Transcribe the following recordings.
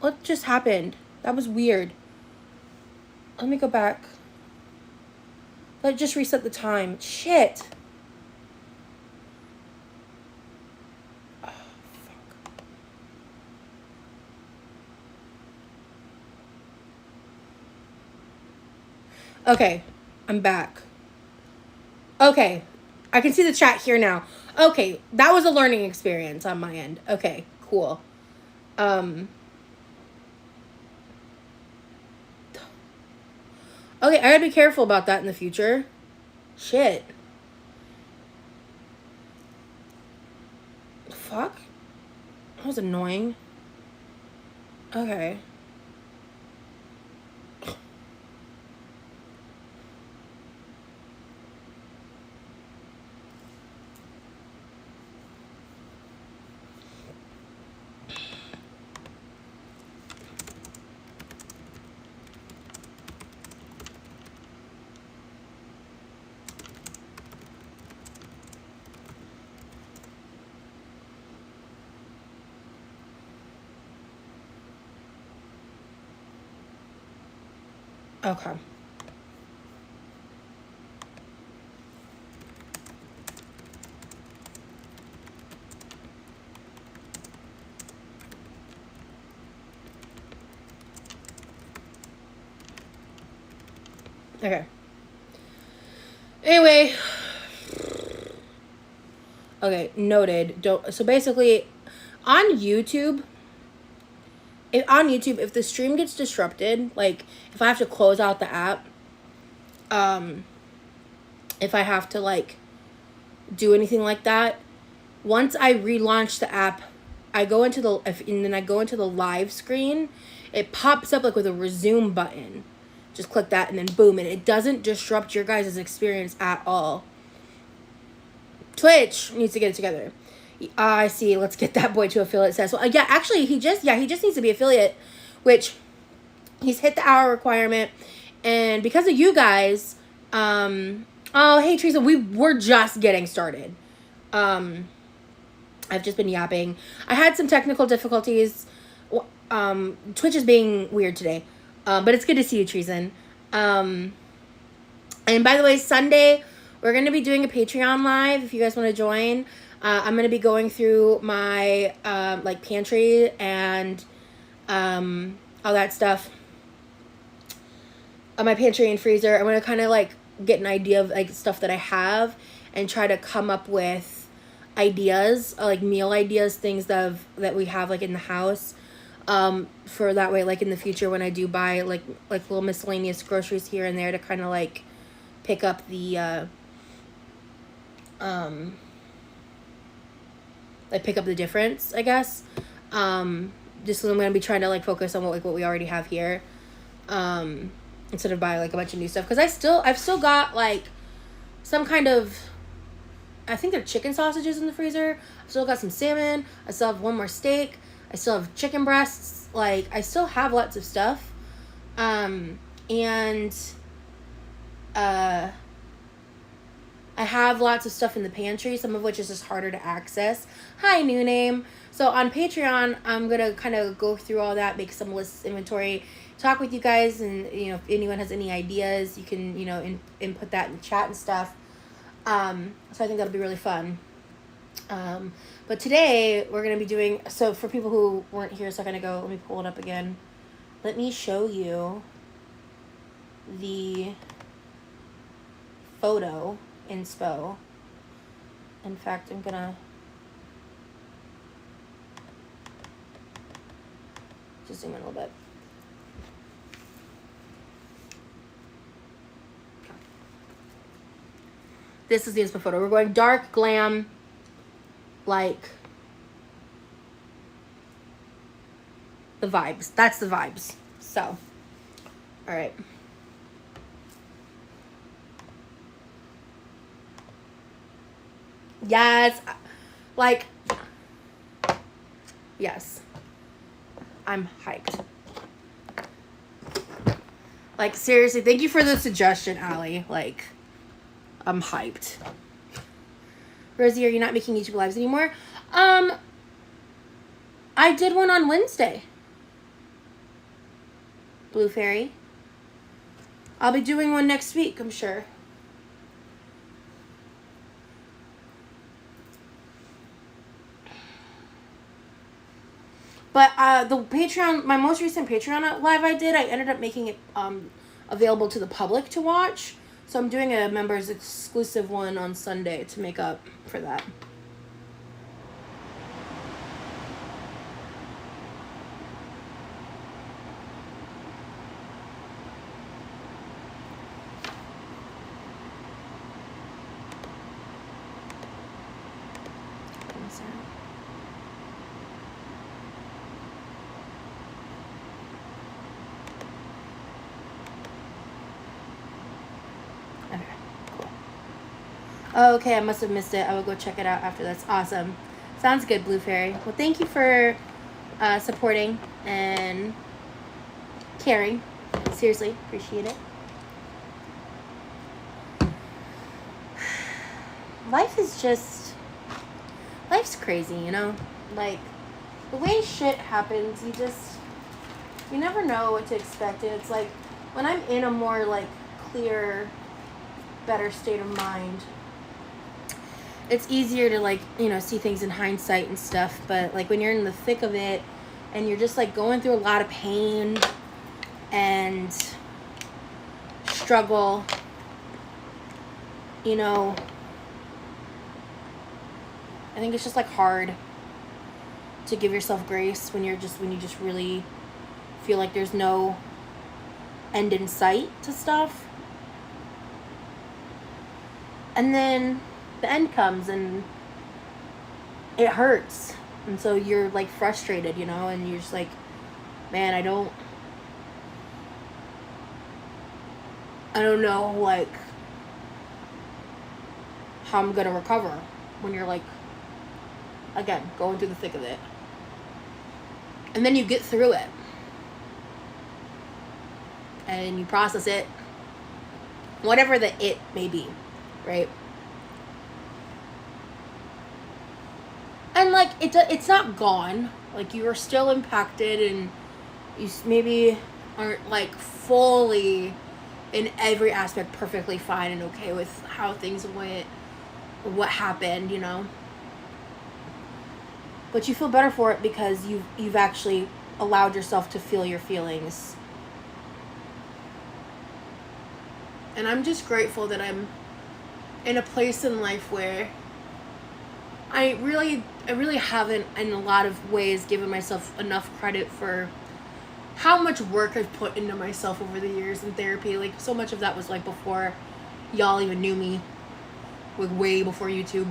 What just happened? That was weird. Let me go back. Let's just reset the time. Shit. Oh, fuck. Okay, I'm back. Okay, I can see the chat here now. Okay, that was a learning experience on my end. Okay, cool. Okay, I gotta be careful about that in the future. Shit. Fuck. That was annoying. Okay. Okay. Okay. Anyway. Okay, noted. Don't. So basically, on YouTube, if the stream gets disrupted, like if I have to close out the app, if I have to like do anything like that, once I relaunch the app, I go into and then I go into the live screen. It pops up like with a resume button. Just click that and then boom, and it doesn't disrupt your guys' experience at all. Twitch needs to get it together. I see. Let's get that boy to affiliate status. Well, yeah, actually, he just needs to be affiliate, which he's hit the hour requirement, and because of you guys, oh hey Teresa, we're just getting started. I've just been yapping. I had some technical difficulties. Twitch is being weird today, but it's good to see you, Treason. And by the way, Sunday we're going to be doing a Patreon live if you guys want to join. I'm going to be going through my like pantry and all that stuff. My pantry and freezer. I'm going to kind of like get an idea of like stuff that I have and try to come up with ideas, like meal ideas, things that we have like in the house, for that way, like in the future when I do buy like little miscellaneous groceries here and there to kind of like pick up the like pick up the difference, I guess. Just so I'm gonna be trying to like focus on what we already have here, instead of buying like a bunch of new stuff, because I've still got like some kind of, I think they're chicken sausages in the freezer. I've still got some salmon. I still have one more steak. I still have chicken breasts. Like, I still have lots of stuff. And I have lots of stuff in the pantry, some of which is just harder to access. Hi, new name. So on Patreon, I'm going to kind of go through all that, make some lists, inventory, talk with you guys, and, you know, if anyone has any ideas, you can, you know, input that in the chat and stuff. So I think that'll be really fun. But today we're going to be doing, so for people who weren't here a second ago, let me pull it up again. Let me show you the photo inspo. In fact, I'm going to just zoom in a little bit. This is the inspo photo. We're going dark, glam, like the vibes. That's the vibes. So, all right. Yes. Like, yes. I'm hyped. Like, seriously, thank you for the suggestion, Allie. Like, I'm hyped. Rosie, are you not making YouTube lives anymore? I did one on Wednesday. Blue Fairy. I'll be doing one next week, I'm sure. But the Patreon, my most recent Patreon live I did, I ended up making it available to the public to watch. So I'm doing a members exclusive one on Sunday to make up for that. Oh, okay, I must have missed it. I will go check it out after this. Awesome. Sounds good, Blue Fairy. Well, thank you for supporting and caring. Seriously, appreciate it. Life's crazy, you know? Like, the way shit happens, you never know what to expect. And it's like, when I'm in a more, like, clear, better state of mind, it's easier to, like, you know, see things in hindsight and stuff. But, like, when you're in the thick of it and you're just, like, going through a lot of pain and struggle, you know, I think it's just, like, hard to give yourself grace when you just really feel like there's no end in sight to stuff. And then the end comes and it hurts. And so you're, like, frustrated, you know, and you're just like, man, I don't know, like, how I'm gonna recover when you're, like, again, going through the thick of it. And then you get through it. And you process it. Whatever the it may be, right? And, like, it's not gone. Like, you are still impacted and you maybe aren't, like, fully in every aspect perfectly fine and okay with how things went, what happened, you know? But you feel better for it because you've actually allowed yourself to feel your feelings. And I'm just grateful that I'm in a place in life where I really haven't, in a lot of ways, given myself enough credit for how much work I've put into myself over the years in therapy. Like, so much of that was, like, before y'all even knew me. Like, way before YouTube.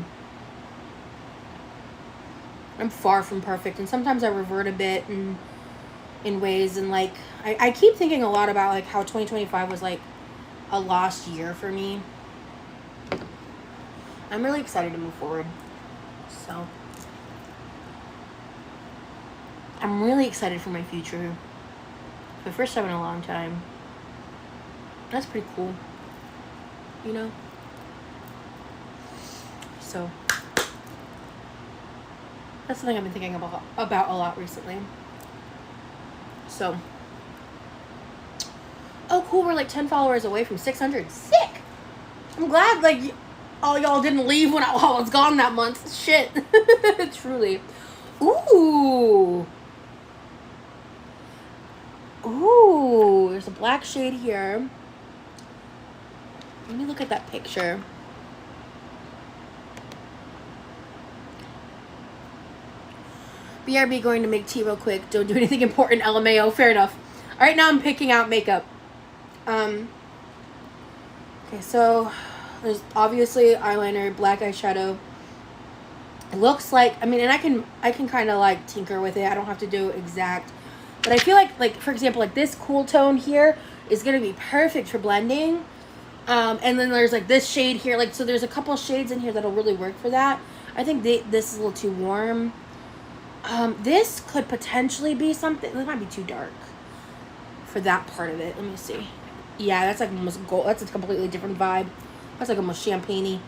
I'm far from perfect, and sometimes I revert a bit in ways, and, like, I keep thinking a lot about, like, how 2025 was, like, a lost year for me. I'm really excited to move forward. So, I'm really excited for my future. For the first time in a long time. That's pretty cool. You know? So, that's something I've been thinking about a lot recently. So, oh cool, we're like 10 followers away from 600. Sick! I'm glad, like, all y'all didn't leave when I was gone that month. Shit. Truly. Ooh. Ooh, there's a black shade here. Let me look at that picture. BRB going to make tea real quick. Don't do anything important, LMAO. Fair enough. All right, now I'm picking out makeup. Okay, so there's obviously eyeliner, black eyeshadow. It looks like, I mean, and I can kind of, like, tinker with it. I don't have to do exact. But I feel like, for example, like, this cool tone here is going to be perfect for blending. And then there's, like, this shade here. Like, so there's a couple shades in here that'll really work for that. I think this is a little too warm. This could potentially be something. This might be too dark for that part of it. Let me see. Yeah, that's like almost gold. That's a completely different vibe. That's like almost champagne-y.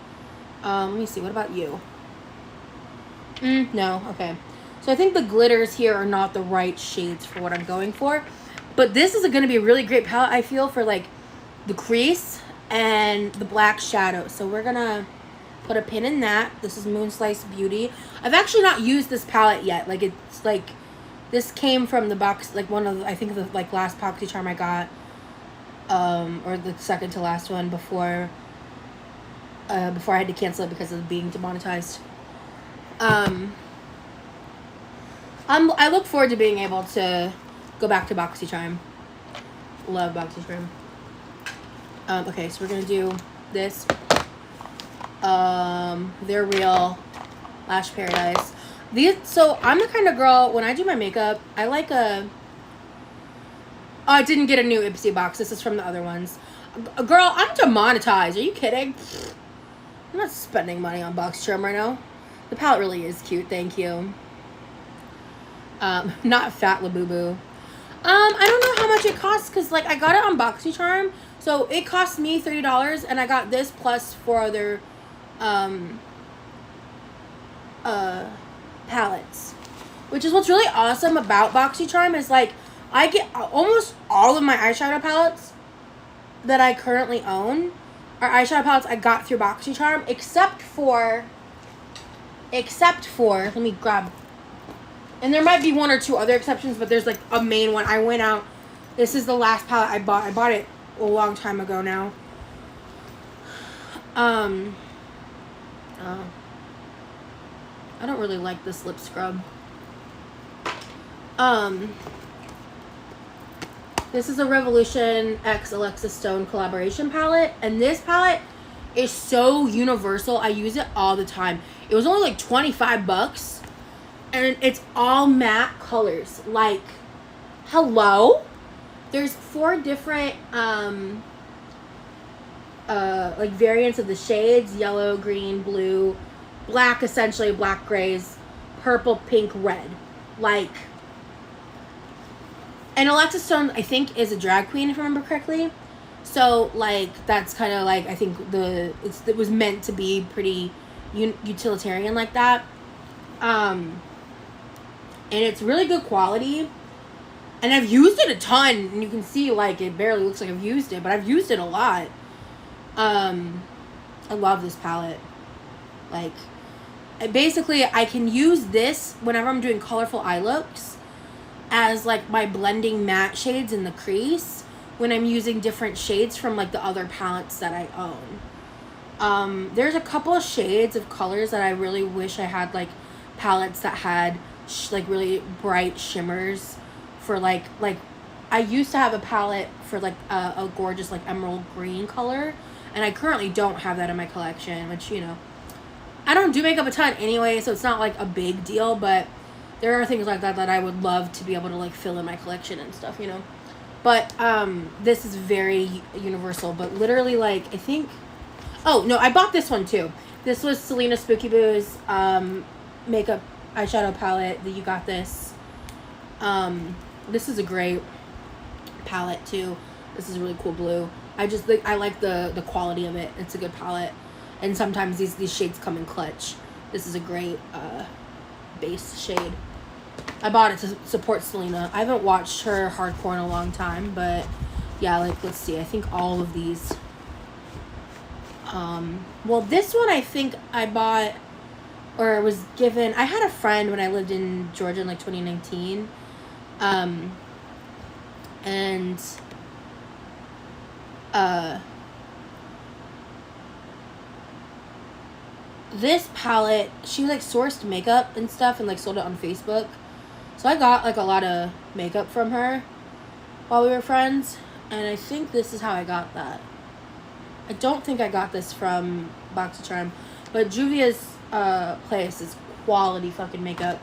Let me see. What about you? No. Okay. So I think the glitters here are not the right shades for what I'm going for. But this is going to be a really great palette, I feel, for like the crease and the black shadow. So we're going to put a pin in that. This is Moonslice Beauty. I've actually not used this palette yet. Like, it's like, this came from the box, like one of the, I think the like last BoxyCharm I got, or the second to last one before I had to cancel it because of being demonetized. I look forward to being able to go back to BoxyCharm. Love BoxyCharm. Okay, so we're gonna do this. They're Real Lash Paradise. So I'm the kind of girl, when I do my makeup, I like oh, I didn't get a new Ipsy box. This is from the other ones. Girl, I'm demonetized. Are you kidding? I'm not spending money on BoxyCharm right now. The palette really is cute. Thank you. Not Fat Labubu. I don't know how much it costs because, like, I got it on BoxyCharm. So it cost me $30 and I got this plus 4 other palettes. Which is what's really awesome about BoxyCharm is, like, I get almost all of my eyeshadow palettes that I currently own are eyeshadow palettes I got through BoxyCharm, except for, let me grab, and there might be 1 or 2 other exceptions, but there's like a main one. I went out, this is the last palette I bought. I bought it a long time ago now. I don't really like this lip scrub. This is a Revolution X Alexa Stone collaboration palette. And this palette is so universal. I use it all the time. It was only like 25 bucks. And it's all matte colors. Like, hello? There's 4 different, like variants of the shades. Yellow, green, blue, black, essentially black grays, purple, pink, red. Like, and Alexa Stone, I think, is a drag queen, if I remember correctly. So, like, that's kind of like, I think it was meant to be pretty utilitarian like that. And it's really good quality. And I've used it a ton. And you can see, like, it barely looks like I've used it. But I've used it a lot. I love this palette. Like, basically, I can use this whenever I'm doing colorful eye looks as, like, my blending matte shades in the crease when I'm using different shades from, like, the other palettes that I own. There's a couple of shades of colors that I really wish I had, like, palettes that had, like, really bright shimmers for, like, I used to have a palette for, like, a gorgeous, like, emerald green color, and I currently don't have that in my collection, which, you know, I don't do makeup a ton anyway, so it's not, like, a big deal, but there are things like that that I would love to be able to, like, fill in my collection and stuff, you know. But this is very universal. But literally, like, I think... Oh, no, I bought this one, too. This was Selena Spooky Boo's makeup eyeshadow palette. That You Got This. This is a great palette, too. This is a really cool blue. I like the quality of it. It's a good palette. And sometimes these shades come in clutch. This is a great base shade. I bought it to support Selena. I haven't watched her hardcore in a long time, but yeah, like, let's see. I think all of these. Well, this one I think I bought or was given. I had a friend when I lived in Georgia in, like, 2019. This palette, she, like, sourced makeup and stuff and, like, sold it on Facebook. So I got, like, a lot of makeup from her while we were friends. And I think this is how I got that. I don't think I got this from BoxyCharm. But Juvia's Place is quality fucking makeup.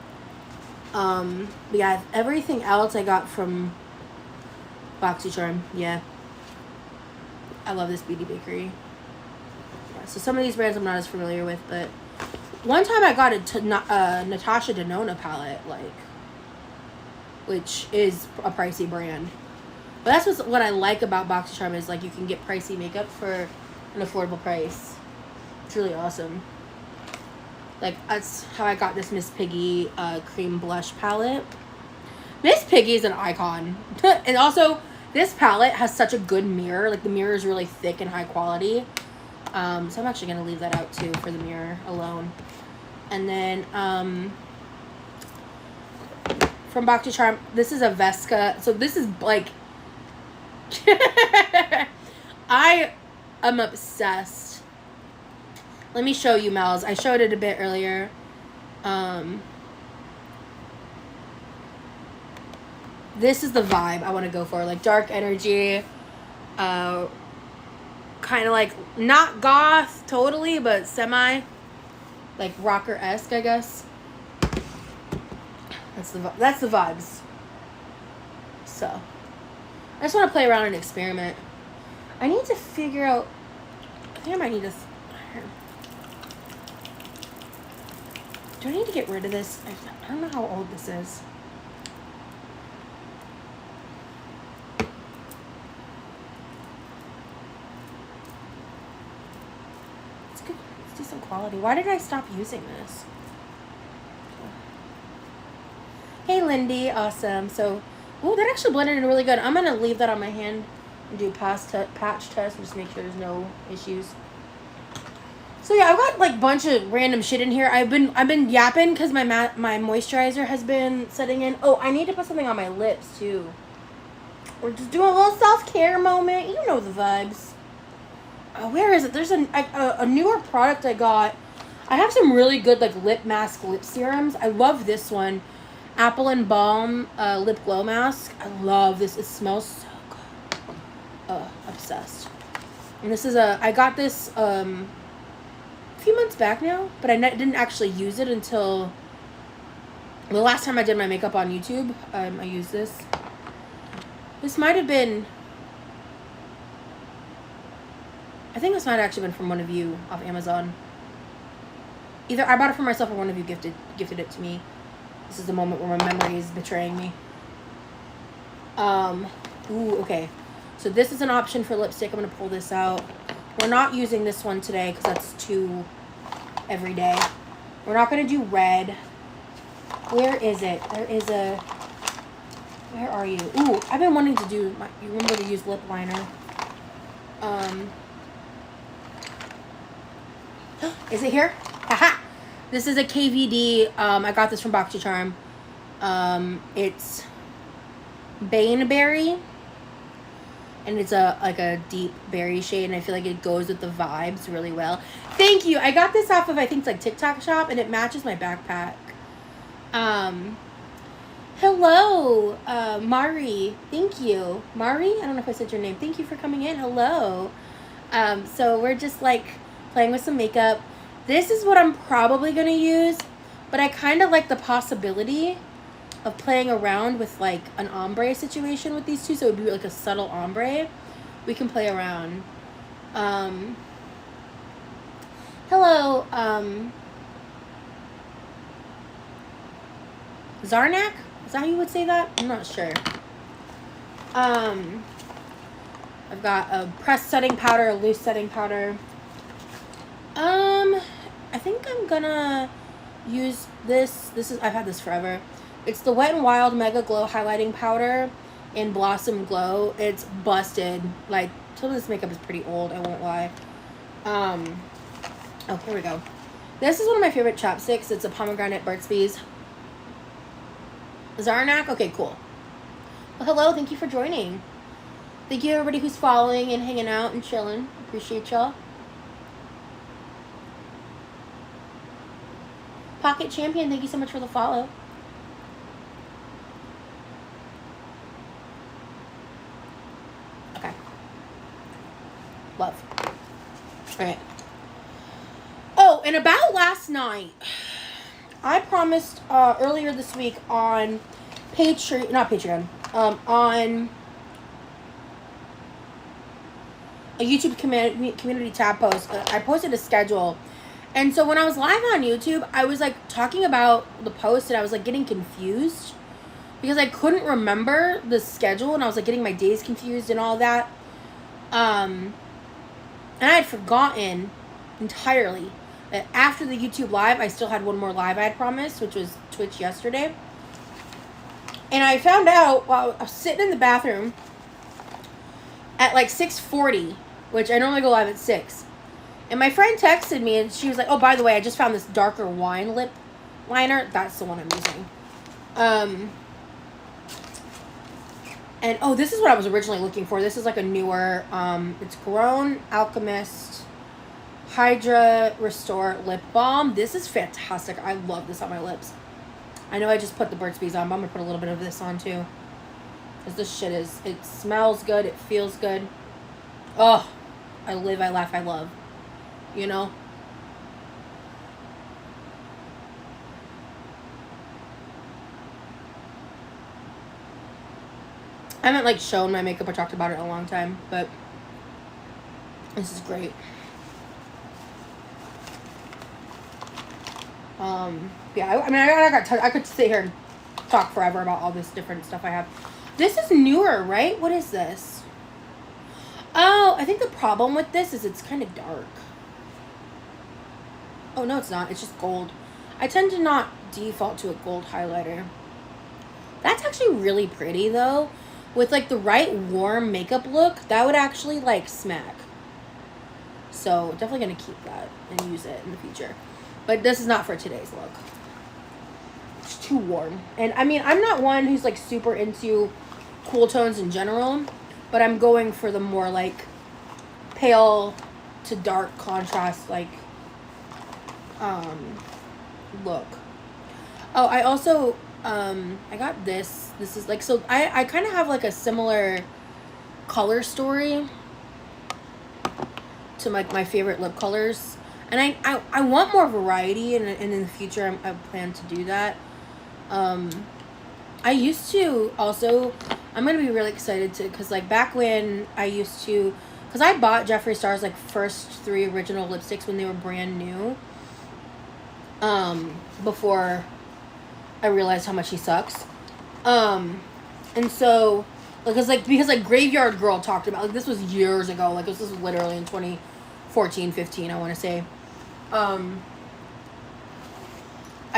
But yeah, everything else I got from BoxyCharm. Yeah. I love this Beauty Bakery. Yeah, so some of these brands I'm not as familiar with, but one time I got a Natasha Denona palette, like, which is a pricey brand. But that's what I like about BoxyCharm is, like, you can get pricey makeup for an affordable price. It's really awesome. Like, that's how I got this Miss Piggy cream blush palette. Miss Piggy is an icon. And also, this palette has such a good mirror. Like, the mirror is really thick and high quality. So I'm actually going to leave that out, too, for the mirror alone. And then, from Bhakti Charm, this is a Vesca. So, this is, like... I am obsessed. Let me show you, Mel's. I showed it a bit earlier. This is the vibe I want to go for. Like, dark energy. Kind of like, not goth totally, but semi. Like, rocker-esque, I guess. That's the vibes. So, I just want to play around and experiment. I need to figure out... I think I might need to... Do I need to get rid of this? I don't know how old this is. It's good. It's decent quality. Why did I stop using this? Hey, Lindy. Awesome. So, ooh, that actually blended in really good. I'm going to leave that on my hand and do a patch test and just make sure there's no issues. So yeah, I've got like a bunch of random shit in here. I've been yapping because my moisturizer has been setting in. Oh, I need to put something on my lips too. We're just doing a little self-care moment. You know the vibes. Where is it? There's a newer product I got. I have some really good like lip mask lip serums. I love this one. Apple and Balm lip glow mask. I love this. It smells so good. Obsessed. And this is I got this a few months back now, but I didn't actually use it until the last time I did my makeup on YouTube. I used this. This might have been... I think this might have actually been from one of you off Amazon. Either I bought it for myself or one of you gifted it to me. This is the moment where my memory is betraying me. Ooh, okay. So this is an option for lipstick. I'm going to pull this out. We're not using this one today because that's too everyday. We're not going to do red. Where is it? There is a... Where are you? Ooh, I've been wanting to do... You remember to use lip liner. Is it here? Haha! This is a KVD. I got this from Bhakti Charm. It's Baneberry. And it's like a deep berry shade, and I feel like it goes with the vibes really well. Thank you. I got this off of, I think it's like TikTok shop, and it matches my backpack. Hello, Mari. Thank you. Mari? I don't know if I said your name. Thank you for coming in. Hello. So we're just like playing with some makeup. This is what I'm probably going to use, but I kind of like the possibility of playing around with like an ombre situation with these two, so it would be like a subtle ombre. We can play around. Hello, Zarnak? Is that how you would say that? I'm not sure. I've got a pressed setting powder, a loose setting powder. I think I'm gonna use this. I've had this forever. It's the Wet n Wild Mega Glow Highlighting Powder in Blossom Glow. It's busted. Like, some of this makeup is pretty old, I won't lie. Oh, here we go. This is one of my favorite chapsticks. It's a pomegranate Burt's Bees. Zarnak? Okay, cool. Well, hello. Thank you for joining. Thank you, everybody who's following and hanging out and chilling. Appreciate y'all. Pocket Champion, thank you so much for the follow. Okay. Love. Alright. Oh, and about last night, I promised earlier this week on Patreon, on a YouTube community tab post, I posted a schedule. And so when I was live on YouTube, I was like talking about the post and I was like getting confused because I couldn't remember the schedule and I was like getting my days confused and all that. And I had forgotten entirely that after the YouTube live, I still had one more live I had promised, which was Twitch yesterday. And I found out while I was sitting in the bathroom at like 6:40, which I normally go live at 6. And my friend texted me and she was like, oh, by the way, I just found this darker wine lip liner. That's the one I'm using. And oh, this is what I was originally looking for. This is like a newer, it's Grown Alchemist Hydra Restore Lip Balm. This is fantastic. I love this on my lips. I know I just put the Burt's Bees on, but I'm going to put a little bit of this on too. Because this shit is, it smells good. It feels good. Oh, I live, I laugh, I love. You know? I haven't like shown my makeup or talked about it in a long time, but this is great. Yeah, I mean, I could sit here and talk forever about all this different stuff I have. This is newer, right? What is this? Oh, I think the problem with this is it's kind of dark. Oh, no, it's not. It's just gold. I tend to not default to a gold highlighter. That's actually really pretty, though. With, like, the right warm makeup look, that would actually, like, smack. So, definitely going to keep that and use it in the future. But this is not for today's look. It's too warm. And, I mean, I'm not one who's, like, super into cool tones in general. But I'm going for the more, like, pale to dark contrast, like, look. Oh, I also, I got this. This is, like, so I kind of have, like, a similar color story to, like, my favorite lip colors. And I want more variety, and in the future, I plan to do that. I used to also, I'm going to be really excited to, because, like, back when I used to, because I bought Jeffree Star's, like, first 3 original lipsticks when they were brand new, before I realized how much he sucks. And so, because Graveyard Girl talked about, like, this was years ago, like, this was literally in 2014, 15, I want to say. I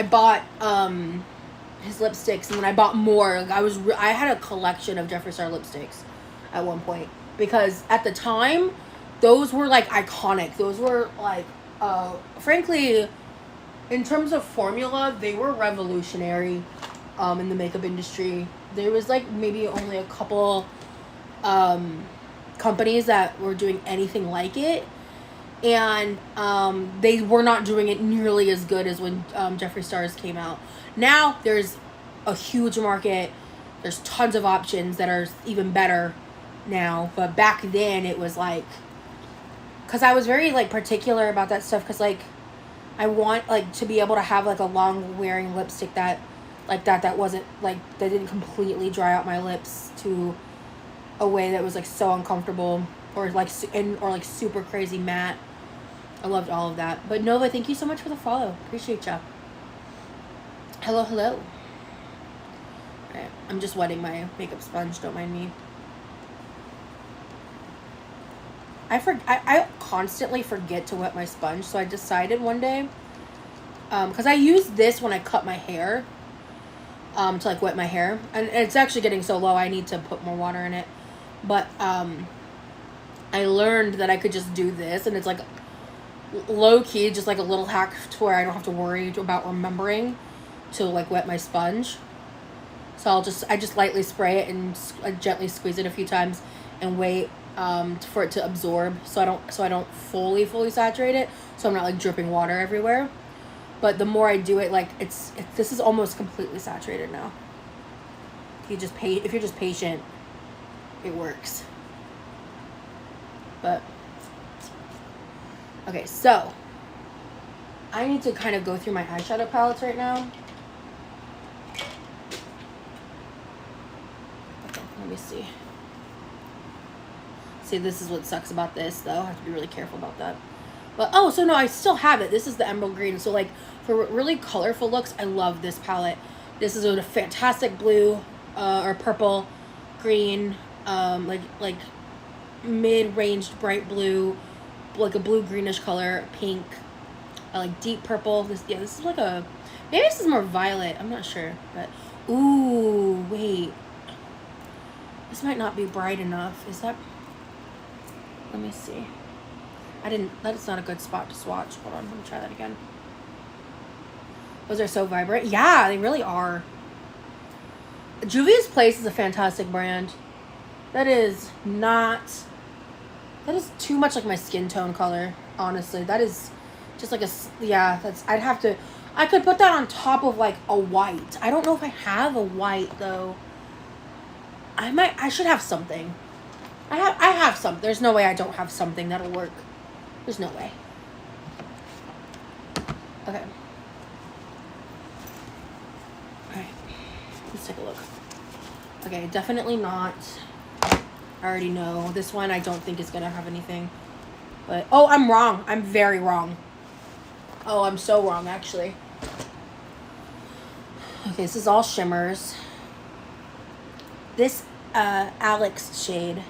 bought, his lipsticks, and then I bought more. Like, I had a collection of Jeffree Star lipsticks at one point, because at the time, those were, like, iconic. Those were, like, frankly, in terms of formula, they were revolutionary in the makeup industry. There was, like, maybe only a couple companies that were doing anything like it. And they were not doing it nearly as good as when Jeffree Star's came out. Now, there's a huge market. There's tons of options that are even better now. But back then, it was, like... Because I was very, like, particular about that stuff. Because, like, I want, like, to be able to have, like, a long-wearing lipstick that... Like, that wasn't, like... That didn't completely dry out my lips to a way that was, like, so uncomfortable. Or, like, super crazy matte. I loved all of that. But Nova, thank you so much for the follow. Appreciate ya. Hello, hello. Alright, I'm just wetting my makeup sponge. Don't mind me. I constantly forget to wet my sponge, so I decided one day, because I use this when I cut my hair, to, like, wet my hair. And it's actually getting so low, I need to put more water in it. But, I learned that I could just do this, and it's, like, low-key, just, like, a little hack to where I don't have to worry about remembering to, like, wet my sponge. So I just lightly spray it and gently squeeze it a few times and wait for it to absorb, so I don't fully saturate it, so I'm not, like, dripping water everywhere. But the more I do it, like, this is almost completely saturated now. If you're just patient, it works. But okay, so I need to kind of go through my eyeshadow palettes right now. Okay, let me see. See, this is what sucks about this, though. I have to be really careful about that. But, oh, so no, I still have it. This is the emerald green. So, like, for really colorful looks, I love this palette. This is a fantastic blue, or purple, green, like mid-ranged bright blue, like a blue-greenish color, pink, like deep purple. This is like maybe this is more violet. I'm not sure. But Ooh, wait. This might not be bright enough. Is that... Let me see. That's not a good spot to swatch. Hold on, let me try that again. Those are so vibrant. Yeah, they really are. Juvia's Place is a fantastic brand. That is too much like my skin tone color, honestly. That is just like I could put that on top of like a white. I don't know if I have a white though. I should have something. I have some. There's no way I don't have something that'll work. There's no way. Okay. Alright. Let's take a look. Okay, definitely not. I already know. This one I don't think is going to have anything. But, oh, I'm wrong. I'm very wrong. Oh, I'm so wrong, actually. Okay, this is all shimmers. This, Alex shade.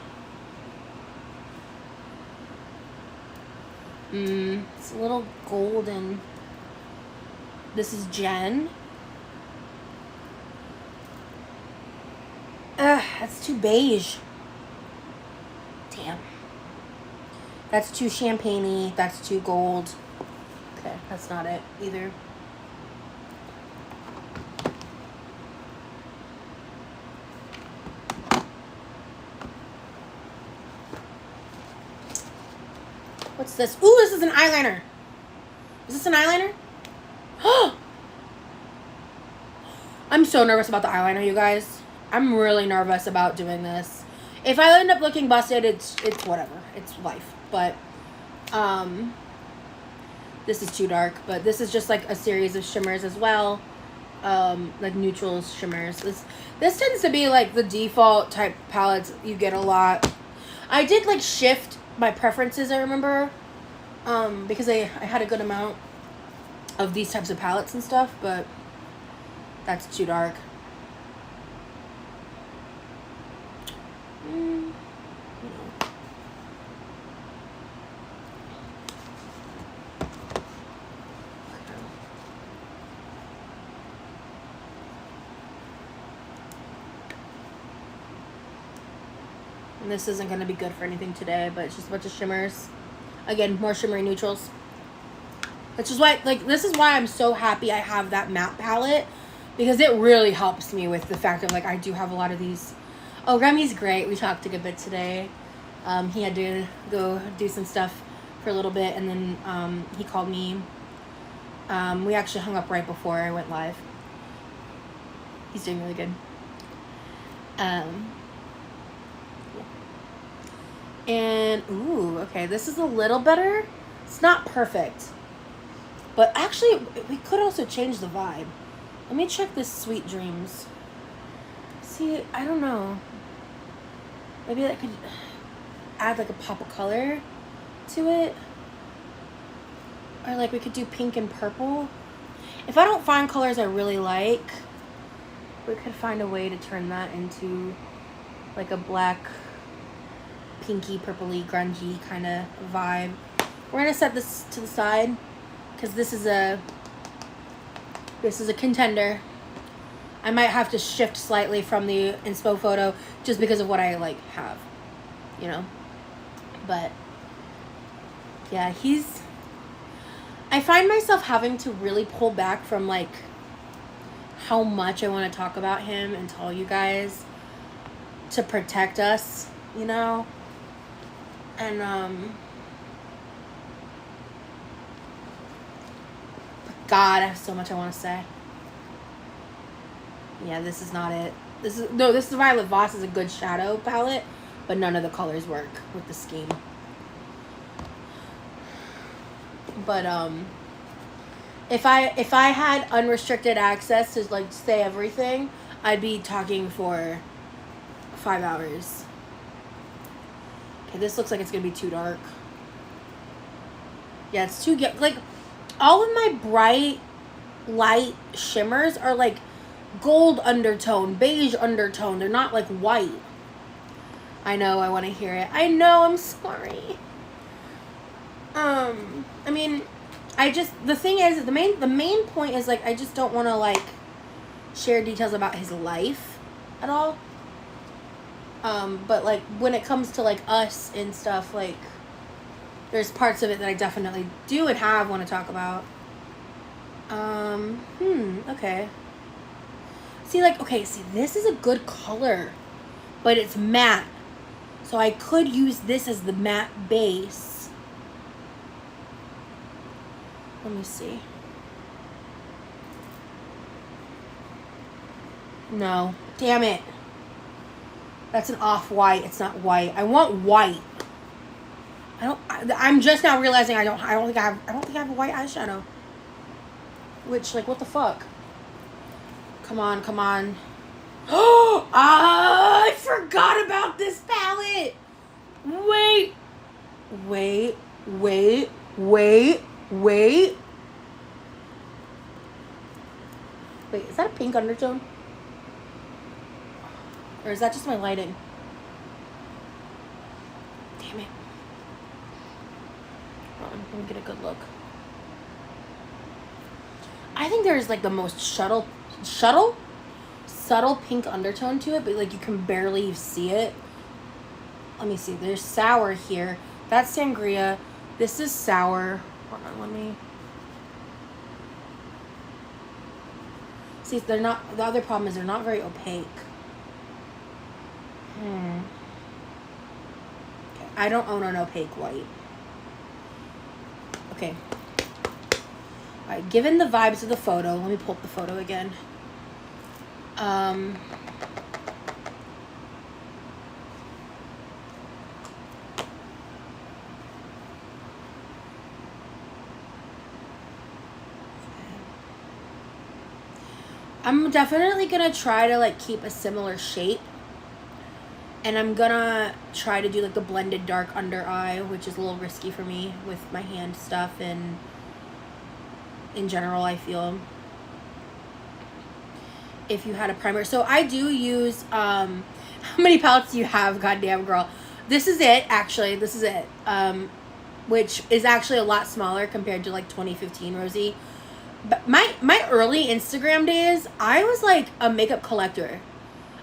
It's a little golden. This is Jen. That's too beige. Damn. That's too champagne-y. That's too gold. Okay, that's not it either. What's this? Ooh, this is an eyeliner. Is this an eyeliner? I'm so nervous about the eyeliner, you guys. I'm really nervous about doing this. If I end up looking busted, it's whatever. It's life. But, this is too dark. But this is just like a series of shimmers as well. Like neutral shimmers. This tends to be like the default type palettes you get a lot. I did like shift my preferences, I remember, because I had a good amount of these types of palettes and stuff, but that's too dark. And this isn't going to be good for anything today, but it's just a bunch of shimmers. Again, more shimmery neutrals. Which is why, like, this is why I'm so happy I have that matte palette. Because it really helps me with the fact of, like, I do have a lot of these. Oh, Remy's great. We talked a good bit today. He had to go do some stuff for a little bit, and then he called me. We actually hung up right before I went live. He's doing really good. And, ooh, okay, this is a little better. It's not perfect. But actually, we could also change the vibe. Let me check this Sweet Dreams. See, I don't know. Maybe I could add like a pop of color to it. Or like we could do pink and purple. If I don't find colors I really like, we could find a way to turn that into like a black, pinky, purpley, grungy kind of vibe. We're gonna set this to the side because this is a contender. I might have to shift slightly from the inspo photo just because of what I like have, you know. But yeah, I find myself having to really pull back from like how much I want to talk about him and tell you guys to protect us, you know. And God, I have so much I want to say. Yeah, this is not it. This is Violet Voss is a good shadow palette, but none of the colors work with the scheme. But if I had unrestricted access to like say everything, I'd be talking for 5 hours. Okay, this looks like it's gonna be too dark. Yeah, it's too like all of my bright light shimmers are like gold undertone, beige undertone. They're not like white. I know, I want to hear it. I know, I'm sorry. I mean, the thing is, the main point is like I just don't want to like share details about his life at all. But like when it comes to like us and stuff, like there's parts of it that I definitely do and have want to talk about. Okay. See, like, okay, see, this is a good color, but it's matte. So I could use this as the matte base. Let me see. No. Damn it. That's an off-white. It's not white. I want white. I'm just now realizing I don't think I have a white eyeshadow. Which, like, what the fuck? Come on, come on. Oh, I forgot about this palette. Wait. Wait. Wait, is that a pink undertone? Or is that just my lighting? Damn it. Hold on, let me get a good look. I think there's like the most subtle pink undertone to it, but like you can barely see it. Let me see. There's sour here. That's sangria. This is sour. Hold on, let me. See, they're not. The other problem is they're not very opaque. Okay. I don't own an opaque white. Okay. Alright, given the vibes of the photo, let me pull up the photo again. I'm definitely gonna try to like keep a similar shape. And I'm gonna try to do like the blended dark under eye, which is a little risky for me with my hand stuff and in general, I feel. If you had a primer. So I do use, how many palettes do you have? Goddamn girl. This is it, actually. This is it. Which is actually a lot smaller compared to like 2015 Rosie. But my early Instagram days, I was like a makeup collector.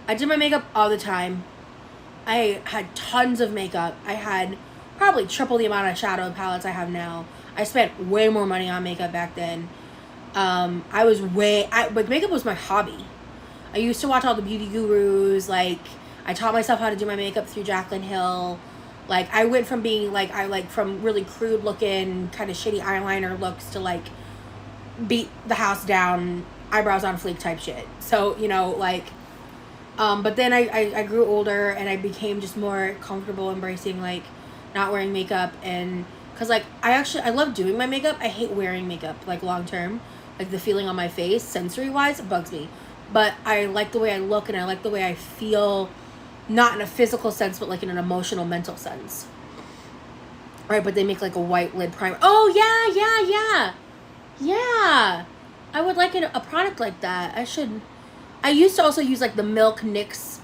I did my makeup all the time. I had tons of makeup. I had probably triple the amount of shadow palettes I have now. I spent way more money on makeup back then. But makeup was my hobby. I used to watch all the beauty gurus. Like, I taught myself how to do my makeup through Jaclyn Hill. Like, I went from being like, from really crude looking, kind of shitty eyeliner looks to like, beat the house down, eyebrows on fleek type shit. So, you know, like, but then I grew older and I became just more comfortable embracing like not wearing makeup, and because like I love doing my makeup. I hate wearing makeup like long term, like the feeling on my face sensory wise, it bugs me. But I like the way I look and I like the way I feel, not in a physical sense but like in an emotional mental sense. Right, but they make like a white lid primer. Oh yeah, I would like a product like that. I used to also use like the Milk NYX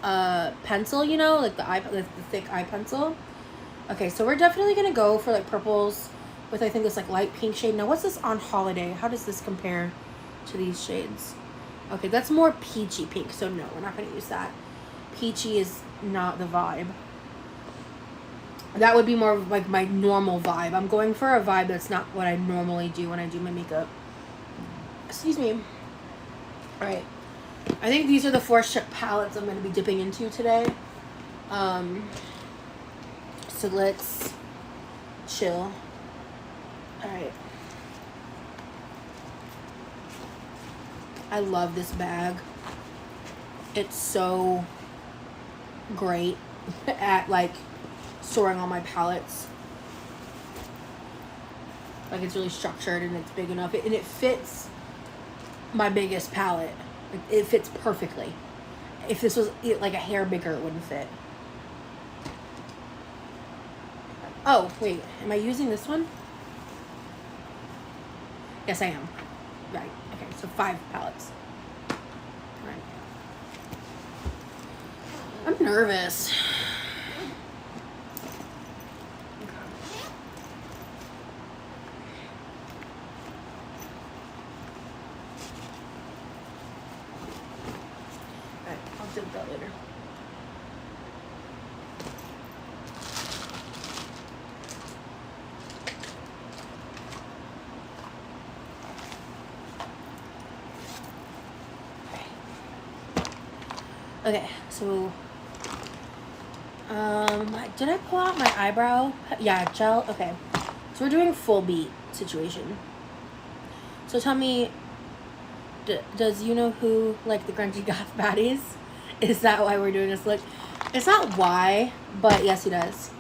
pencil, you know, like the thick eye pencil. Okay, so we're definitely gonna go for like purples with I think this like light pink shade. Now what's this on Holiday? How does this compare to these shades? Okay, that's more peachy pink, so no, we're not gonna use that. Peachy is not the vibe. That would be more like my normal vibe. I'm going for a vibe that's not what I normally do when I do my makeup. Excuse me. Alright. I think these are the 4 palettes I'm going to be dipping into today. So let's chill. Alright. I love this bag. It's so great at like storing all my palettes. Like it's really structured and it's big enough. And it fits my biggest palette. It fits perfectly. If this was like a hair bigger, it wouldn't fit. Oh, wait. Am I using this one? Yes, I am. Right. Okay, so 5 palettes. All right. I'm nervous. Okay, so did I pull out my eyebrow? Yeah, gel. Okay, so we're doing full beat situation. So tell me, does you know who like the grungy goth baddies? Is that why we're doing this look? It's not why, but yes, he does.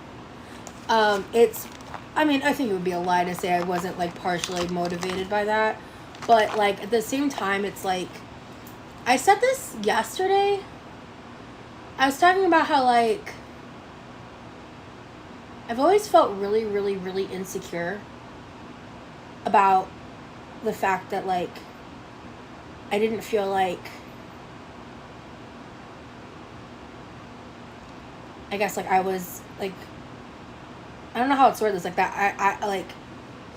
It's, I mean, I think it would be a lie to say I wasn't like partially motivated by that, but like at the same time, it's like, I said this yesterday. I was talking about how like I've always felt really, really, really insecure about the fact that like I didn't feel like, I guess like I was like, I don't know how it's worded this, like that I like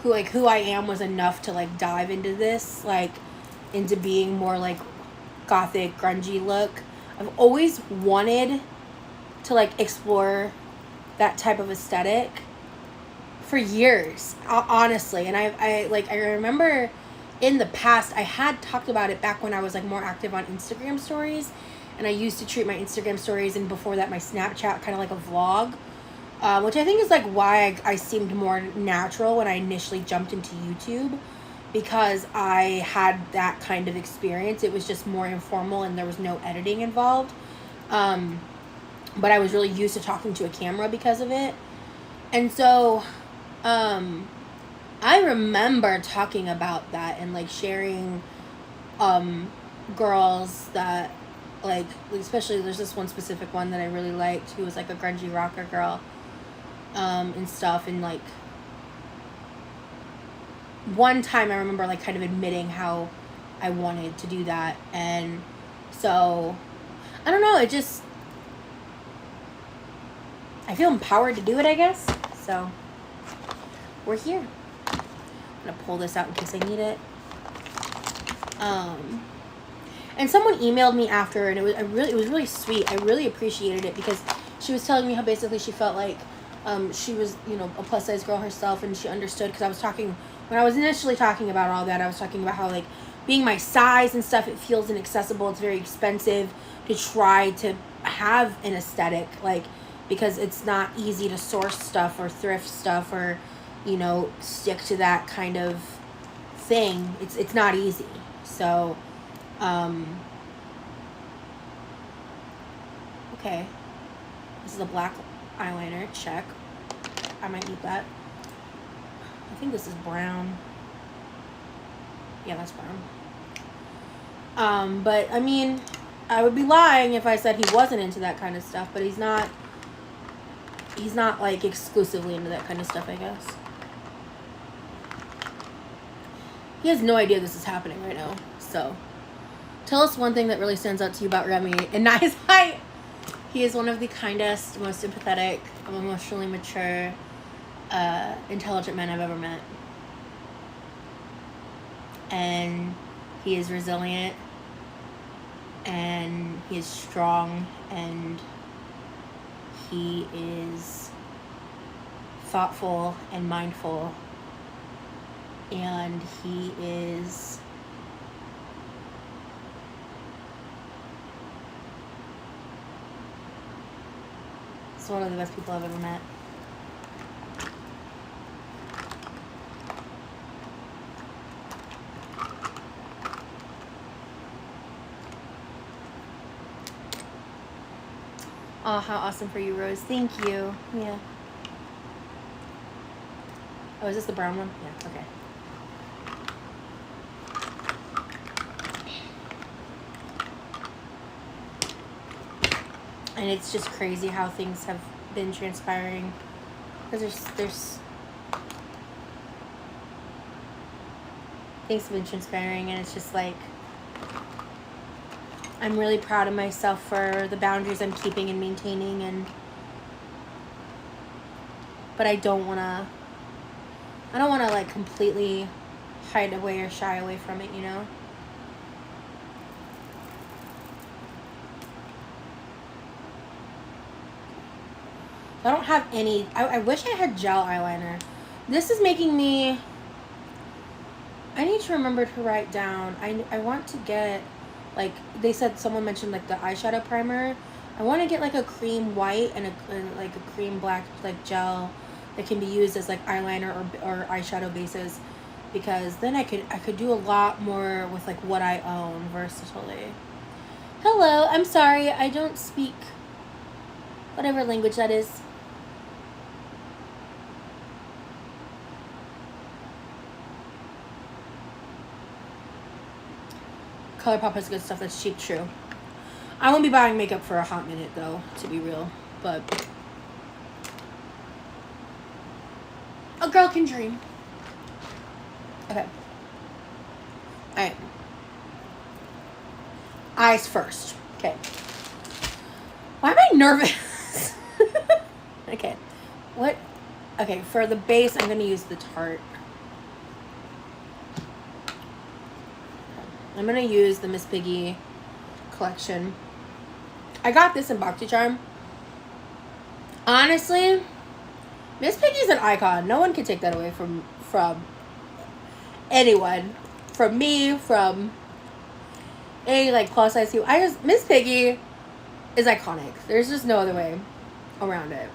who I am was enough to like dive into this, like into being more like gothic grungy look. I've always wanted to like explore that type of aesthetic for years, honestly. And I remember in the past I had talked about it back when I was like more active on Instagram stories, and I used to treat my Instagram stories, and before that my Snapchat, kind of like a vlog, which I think is like why I seemed more natural when I initially jumped into YouTube, because I had that kind of experience. It was just more informal and there was no editing involved. But I was really used to talking to a camera because of it. And so I remember talking about that and like sharing girls that like, especially there's this one specific one that I really liked who was like a grungy rocker girl and stuff. And like one time I remember like kind of admitting how I wanted to do that. And so I don't know, it just, I feel empowered to do it, I guess. So we're here. I'm gonna pull this out in case I need it. And someone emailed me after, and it was really sweet. I really appreciated it because she was telling me how basically she felt like she was, you know, a plus size girl herself, and she understood, because I was talking, when I was initially talking about all that, I was talking about how like being my size and stuff, it feels inaccessible. It's very expensive to try to have an aesthetic, like, because it's not easy to source stuff or thrift stuff or, you know, stick to that kind of thing. It's not easy. So, okay. This is a black eyeliner. Check. I might need that. I think this is brown. Yeah, that's brown. But I mean, I would be lying if I said he wasn't into that kind of stuff, but he's not like exclusively into that kind of stuff, I guess. He has no idea this is happening right now. So tell us one thing that really stands out to you about Remy. And not his height. He is one of the kindest, most empathetic, emotionally mature, intelligent men I've ever met. And he is resilient, and he is strong, and he is thoughtful and mindful, and he is one of the best people I've ever met. Oh, how awesome for you, Rose. Thank you. Yeah. Oh, is this the brown one? Yeah, okay. And it's just crazy how things have been transpiring. Because there's things have been transpiring, and it's just like, I'm really proud of myself for the boundaries I'm keeping and maintaining, but I don't want to like completely hide away or shy away from it, you know? I don't have any, I wish I had gel eyeliner. This is making me, I need to remember to write down, I want to get like, they said, someone mentioned, like, the eyeshadow primer. I want to get, like, a cream white and like a cream black, like, gel that can be used as, like, eyeliner or eyeshadow bases, because then I could do a lot more with, like, what I own versatilely. Hello, I'm sorry, I don't speak whatever language that is. ColourPop has good stuff that's cheap, true. I won't be buying makeup for a hot minute, though, to be real. But a girl can dream. Okay. Alright. Eyes first. Okay. Why am I nervous? Okay. What? Okay, for the base, I'm going to use the Tarte. I'm going to use the Miss Piggy collection. I got this in BoxyCharm. Honestly, Miss Piggy's an icon. No one can take that away from anyone. From me, from any, like, plus size people. Miss Piggy is iconic. There's just no other way around it.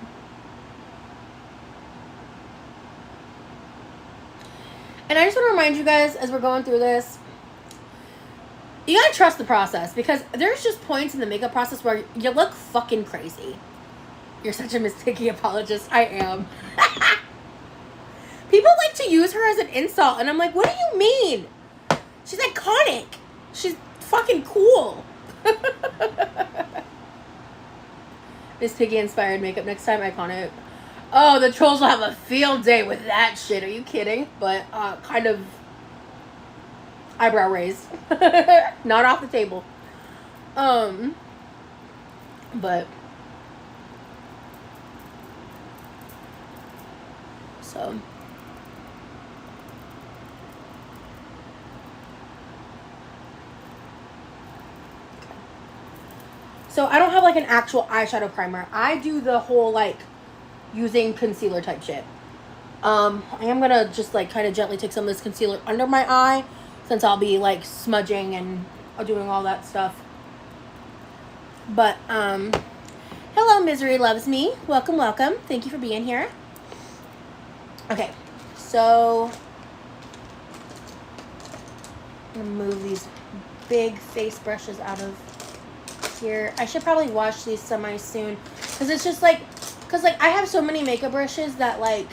And I just want to remind you guys, as we're going through this, you gotta trust the process, because there's just points in the makeup process where you look fucking crazy. You're such a Miss Piggy apologist. I am. People like to use her as an insult, and I'm like, what do you mean? She's iconic. She's fucking cool. Miss Piggy inspired makeup next time. Iconic. Oh, the trolls will have a field day with that shit. Are you kidding? But kind of eyebrow raise. Not off the table. But so I don't have, like, an actual eyeshadow primer. I do the whole, like, using concealer type shit. I am gonna just, like, kind of gently take some of this concealer under my eye, since I'll be, like, smudging and doing all that stuff. But hello, Misery Loves Me. Welcome, welcome. Thank you for being here. Okay, so I'm gonna move these big face brushes out of here. I should probably wash these semi soon, because it's just like, I have so many makeup brushes that, like,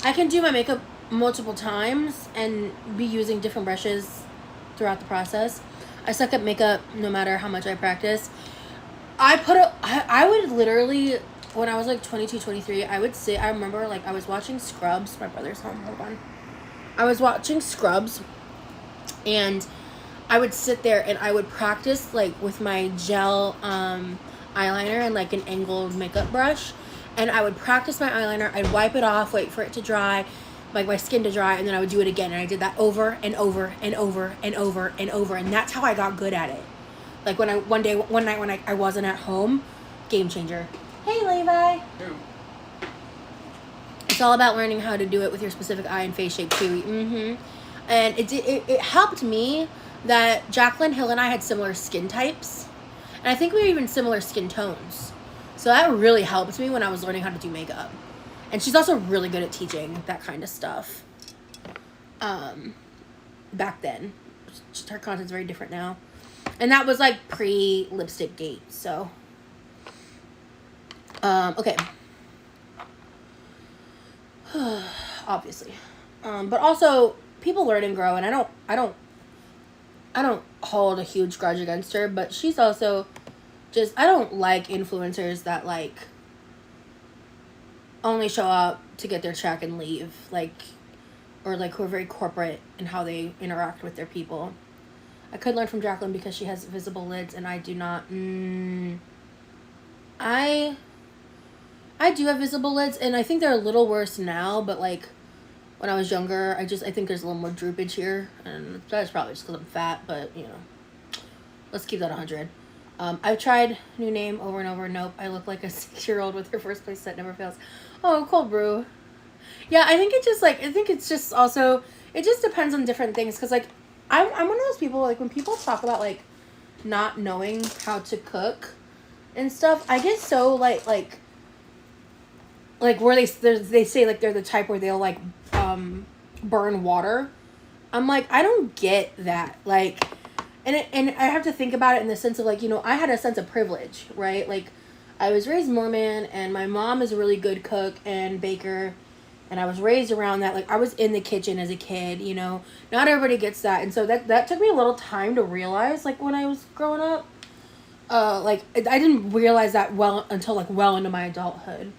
I can do my makeup multiple times and be using different brushes throughout the process. I suck at makeup no matter how much I practice. I would literally, when I was like 22, 23, I remember, like, I was watching Scrubs. My brother's home, hold on. I was watching Scrubs, and I would sit there and I would practice, like, with my gel eyeliner and, like, an angled makeup brush. And I would practice my eyeliner. I'd wipe it off, wait for it to dry, like, my skin to dry, and then I would do it again. And I did that over and over and over and over and over. And that's how I got good at it. Like, when one night when I wasn't at home, game changer. Hey, Levi. Who? It's all about learning how to do it with your specific eye and face shape, too. Mm-hmm. And it helped me that Jaclyn Hill and I had similar skin types. And I think we were even similar skin tones. So that really helped me when I was learning how to do makeup. And she's also really good at teaching that kind of stuff. Back then. Her content's very different now. And that was, like, pre-lipstick gate, so. Okay. Obviously. But also, people learn and grow, and I don't hold a huge grudge against her, but she's also just, I don't like influencers that, like, only show up to get their check and leave, like, or, like, who are very corporate in how they interact with their people. I could learn from Jaclyn because she has visible lids, and I do not. I do have visible lids, and I think they're a little worse now, but, like, when I was younger, I think there's a little more droopage here, and that's probably just because I'm fat, but, you know, let's keep that 100. I've tried New Name over and over. Nope, I look like a 6-year-old with her first place set never fails. Oh, cold brew. Yeah, I think it's just also, it just depends on different things, because, like, I'm one of those people, like, when people talk about, like, not knowing how to cook and stuff, I get so like where they say like they're the type where they'll like burn water. I'm like, I don't get that. Like, and I have to think about it in the sense of like, you know, I had a sense of privilege, right? Like, I was raised Mormon, and my mom is a really good cook and baker, and I was raised around that. Like, I was in the kitchen as a kid, you know. Not everybody gets that, and so that took me a little time to realize, like, when I was growing up. Like, I didn't realize that until like well into my adulthood.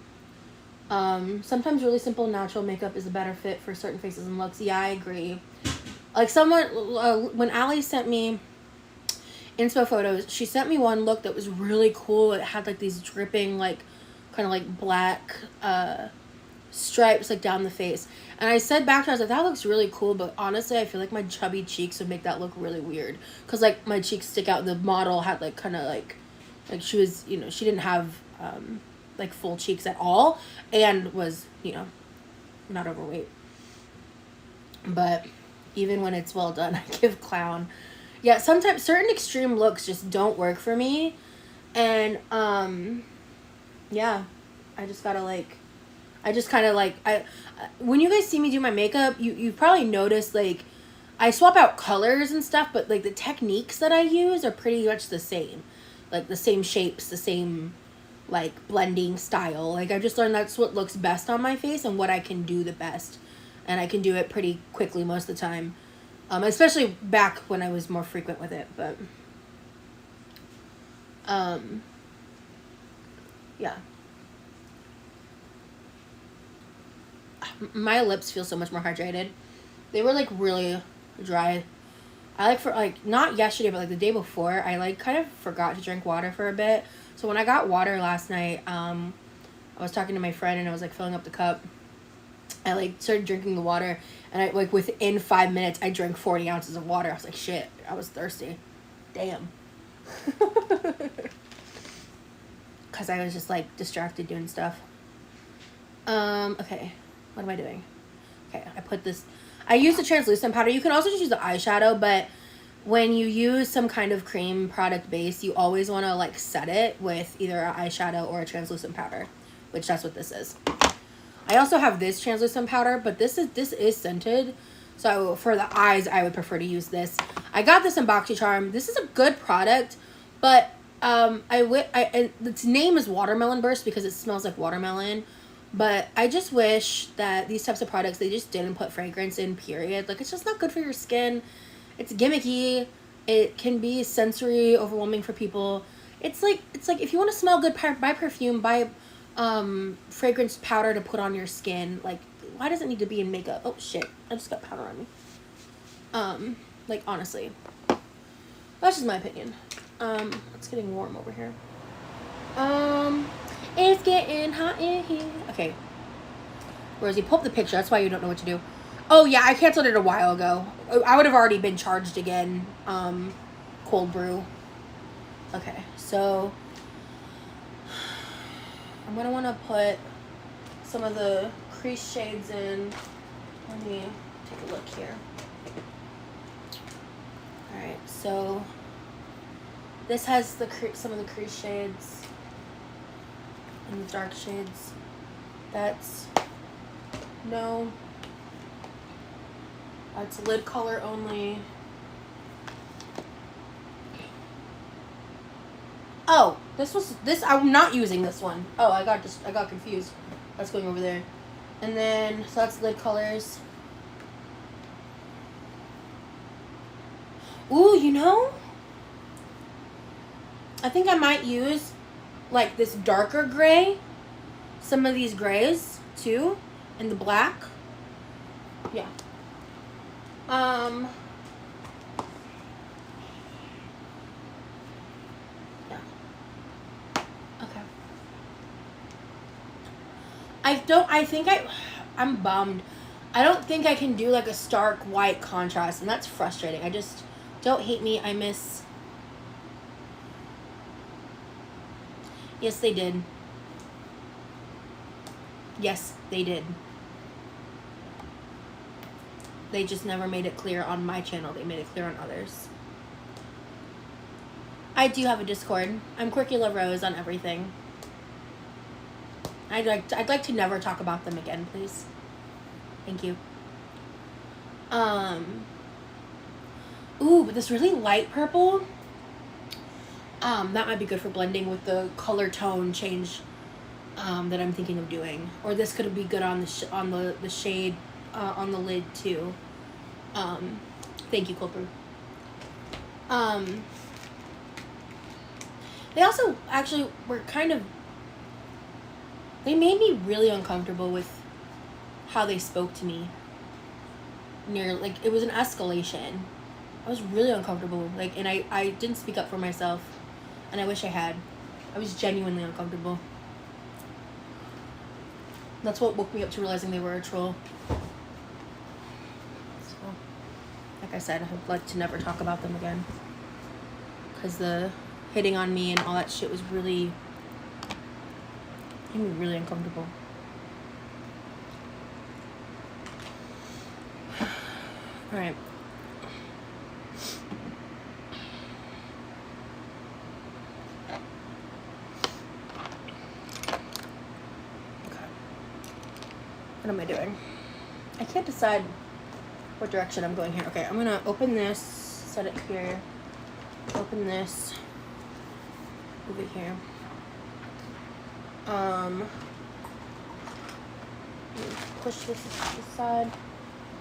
Sometimes really simple natural makeup is a better fit for certain faces and looks. Yeah, I agree. Like, someone, when Allie sent me inspo photos, she sent me one look that was really cool. It had like these dripping, like, kind of like black stripes like down the face, and I said back to her, I was like, that looks really cool, but honestly I feel like my chubby cheeks would make that look really weird, because like my cheeks stick out. The model had like kind of like she was, you know, she didn't have like full cheeks at all, and was, you know, not overweight. But even when it's well done, I give clown. Yeah, sometimes certain extreme looks just don't work for me, and yeah, I just gotta like, I just kind of like, when you guys see me do my makeup, you probably noticed, like, I swap out colors and stuff, but, like, the techniques that I use are pretty much the same. Like, the same shapes, the same, like, blending style. Like, I've just learned that's what looks best on my face and what I can do the best. And I can do it pretty quickly most of the time. Especially back when I was more frequent with it, but, yeah. My lips feel so much more hydrated. They were like really dry. I like, for like, not yesterday, but like the day before, I like kind of forgot to drink water for a bit. So when I got water last night, I was talking to my friend and I was like filling up the cup. I like started drinking the water, and I like within 5 minutes I drank 40 ounces of water. I was like, shit, I was thirsty. Damn. Because I was just like distracted doing stuff. Okay. What am I doing? Okay, I put this... I use the translucent powder. You can also just use the eyeshadow, but when you use some kind of cream product base, you always want to, like, set it with either an eyeshadow or a translucent powder, which that's what this is. I also have this translucent powder, but this is scented, so for the eyes, I would prefer to use this. I got this in BoxyCharm. This is a good product, but and its name is Watermelon Burst because it smells like watermelon. But I just wish that these types of products, they just didn't put fragrance in, period. Like, it's just not good for your skin. It's gimmicky. It can be sensory overwhelming for people. It's like if you want to smell good, buy perfume, buy fragrance powder to put on your skin. Like, why does it need to be in makeup? Oh, shit. I just got powder on me. Like, honestly. That's just my opinion. It's getting warm over here. It's getting hot in here. Okay. Rosie, pull up the picture. That's why you don't know what to do. Oh, yeah, I canceled it a while ago. I would have already been charged again. Cold brew. Okay, so I'm going to want to put some of the crease shades in. Let me take a look here. Alright, so this has some of the crease shades and the dark shades. That's lid color only. Oh, I'm not using this one. Oh, I got confused. That's going over there. And then, so that's lid colors. Ooh, you know, I think I might use like this darker gray, some of these grays too, and the black. Yeah. Yeah. Okay. I'm bummed. I don't think I can do like a stark white contrast, and that's frustrating. Don't hate me. Yes, they did. Yes, they did. They just never made it clear on my channel. They made it clear on others. I do have a Discord. I'm Quirkyloverosee on everything. I'd like to never talk about them again, please. Thank you. Ooh, but this really light purple, that might be good for blending with the color tone change that I'm thinking of doing. Or this could be good on the shade on the lid too. Thank you, Cold They also actually were they made me really uncomfortable with how they spoke to me. It was an escalation. I was really uncomfortable, and I didn't speak up for myself, and I wish I had. I was genuinely uncomfortable. That's what woke me up to realizing they were a troll. So, like I said, I'd like to never talk about them again. Because the hitting on me and all that shit was really, made me really uncomfortable. Alright. What am I doing? I can't decide what direction I'm going here. Okay, I'm gonna open this, set it here, open this, move it here. Push this to the side.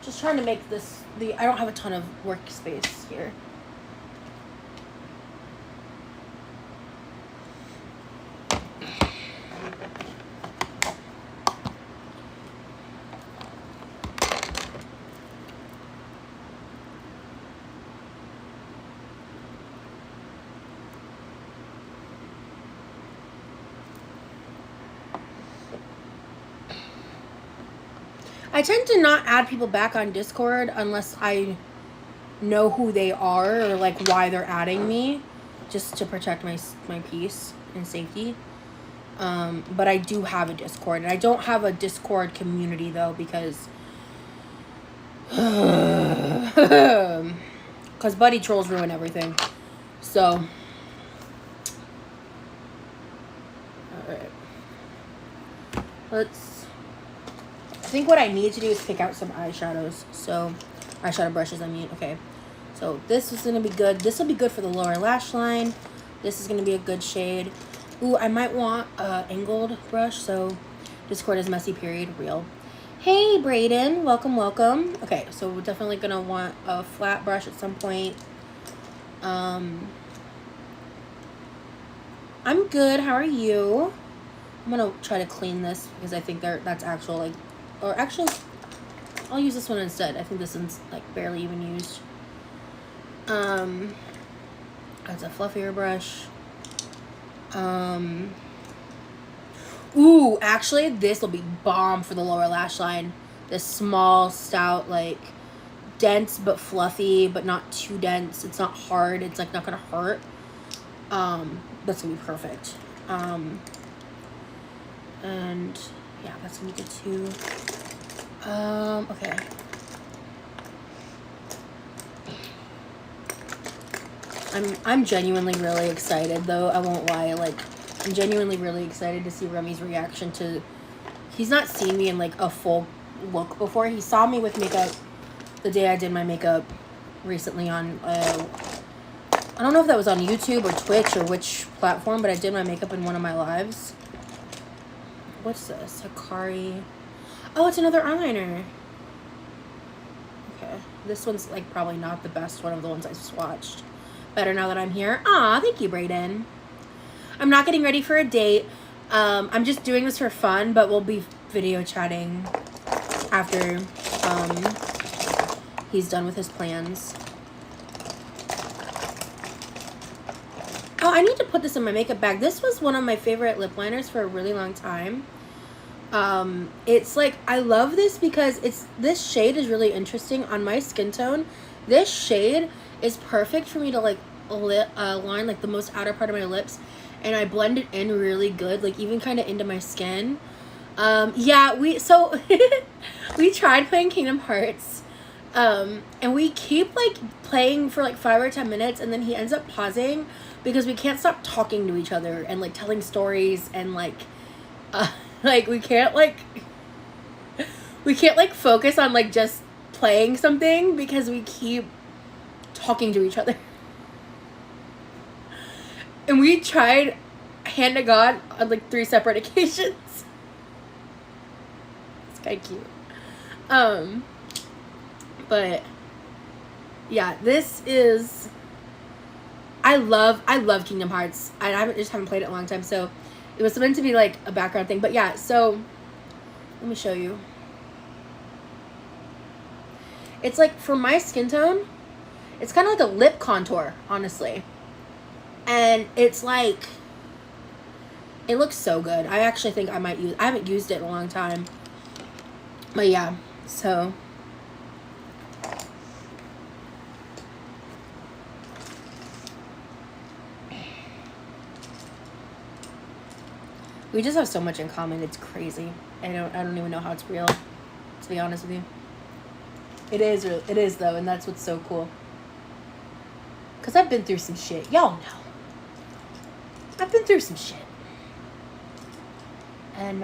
Just trying to make this, I don't have a ton of workspace here. I tend to not add people back on Discord unless I know who they are or why they're adding me, just to protect my peace and safety. But I do have a Discord, and I don't have a Discord community though because buddy trolls ruin everything. So alright, I think what I need to do is pick out some eyeshadows. So, eyeshadow brushes, I mean. Okay. So, this is going to be good. This will be good for the lower lash line. This is going to be a good shade. Ooh, I might want an angled brush. So, Discord is messy, period, real. Hey, Brayden. Welcome, welcome. Okay, so we're definitely going to want a flat brush at some point. I'm good. How are you? I'm going to try to clean this because I think that's actual, or actually, I'll use this one instead. I think this one's barely even used. That's a fluffier brush. Ooh, actually, this will be bomb for the lower lash line. This small, stout, dense but fluffy, but not too dense. It's not hard. It's not gonna hurt. That's gonna be perfect. And yeah, that's gonna be good too. Okay. I'm genuinely really excited though, I won't lie. I'm genuinely really excited to see Remy's reaction to, he's not seen me in a full look before. He saw me with makeup the day I did my makeup recently on I don't know if that was on YouTube or Twitch or which platform, but I did my makeup in one of my lives. What's this? Hikari. Oh, it's another eyeliner. Okay. This one's probably not the best one of the ones I swatched. Better now that I'm here. Aw, thank you, Brayden. I'm not getting ready for a date. I'm just doing this for fun, but we'll be video chatting after he's done with his plans. Oh, I need to put this in my makeup bag. This was one of my favorite lip liners for a really long time. It's I love this because this shade is really interesting on my skin tone. This shade is perfect for me to line the most outer part of my lips, and I blend it in really good, even kind of into my skin. Yeah, we tried playing Kingdom Hearts, and we keep playing for 5 or 10 minutes, and then he ends up pausing because we can't stop talking to each other and like telling stories and like we can't like focus on like just playing something because we keep talking to each other. And we tried hand to God on like 3 separate occasions. It's kind of cute. But yeah, this is, I love Kingdom Hearts. I just haven't played it in a long time, so it was meant to be like a background thing. But yeah, so let me show you. It's like, for my skin tone, it's kind of like a lip contour, honestly. And it's like, it looks so good. I actually think I might use, I haven't used it in a long time. But yeah, so. We just have so much in common. It's crazy. I don't even know how it's real, to be honest with you. It is real. It is though, and that's what's so cool. Cause I've been through some shit. Y'all know. I've been through some shit. And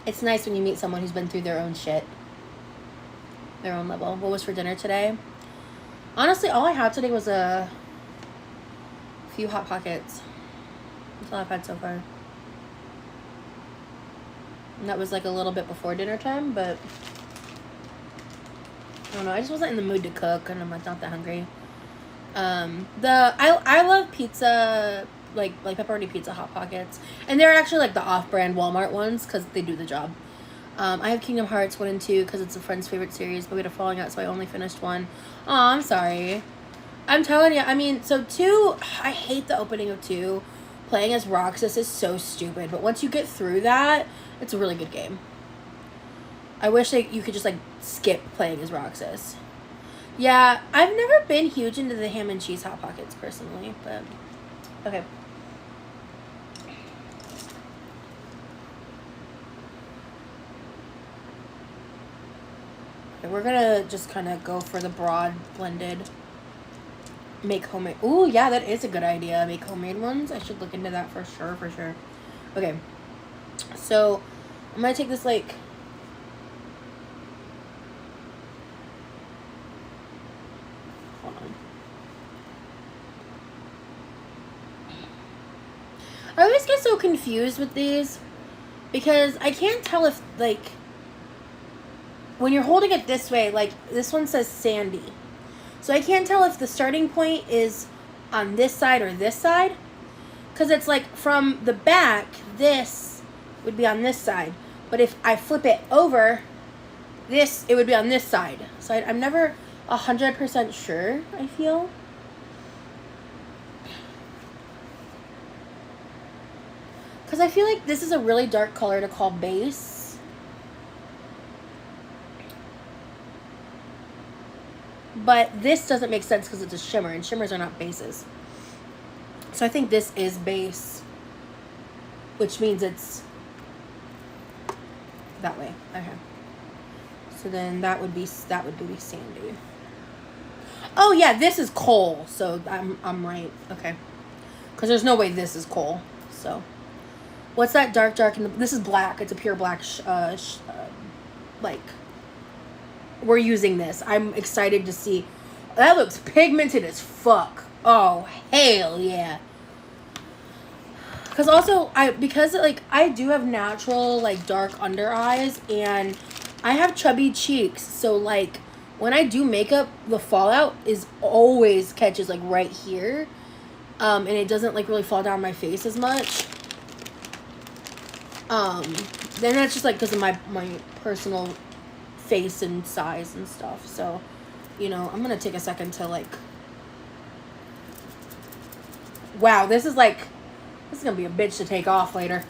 it's nice when you meet someone who's been through their own shit. Their own level. What was for dinner today? Honestly, all I had today was a few Hot Pockets. That's all I've had so far. And that was like a little bit before dinner time, but I don't know. I just wasn't in the mood to cook, and I'm like not that hungry. I love pizza, like pepperoni pizza Hot Pockets, and they're actually like the off-brand Walmart ones because they do the job. I have Kingdom Hearts 1 and 2 because it's a friend's favorite series, but we had a falling out, so I only finished 1. Oh, I'm sorry. I'm telling you, I mean, so 2, I hate the opening of 2. Playing as Roxas is so stupid, but once you get through that, it's a really good game. I wish you could just, like, skip playing as Roxas. Yeah, I've never been huge into the ham and cheese Hot Pockets, personally, but, okay. We're gonna just kind of go for the broad blended. Make homemade. Ooh, yeah, that is a good idea. Make homemade ones. I should look into that for sure. Okay. So, I'm going to take this, like, hold on. I always get so confused with these because I can't tell if, like, when you're holding it this way, like, this one says Sandy. So I can't tell if the starting point is on this side or this side. Because it's like from the back, this would be on this side. But if I flip it over, it would be on this side. So I'm never 100% sure, I feel. Because I feel like this is a really dark color to call base. But this doesn't make sense because it's a shimmer, and shimmers are not bases. So I think this is base, which means it's that way. Okay. So then that would be Sandy. Oh yeah, this is coal. So I'm right. Okay. Because there's no way this is coal. So what's that dark? This is black. It's a pure black. Like. We're using this. I'm excited to see. That looks pigmented as fuck. Oh, hell yeah. Because also, I do have natural, like, dark under eyes, and I have chubby cheeks. So, like, when I do makeup, the fallout is always catches, like, right here. And it doesn't, like, really fall down my face as much. Then that's just, like, because of my personal face and size and stuff. So, you know, I'm gonna take a second to like, wow, this is gonna be a bitch to take off later.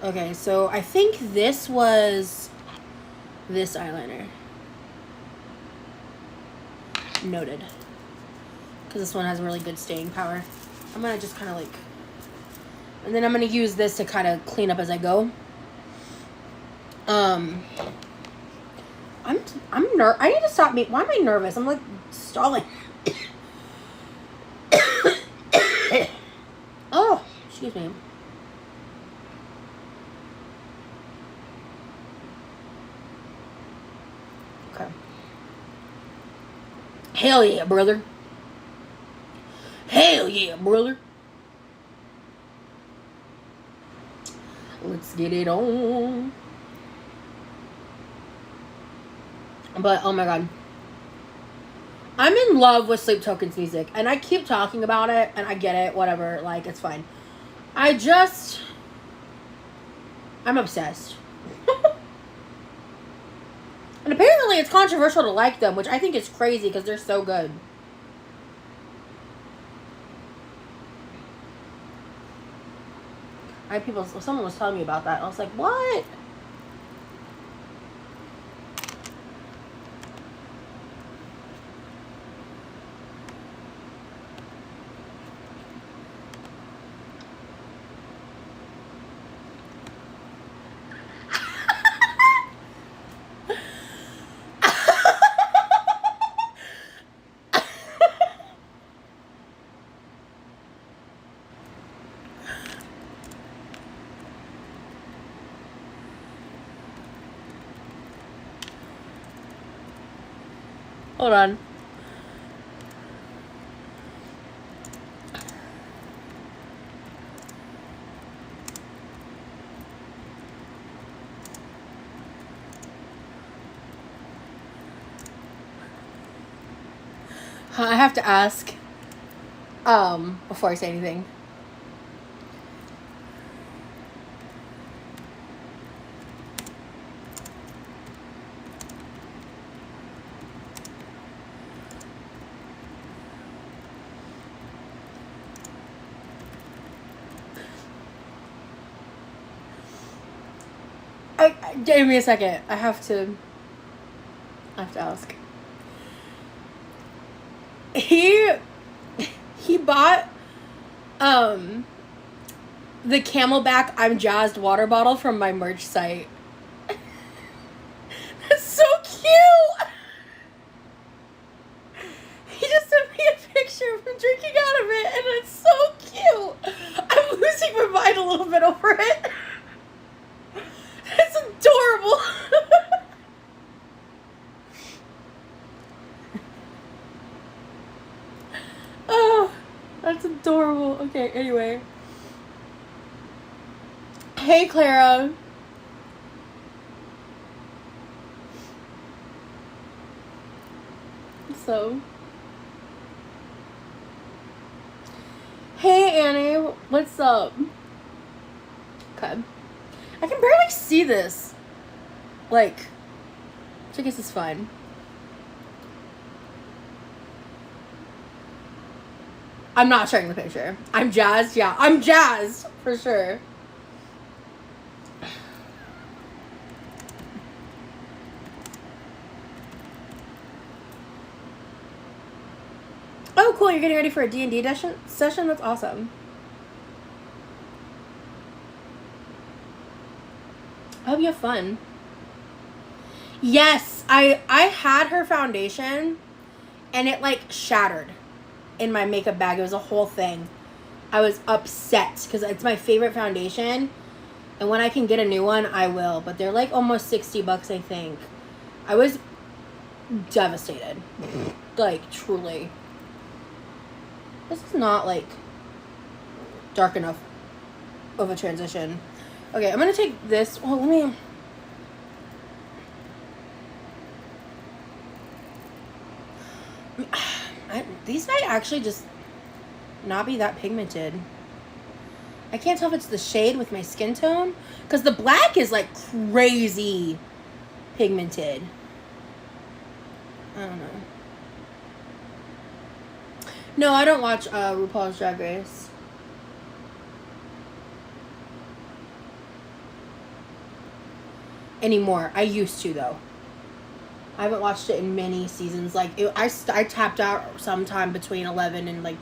Okay, so I think this was this eyeliner. Noted. Because this one has really good staying power. I'm gonna just kind of like, and then I'm going to use this to kind of clean up as I go. Um, I need to stop me. Why am I nervous? I'm like stalling. Oh, excuse me. Okay. Hell yeah, brother. Hell yeah, brother. Let's get it on. But, oh my god. I'm in love with Sleep Tokens music. And I keep talking about it. And I get it. Whatever. Like, it's fine. I'm obsessed. And apparently it's controversial to like them. Which I think is crazy. Because they're so good. Someone was telling me about that. I was like, what? Hold on. I have to ask, before I say anything. Give me a second. I have to ask. He bought the Camelback I'm Jazzed water bottle from my merch site. That's so cute. He just sent me a picture of him drinking out of it, and it's so cute. I'm losing my mind a little bit over it. It's adorable. Oh, that's adorable. Okay, anyway. Hey, Clara. So. Hey, Annie. What's up? Okay. I can barely see this. Like, which I guess is fine. I'm not sharing the picture. I'm jazzed. Yeah, I'm jazzed. For sure. Oh, cool. You're getting ready for a D&D session? That's awesome. I hope you have fun. Yes, I had her foundation and it like shattered in my makeup bag. It was a whole thing. I was upset because it's my favorite foundation, and when I can get a new one, I will. But they're like almost $60, I think. I was devastated. Like, truly. This is not like dark enough of a transition. Okay, I'm gonna take this. Well, let me. These might actually just not be that pigmented. I can't tell if it's the shade with my skin tone, because the black is like crazy pigmented. I don't know. No, I don't watch RuPaul's Drag Race. Anymore. I used to, though. I haven't watched it in many seasons. Like, I tapped out sometime between 11 and, like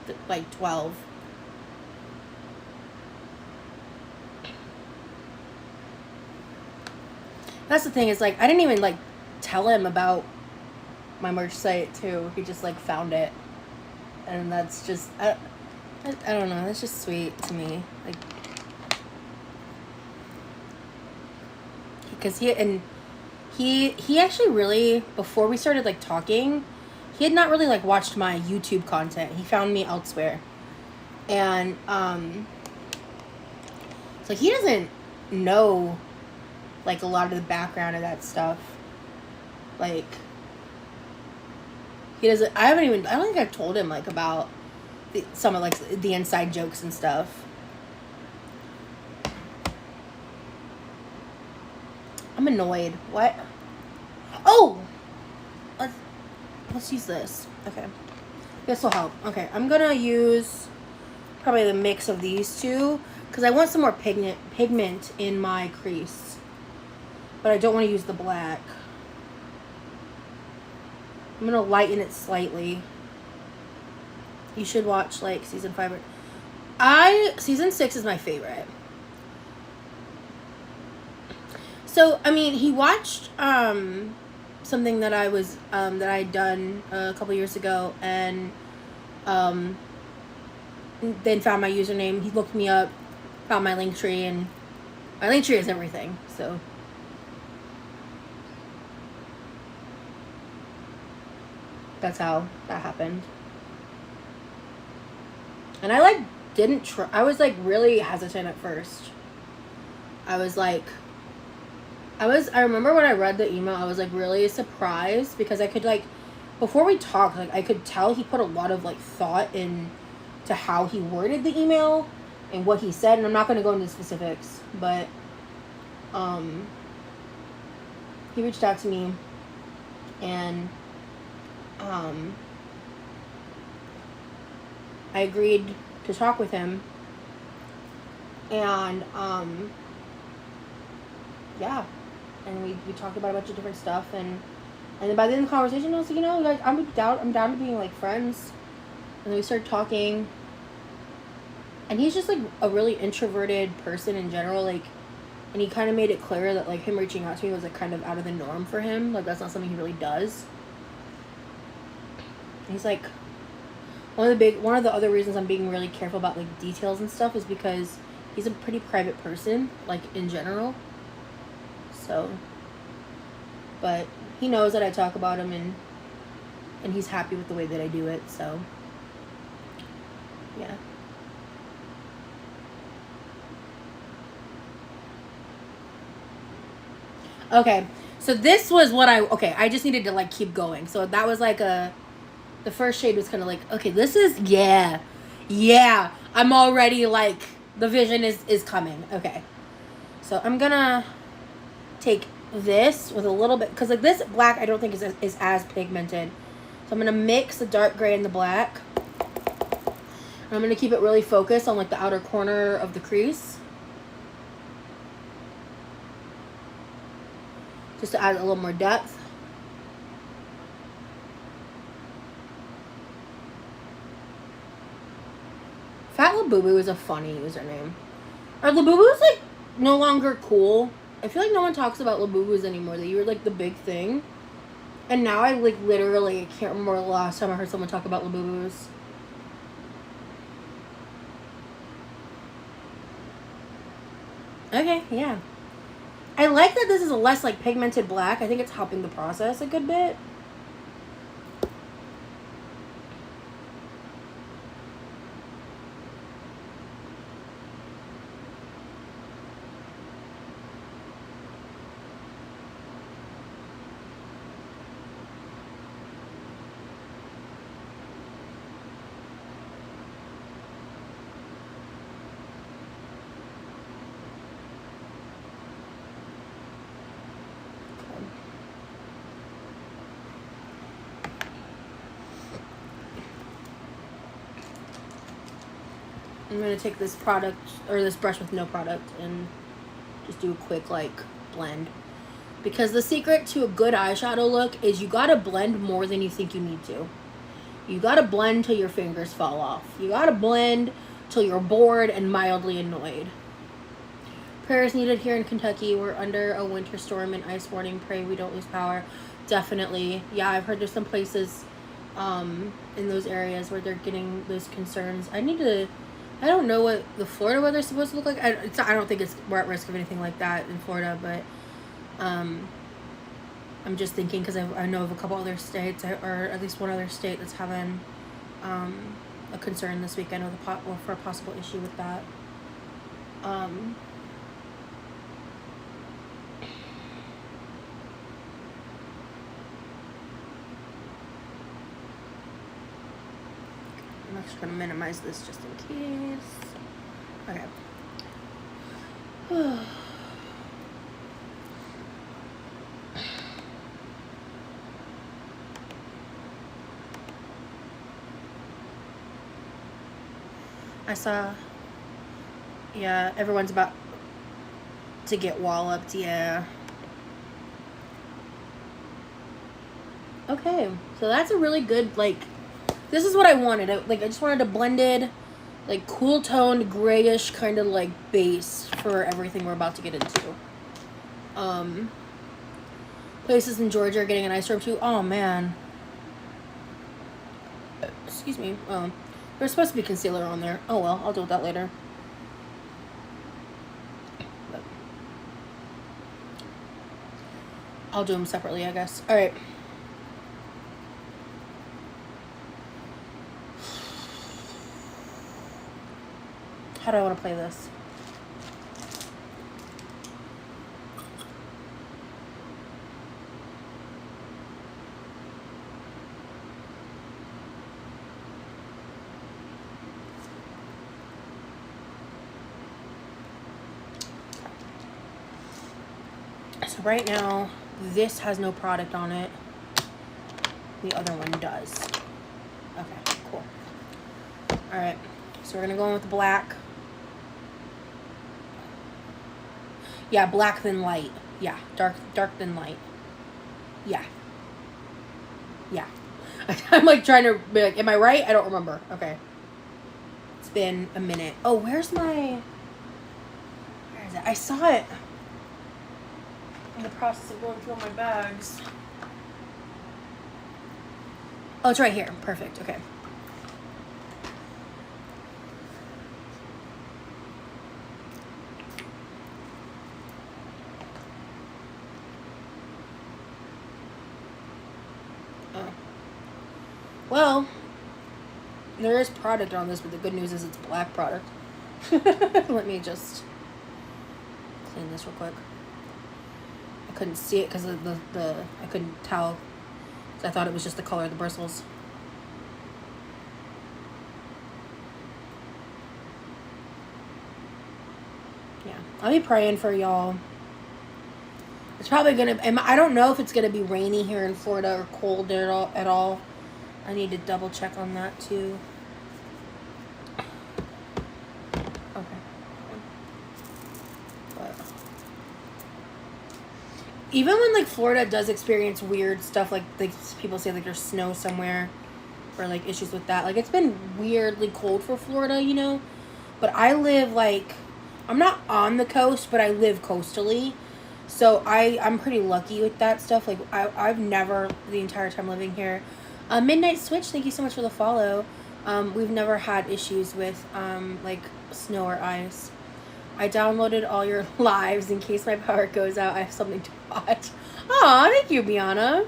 12. That's the thing, is like I didn't even like tell him about my merch site too. He just like found it, and that's just I don't know. That's just sweet to me, like because he actually really, before we started like talking, he had not really like watched my YouTube content. He found me elsewhere, and so he doesn't know like a lot of the background of that stuff. Like he doesn't. I don't think I've told him like about some of like the inside jokes and stuff. I'm annoyed. What? Oh! Let's use this. Okay. This will help. Okay, I'm gonna use probably the mix of these two because I want some more pigment in my crease. But I don't want to use the black. I'm gonna lighten it slightly. You should watch like season 5 season 6 is my favorite. So I mean, he watched something that I was that I'd done a couple years ago, and then found my username. He looked me up, found my link tree, and my link tree is everything. So that's how that happened. And I like didn't try. I was like really hesitant at first. I remember when I read the email, I was like really surprised because I could like, before we talked, like I could tell he put a lot of like thought in to how he worded the email and what he said. And I'm not going to go into specifics, but he reached out to me, and I agreed to talk with him, and yeah, and we talked about a bunch of different stuff, and then by the end of the conversation, I was like, you know, like I'm down to being like friends, and then we started talking, and he's just like a really introverted person in general, like, and he kind of made it clear that like him reaching out to me was like kind of out of the norm for him, like that's not something he really does. And he's like, one of the other reasons I'm being really careful about like details and stuff is because he's a pretty private person, like in general. So, but he knows that I talk about him, and he's happy with the way that I do it. So, yeah. Okay, so this was what I just needed to like keep going. So that was like the first shade was kind of like, okay, this is, yeah, I'm already like, the vision is coming. Okay, so I'm gonna take this with a little bit, because like this black I don't think is as pigmented, so I'm gonna mix the dark gray and the black, and I'm gonna keep it really focused on like the outer corner of the crease, just to add a little more depth. Fat Labubu is a funny username. Are Labubus like no longer cool? I feel like no one talks about Labubus anymore. They were like the big thing. And now I like literally can't remember the last time I heard someone talk about Labubus. Okay, yeah. I like that this is a less like pigmented black. I think it's helping the process a good bit. I'm going to take this product, or this brush with no product, and just do a quick, like, blend. Because the secret to a good eyeshadow look is you gotta blend more than you think you need to. You gotta blend till your fingers fall off. You gotta blend till you're bored and mildly annoyed. Prayers needed here in Kentucky. We're under a winter storm and ice warning. Pray we don't lose power. Definitely. Yeah, I've heard there's some places in those areas where they're getting those concerns. I don't know what the Florida weather is supposed to look like. I don't think we're at risk of anything like that in Florida, but I'm just thinking because I know of a couple other states, or at least one other state that's having a concern this week. I know for a possible issue with that. I'm just going to minimize this just in case. Okay. I saw, yeah, everyone's about to get walloped, yeah. Okay, so that's a really good, like, this is what I wanted. I just wanted a blended, like, cool toned, grayish kind of, like, base for everything we're about to get into. Places in Georgia are getting an ice storm too. Oh, man. Excuse me. There's supposed to be concealer on there. Oh, well, I'll deal with that later. But I'll do them separately, I guess. All right. How do I want to play this? So right now, this has no product on it. The other one does. Okay, cool. All right, so we're gonna go in with the black. Yeah, black then light. Yeah, dark then light. Yeah. Yeah. I'm like trying to be like, am I right? I don't remember. Okay. It's been a minute. Oh, where is it? I saw it in the process of going through all my bags. Oh, it's right here. Perfect. Okay. Well, there is product on this, but the good news is it's black product. Let me just clean this real quick. I couldn't see it because of I couldn't tell. I thought it was just the color of the bristles. Yeah, I'll be praying for y'all. It's probably I don't know if it's gonna be rainy here in Florida or cold at all. I need to double check on that too. Okay. But even when like Florida does experience weird stuff, like people say like there's snow somewhere or like issues with that. Like it's been weirdly cold for Florida, you know. But I live I'm not on the coast, but I live coastally. So I'm pretty lucky with that stuff. Like I've never, the entire time living here. Midnight Switch, thank you so much for the follow. We've never had issues with like snow or ice. I downloaded all your lives in case my power goes out. I have something to watch. Aw, thank you, Biana.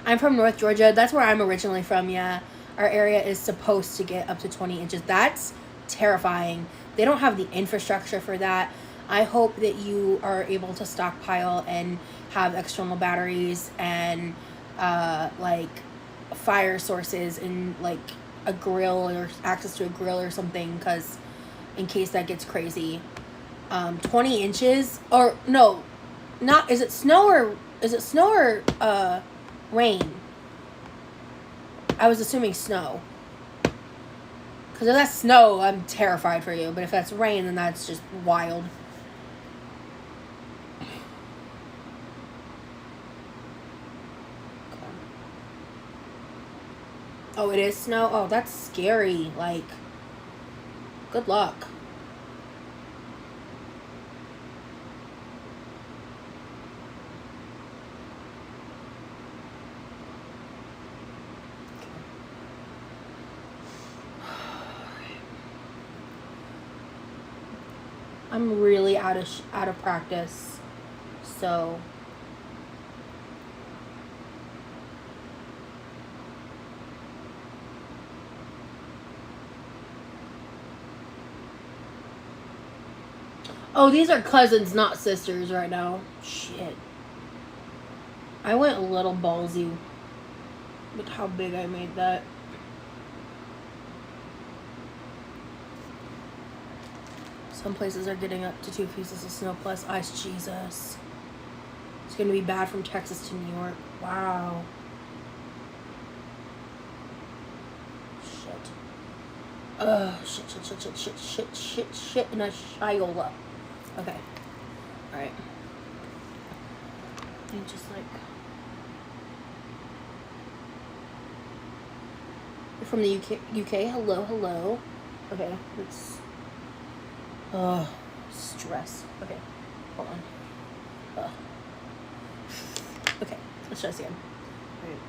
I'm from North Georgia. That's where I'm originally from, yeah. Our area is supposed to get up to 20 inches. That's terrifying. They don't have the infrastructure for that. I hope that you are able to stockpile and have external batteries and like fire sources and like a grill or access to a grill or something, because in case that gets crazy. 20 inches or no, not, is it snow or rain? I was assuming snow, because if that's snow I'm terrified for you, but if that's rain then that's just wild. Oh, it is snow? Oh, that's scary. Like, good luck. I'm really out of practice. So oh, these are cousins, not sisters right now. Shit. I went a little ballsy with how big I made that. Some places are getting up to 2 pieces of snow plus ice. Jesus. It's going to be bad from Texas to New York. Wow. Shit. Shit in a Shiola. Okay. Alright. And just like... You're from the UK? Hello. Okay, let's... stress. Okay, hold on. Okay, let's try this again. Alright.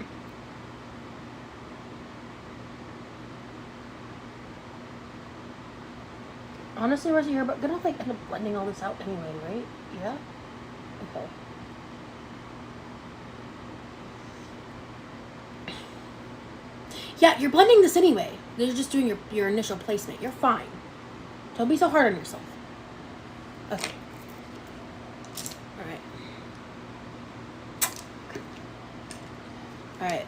Honestly, Rosie, you're gonna like end up blending all this out anyway, right? Yeah? Okay. Yeah, you're blending this anyway. You're just doing your initial placement. You're fine. Don't be so hard on yourself. Okay. Alright. Alright.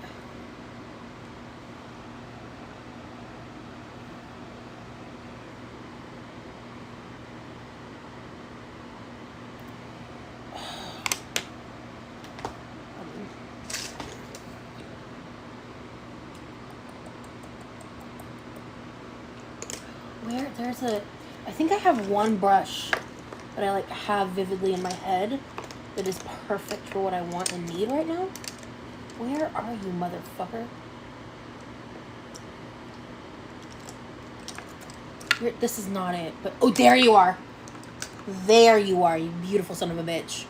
I think I have one brush that I like have vividly in my head that is perfect for what I want and need right now. Where are you, motherfucker? This is not it, but oh, there you are. There you are, you beautiful son of a bitch.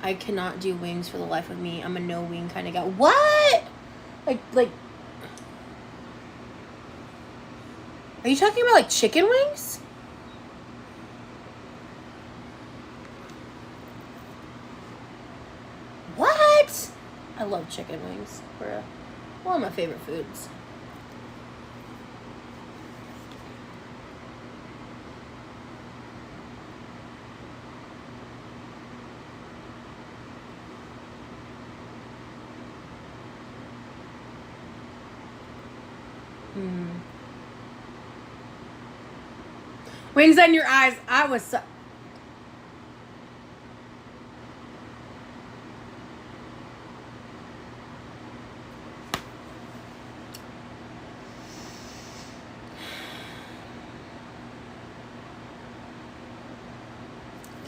I cannot do wings for the life of me. I'm a no wing kind of guy. What? Like. Are you talking about like chicken wings? What? I love chicken wings. They're one of my favorite foods. Wings on your eyes. I was so...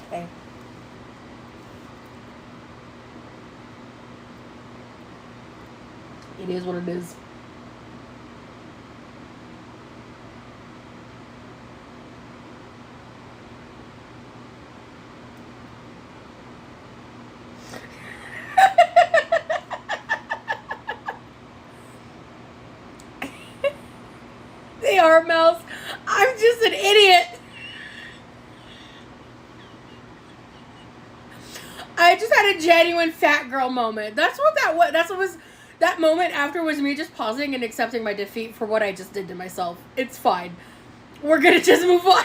Okay. It is what it is. They are mouse. I'm just an idiot. I just had a genuine fat girl moment. That's what that was. That's what was. That moment after was me just pausing and accepting my defeat for what I just did to myself. It's fine. We're gonna just move on.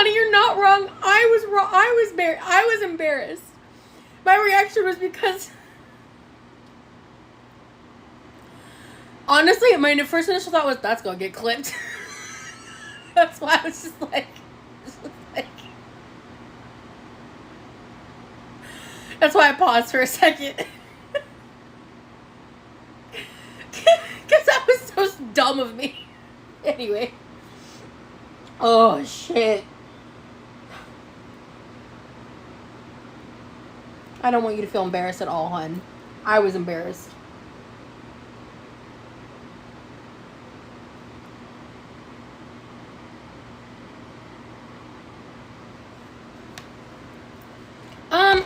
You're not wrong. I was wrong. I was embarrassed. My reaction was because... Honestly, my first initial thought was, that's gonna get clipped. That's why I was just like... That's why I paused for a second. Because that was so dumb of me. Anyway. Oh, shit. I don't want you to feel embarrassed at all, hon. I was embarrassed.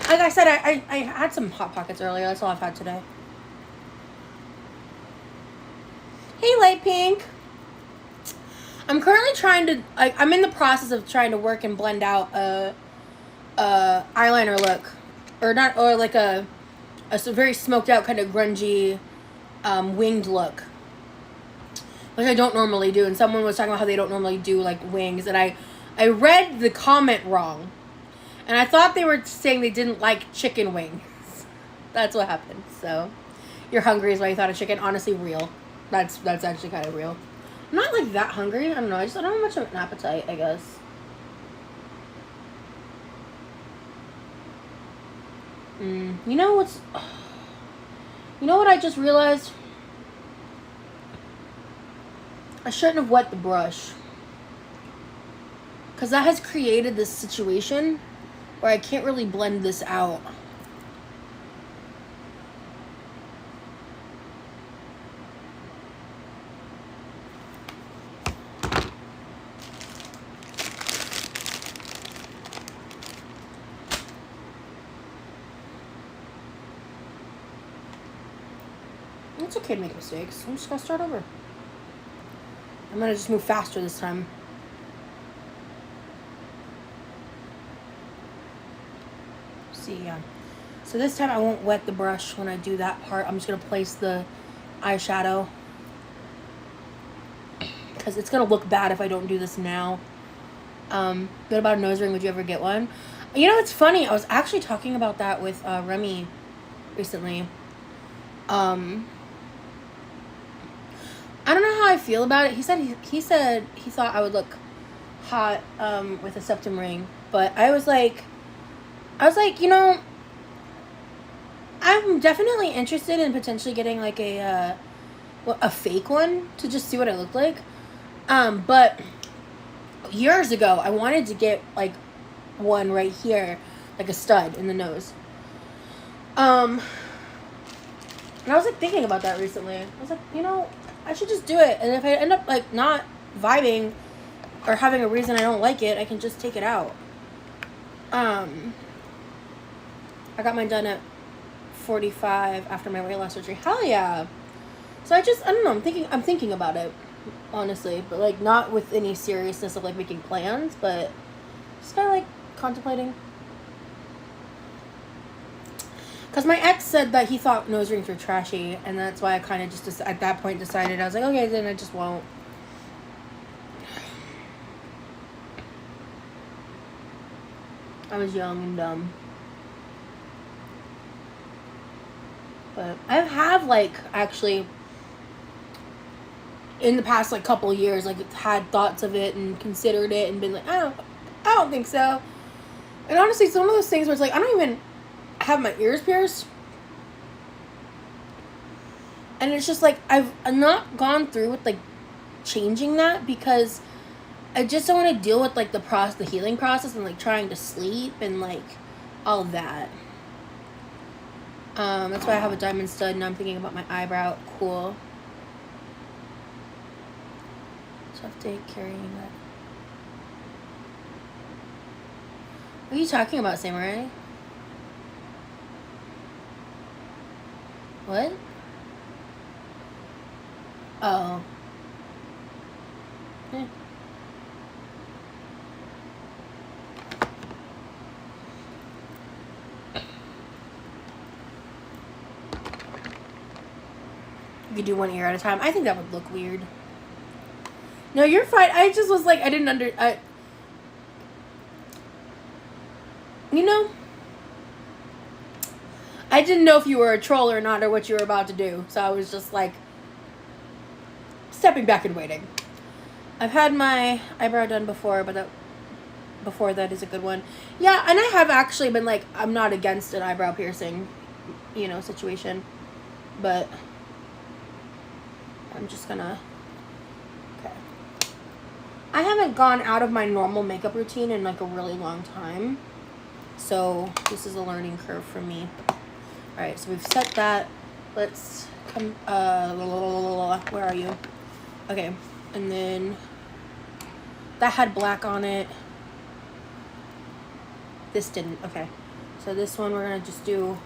Like I said, I had some Hot Pockets earlier. That's all I've had today. Hey, Light Pink. I'm currently trying to, I'm in the process of trying to work and blend out a eyeliner look. Or not, or like a very smoked out kind of grungy winged look. Which I don't normally do. And someone was talking about how they don't normally do like wings. And I read the comment wrong. And I thought they were saying they didn't like chicken wings. That's what happened. So, you're hungry is why you thought of chicken. Honestly, real. That's actually kind of real. I'm not like that hungry. I don't know. I don't have much of an appetite, I guess. You know what's... You know what I just realized? I shouldn't have wet the brush. Because that has created this situation where I can't really blend this out. It's okay to make mistakes. I'm just gonna start over. I'm gonna just move faster this time. See, yeah. So this time I won't wet the brush when I do that part. I'm just gonna place the eyeshadow. Because it's gonna look bad if I don't do this now. What about a nose ring? Would you ever get one? You know, it's funny. I was actually talking about that with Remy recently. I don't know how I feel about it. He said he thought I would look hot with a septum ring, but I was like, you know, I'm definitely interested in potentially getting like a fake one to just see what I look like. But years ago, I wanted to get like one right here, like a stud in the nose. And I was like thinking about that recently. I was like, you know, I should just do it. And if I end up like not vibing or having a reason I don't like it, I can just take it out. I got mine done at 45 after my weight loss surgery. Hell yeah. So I don't know, I'm thinking about it, honestly, but like not with any seriousness of like making plans, but just kind of like contemplating. Because my ex said that he thought nose rings were trashy, and that's why I kind of just, at that point, decided, I was like, okay, then I just won't. I was young and dumb. But I have, like, actually, in the past, like, couple years, like, had thoughts of it and considered it and been like, I don't think so. And honestly, it's one of those things where it's like, I don't even have my ears pierced, and it's just like I've not gone through with like changing that because I just don't want to deal with like the healing process and like trying to sleep and like all of that. That's why I have a diamond stud, and I'm thinking about my eyebrow. Cool. Tough day carrying that. What are you talking about, Samurai? What? Oh. You could do one ear at a time. I think that would look weird. No, you're fine. I just was like, I didn't you know, I didn't know if you were a troll or not, or what you were about to do. So I was just like stepping back and waiting. I've had my eyebrow done before, but before that is a good one. Yeah, and I have actually been like, I'm not against an eyebrow piercing, you know, situation. But I'm just gonna... Okay. I haven't gone out of my normal makeup routine in like a really long time. So this is a learning curve for me. Alright, so we've set that. Let's come... where are you? Okay, and then that had black on it. This didn't. Okay, so So this one we're gonna just do.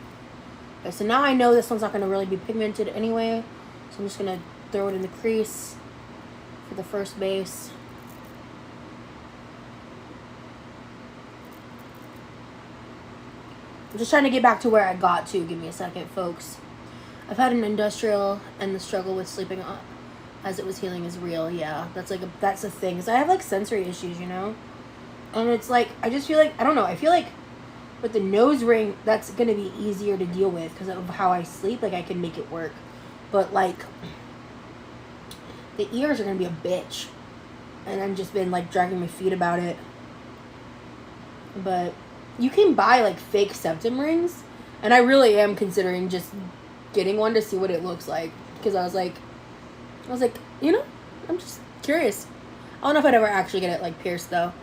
Okay, so now I know this one's not gonna really be pigmented anyway. So I'm just gonna throw it in the crease for the first base. I'm just trying to get back to where I got to. Give me a second, folks. I've had an industrial, and the struggle with sleeping as it was healing is real. Yeah, that's a thing. Cause I have like sensory issues, you know, and it's like I just feel like I don't know. I feel like with the nose ring, that's gonna be easier to deal with because of how I sleep. Like I can make it work, but like the ears are gonna be a bitch, and I've just been like dragging my feet about it. But you can buy like fake septum rings, and I really am considering just getting one to see what it looks like because I was like, you know, I'm just curious. I don't know if I'd ever actually get it like pierced though.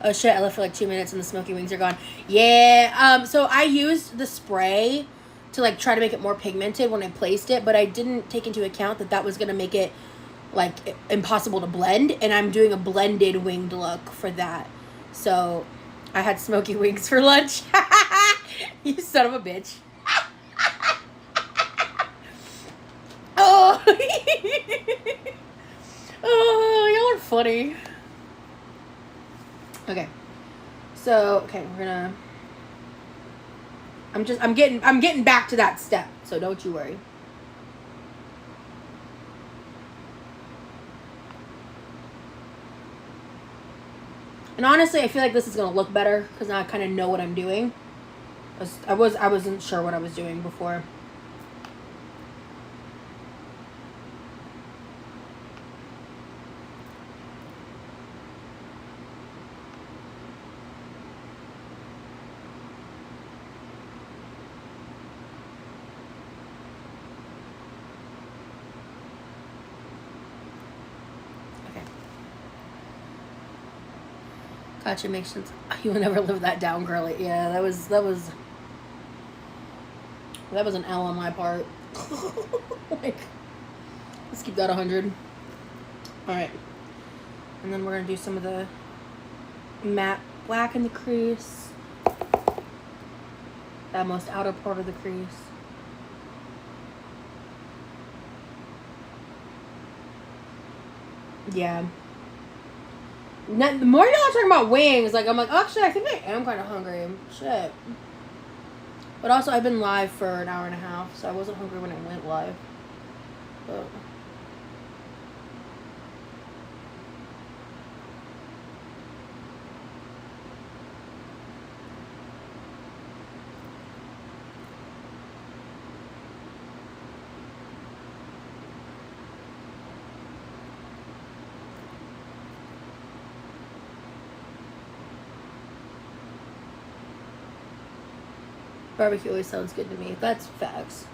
Oh shit, I left for like 2 minutes and the smoky wings are gone. Yeah, so I used the spray to like try to make it more pigmented when I placed it, but I didn't take into account that that was gonna make it like impossible to blend, and I'm doing a blended winged look for that. So I had smoky wings for lunch. You son of a bitch. Oh. Oh, y'all are funny. Okay. So, okay, we're gonna I'm getting back to that step, so don't you worry. And honestly, I feel like this is gonna look better because now I kind of know what I'm doing. I wasn't sure what I was doing before. Gotcha, makes sense. You will never live that down, girly. Yeah, that was an L on my part. Like, let's keep that 100. All right, and then we're gonna do some of the matte black in the crease, that most outer part of the crease. Yeah. The more y'all are talking about wings, like I'm like, actually, I think I am kind of hungry. Shit. But also, I've been live for an hour and a half, so I wasn't hungry when I went live. But barbecue always sounds good to me. That's facts.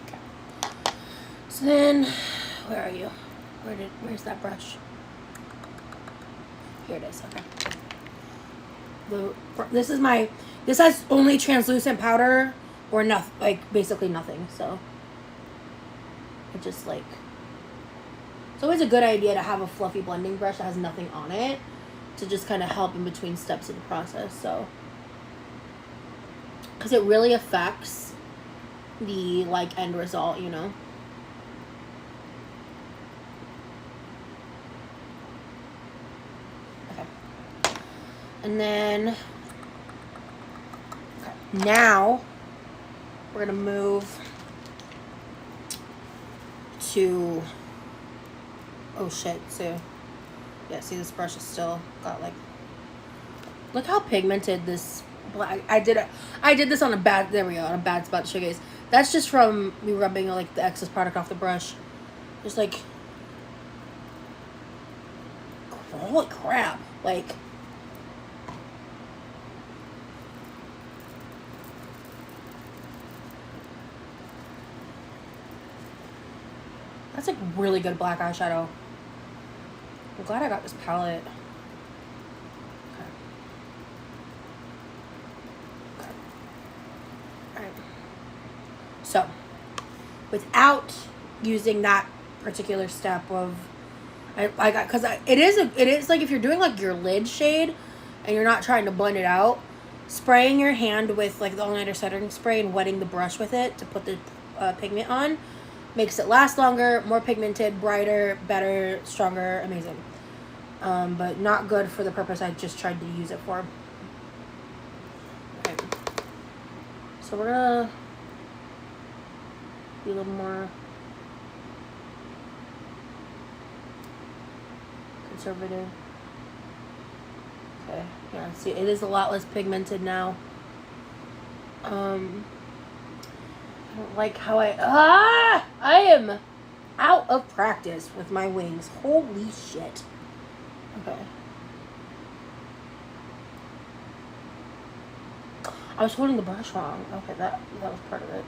Okay. So then, where are you? Where's that brush? Here it is. Okay. This has only translucent powder or nothing, like basically nothing. So it just like, it's always a good idea to have a fluffy blending brush that has nothing on it to just kind of help in between steps of the process. So, because it really affects the like end result, you know. And then, okay, now we're gonna move to, oh shit, so, yeah, see this brush is still got like, look how pigmented this black, I did this on a bad, there we go, on a bad spot to show you guys. That's just from me rubbing like the excess product off the brush. Just like, holy crap, like, that's like really good black eyeshadow. I'm glad I got this palette. without using that particular step of, because it is like if you're doing like your lid shade and you're not trying to blend it out, spraying your hand with like the all-nighter setting spray and wetting the brush with it to put the pigment on makes it last longer, more pigmented, brighter, better, stronger, amazing. But not good for the purpose I just tried to use it for. Okay. So we're gonna be a little more conservative. Okay, yeah, see, it is a lot less pigmented now. I don't like how I am out of practice with my wings. Holy shit. Okay. I was holding the brush wrong. Okay, that was part of it.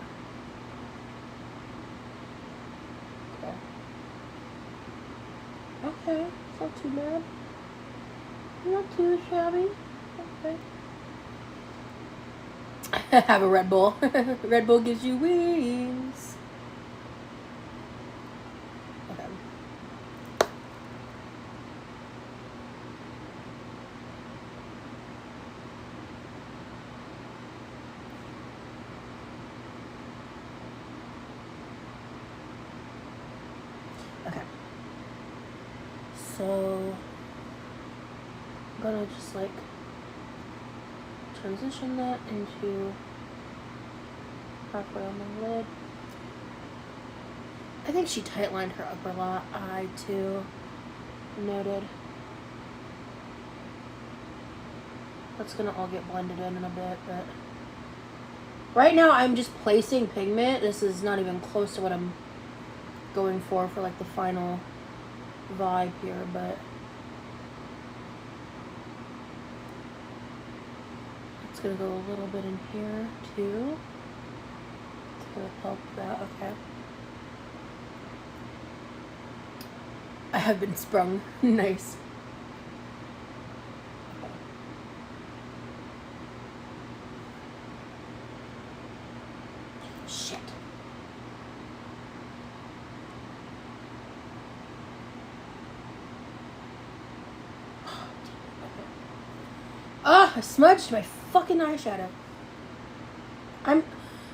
Okay, it's not too bad. Not too shabby. Okay. Have a Red Bull. Red Bull gives you wings. Okay. Okay. So I'm gonna just like transition that into halfway on the lid. I think she tight lined her upper eye too. Noted. That's gonna all get blended in a bit, but right now I'm just placing pigment. This is not even close to what I'm going for like the final vibe here, but it's gonna go a little bit in here too to help that. Okay. I have been sprung. Nice. Okay. Shit. Oh, I smudged my fucking eyeshadow.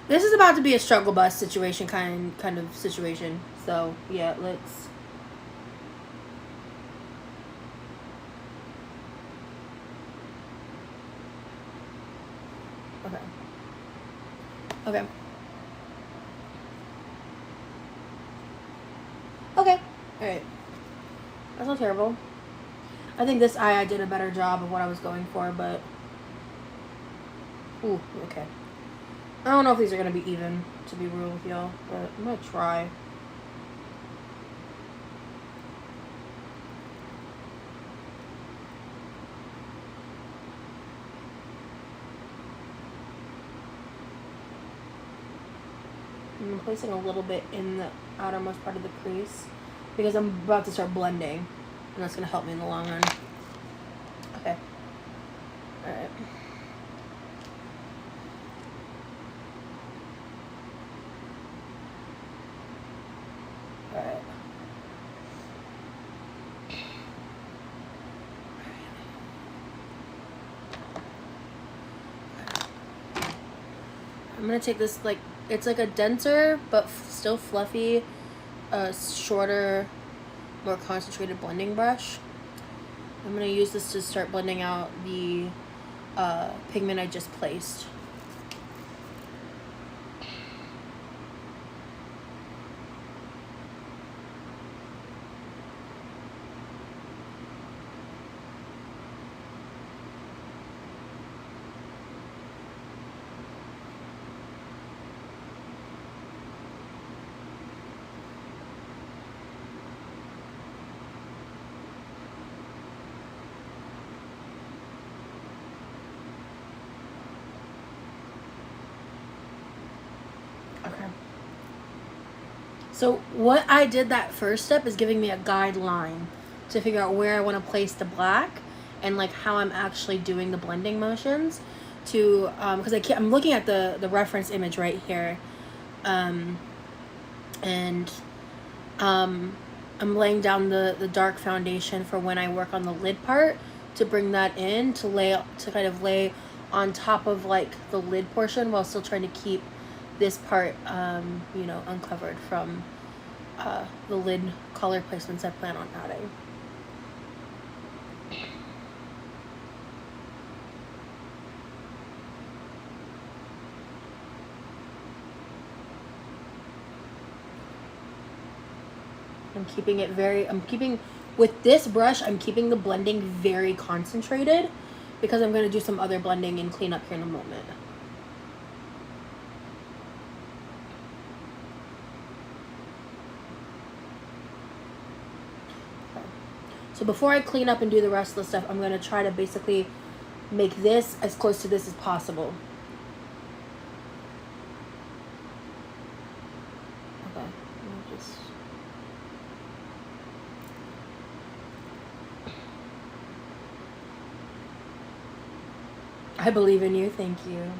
This is about to be a struggle bus situation kind of situation. So yeah, let's. Okay. Okay. Okay. Alright. That's not terrible. I think this eye I did a better job of what I was going for, but... Ooh, okay. I don't know if these are going to be even, to be real with y'all, but I'm going to try. I'm placing a little bit in the outermost part of the crease because I'm about to start blending, and that's going to help me in the long run. Okay. Alright. Alright. I'm going to take this, like, it's like a denser but still fluffy, shorter, more concentrated blending brush. I'm going to use this to start blending out the pigment I just placed. Okay. So what I did that first step is giving me a guideline to figure out where I want to place the black and like how I'm actually doing the blending motions to because I'm looking at the reference image right here, And I'm laying down the dark foundation for when I work on the lid part, to bring that in, to kind of lay on top of like the lid portion while still trying to keep this part, you know, uncovered from the lid color placements I plan on adding. With this brush, I'm keeping the blending very concentrated because I'm going to do some other blending and cleanup here in a moment. Okay. So before I clean up and do the rest of the stuff, I'm going to try to basically make this as close to this as possible. Okay. I believe in you. Thank you.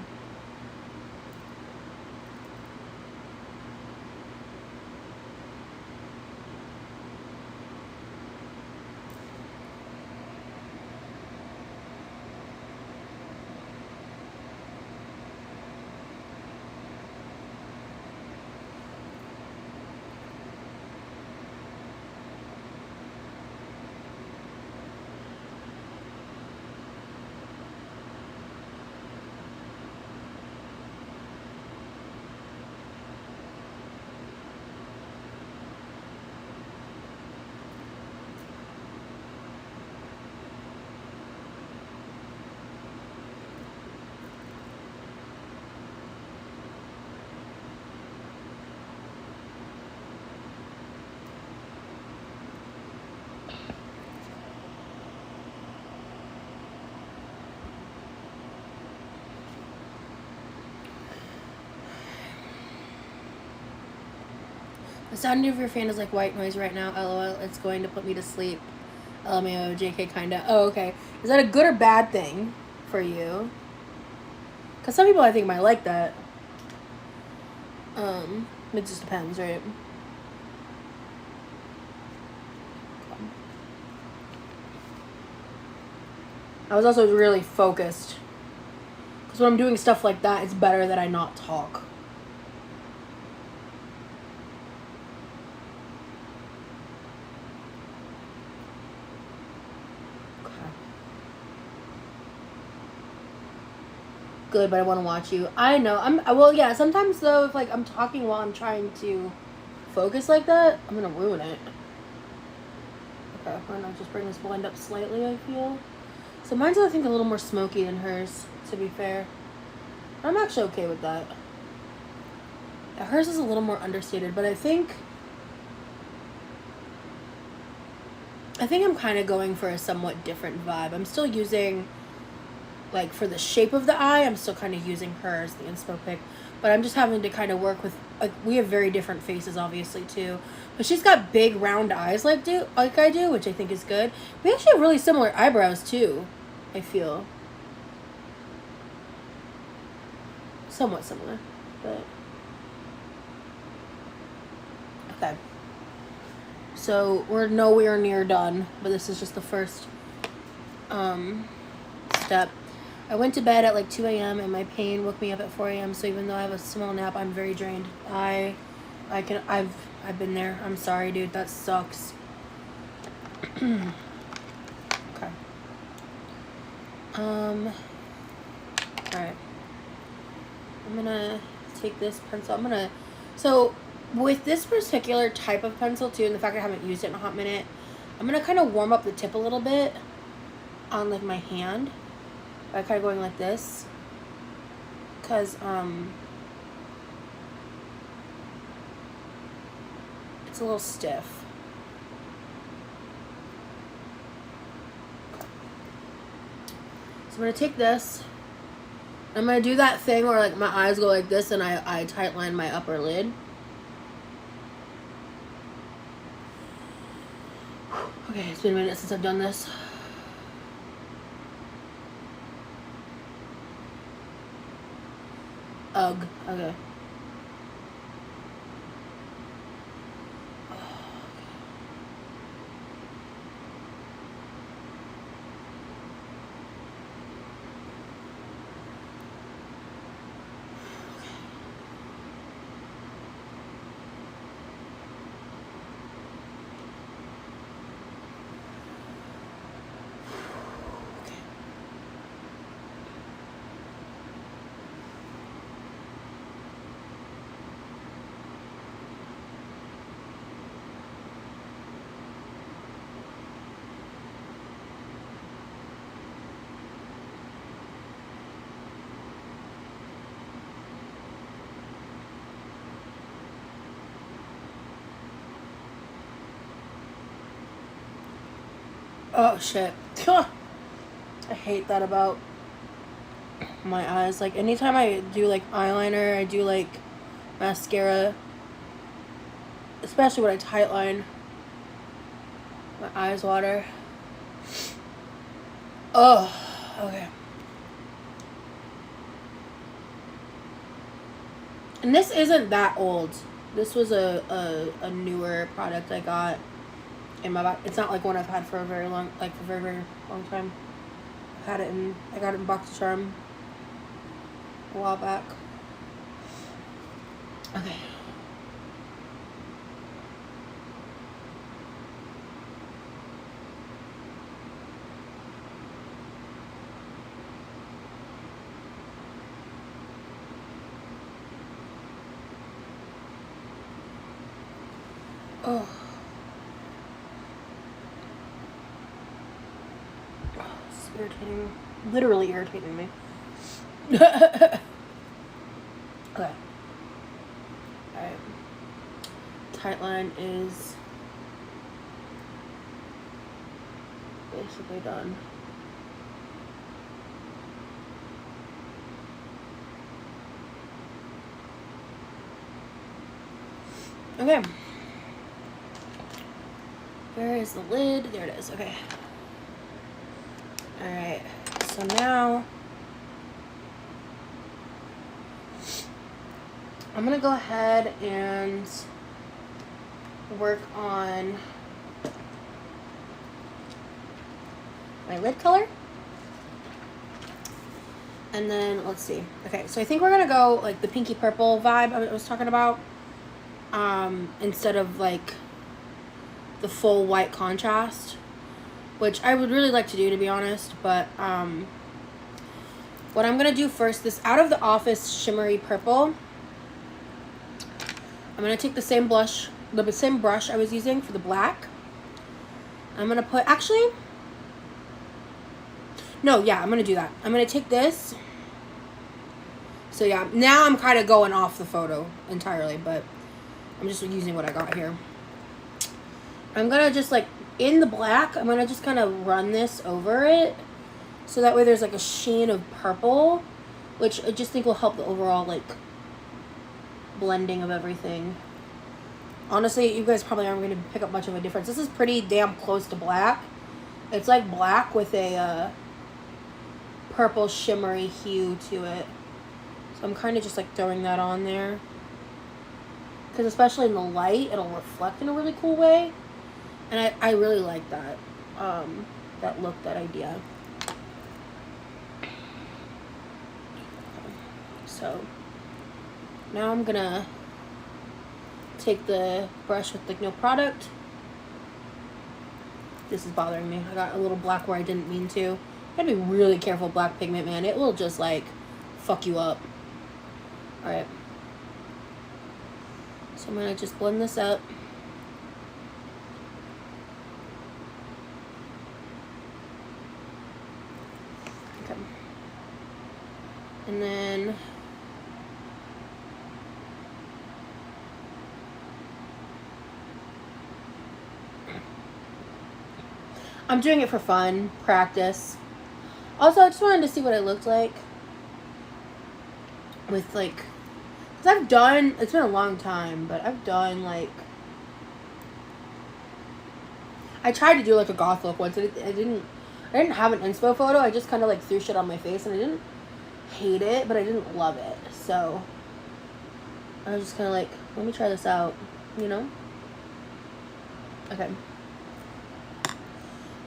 The sound of your fan is like white noise right now. LOL. It's going to put me to sleep. LMAO, JK, kinda. Oh, okay. Is that a good or bad thing for you? Because some people I think might like that. It just depends, right? I was also really focused. Because when I'm doing stuff like that, it's better that I not talk. Good, but I want to watch you. I know. Well, yeah, sometimes though, if like I'm talking while I'm trying to focus like that, I'm gonna ruin it. Okay, why not just bring this blend up slightly, I feel. So mine's, I think, a little more smoky than hers, to be fair. I'm actually okay with that. Yeah, hers is a little more understated, but I think I'm kind of going for a somewhat different vibe. I'm still using, like, for the shape of the eye, I'm still kind of using hers, the inspo pick. But I'm just having to kind of work with, like, we have very different faces, obviously, too. But she's got big, round eyes like I do, which I think is good. We actually have really similar eyebrows, too, I feel. Somewhat similar, but... Okay. So, we're nowhere near done, but this is just the first, step. I went to bed at like 2 a.m. and my pain woke me up at 4 a.m. So even though I have a small nap, I'm very drained. I've been there. I'm sorry, dude. That sucks. Okay. Alright. I'm gonna take this pencil. So with this particular type of pencil too, and the fact I haven't used it in a hot minute, I'm gonna kind of warm up the tip a little bit on like my hand by kind of going like this, because it's a little stiff. So I'm gonna take this. I'm gonna do that thing where like my eyes go like this and I tight line my upper lid. Okay, it's been a minute since I've done this. Ugh. Okay. Oh shit. I hate that about my eyes. Like anytime I do like eyeliner, I do like mascara, especially when I tightline, my eyes water. Oh, okay. And this isn't that old. This was a newer product I got in my back. It's not like one I've had for a very long, like for a very, very long time. I got it in Box Charm a while back. Okay. Oh. It's irritating. Literally irritating me. Okay. Alright. Tightline is basically done. Okay. Where is the lid? There it is. Okay. Alright. So now I'm going to go ahead and work on my lid color. And then, let's see. Okay, so I think we're going to go like the pinky purple vibe I was talking about. Instead of like the full white contrast, which I would really like to do, to be honest. But what I'm going to do first, this Out of the Office Shimmery Purple, I'm going to take the same brush I was using for the black. I'm going to put, actually, no, yeah, I'm going to do that. I'm going to take this. So yeah, now I'm kind of going off the photo entirely, but I'm just using what I got here. I'm going to just like, in the black, I'm going to just kind of run this over it. So that way there's like a sheen of purple, which I just think will help the overall like blending of everything. Honestly, you guys probably aren't going to pick up much of a difference. This is pretty damn close to black. It's like black with a purple shimmery hue to it. So I'm kind of just like throwing that on there. Because especially in the light, it'll reflect in a really cool way. And I really like that. That look, that idea. So now I'm gonna take the brush with like no product. This is bothering me. I got a little black where I didn't mean to. You gotta be really careful with black pigment, man. It will just like fuck you up. Alright. So I'm gonna just blend this up. Okay. And then I'm doing it for fun, practice. Also, I just wanted to see what it looked like with like, because I've done, it's been a long time, but I've done like, I tried to do like a goth look once. I didn't have an inspo photo. I just kind of like threw shit on my face, and I didn't hate it, but I didn't love it. So I was just kind of like, let me try this out, you know? Okay.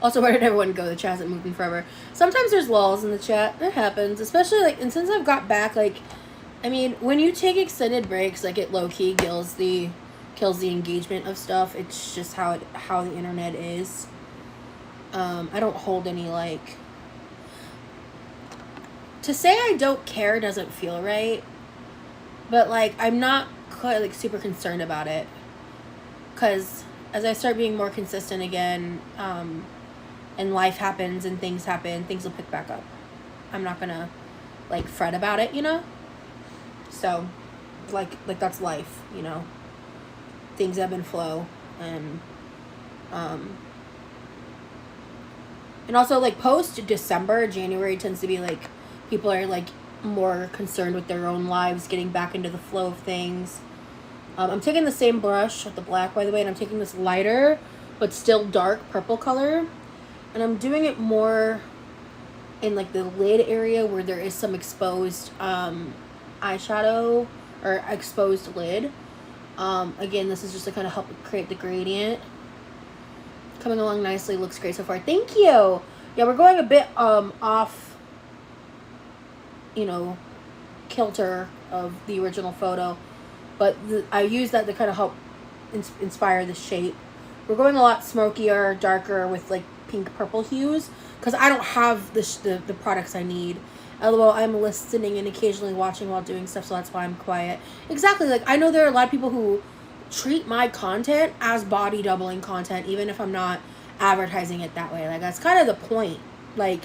Also, where did everyone go? The chat hasn't moved in forever. Sometimes there's lulls in the chat. It happens. Especially, like, and since I've got back, like, I mean, when you take extended breaks, like, it low-key kills the engagement of stuff. It's just how the internet is. I don't hold any, like... To say I don't care doesn't feel right. But, like, I'm not quite, like, super concerned about it. Because as I start being more consistent again, and life happens and things happen, things will pick back up. I'm not gonna like fret about it, you know? So like that's life, you know? Things ebb and flow, and And also, like, post-December, January tends to be, like, people are, like, more concerned with their own lives, getting back into the flow of things. I'm taking the same brush with the black, by the way, and I'm taking this lighter, but still dark purple color. And I'm doing it more in, like, the lid area where there is some exposed eyeshadow or exposed lid. Again, this is just to kind of help create the gradient. Coming along nicely, looks great so far. Thank you. Yeah, we're going a bit off, you know, kilter of the original photo, but I use that to kind of help inspire the shape. We're going a lot smokier, darker with like pink purple hues because I don't have the products I need. LOL, I'm listening and occasionally watching while doing stuff, so that's why I'm quiet. Exactly. Like, I know there are a lot of people who treat my content as body doubling content, even if I'm not advertising it that way. Like, that's kind of the point. Like,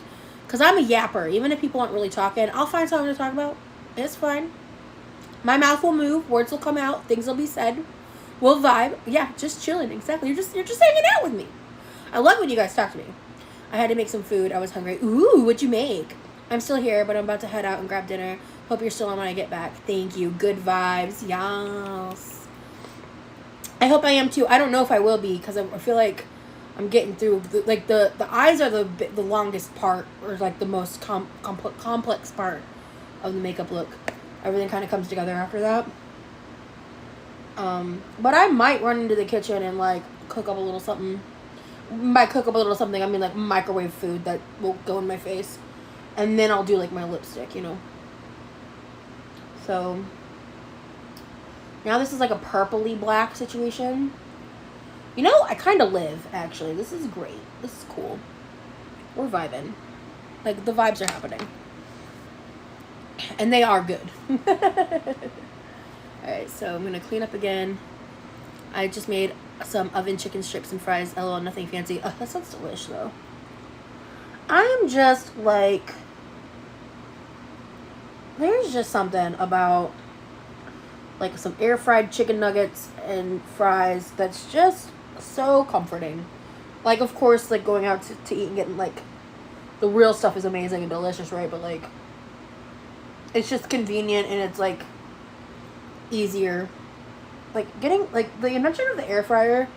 because I'm a yapper. Even if people aren't really talking, I'll find something to talk about. It's fine. My mouth will move. Words will come out. Things will be said. We'll vibe. Yeah, just chilling. Exactly. You're just hanging out with me. I love when you guys talk to me. I had to make some food. I was hungry. Ooh, what'd you make? I'm still here, but I'm about to head out and grab dinner. Hope you're still on when I get back. Thank you. Good vibes. Yes. I hope I am too. I don't know if I will be because I feel like I'm getting through. The eyes are the longest part, or like the most complex part of the makeup look. Everything kind of comes together after that. But I might run into the kitchen and like cook up a little something. By cook up a little something, I mean like microwave food that will go in my face. And then I'll do, like, my lipstick, you know. So, now this is, like, a purpley black situation. You know, I kind of live, actually. This is great. This is cool. We're vibing. Like, the vibes are happening. And they are good. Alright, so I'm going to clean up again. I just made some oven chicken strips and fries. LOL, nothing fancy. Oh, that sounds delish, though. I'm just like, there's just something about like some air fried chicken nuggets and fries that's just so comforting. Like, of course, like going out to eat and getting like the real stuff is amazing and delicious, right? But like, it's just convenient and it's like easier. Like getting like the invention of the air fryer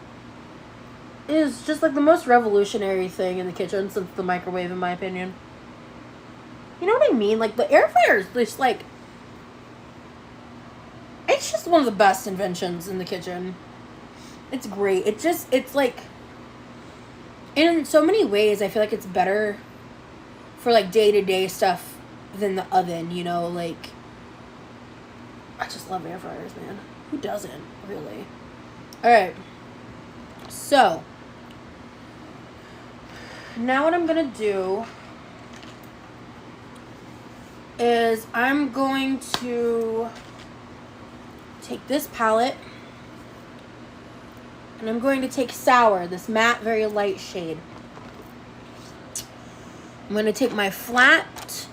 is just like the most revolutionary thing in the kitchen since the microwave, in my opinion. You know what I mean? Like, the air fryer is just like, it's just one of the best inventions in the kitchen. It's great. It's like, in so many ways, I feel like it's better for like day-to-day stuff than the oven, you know? Like, I just love air fryers, man. Who doesn't, really? Alright. So, now what I'm going to do is I'm going to take this palette and I'm going to take Sour, this matte, very light shade. I'm going to take my flat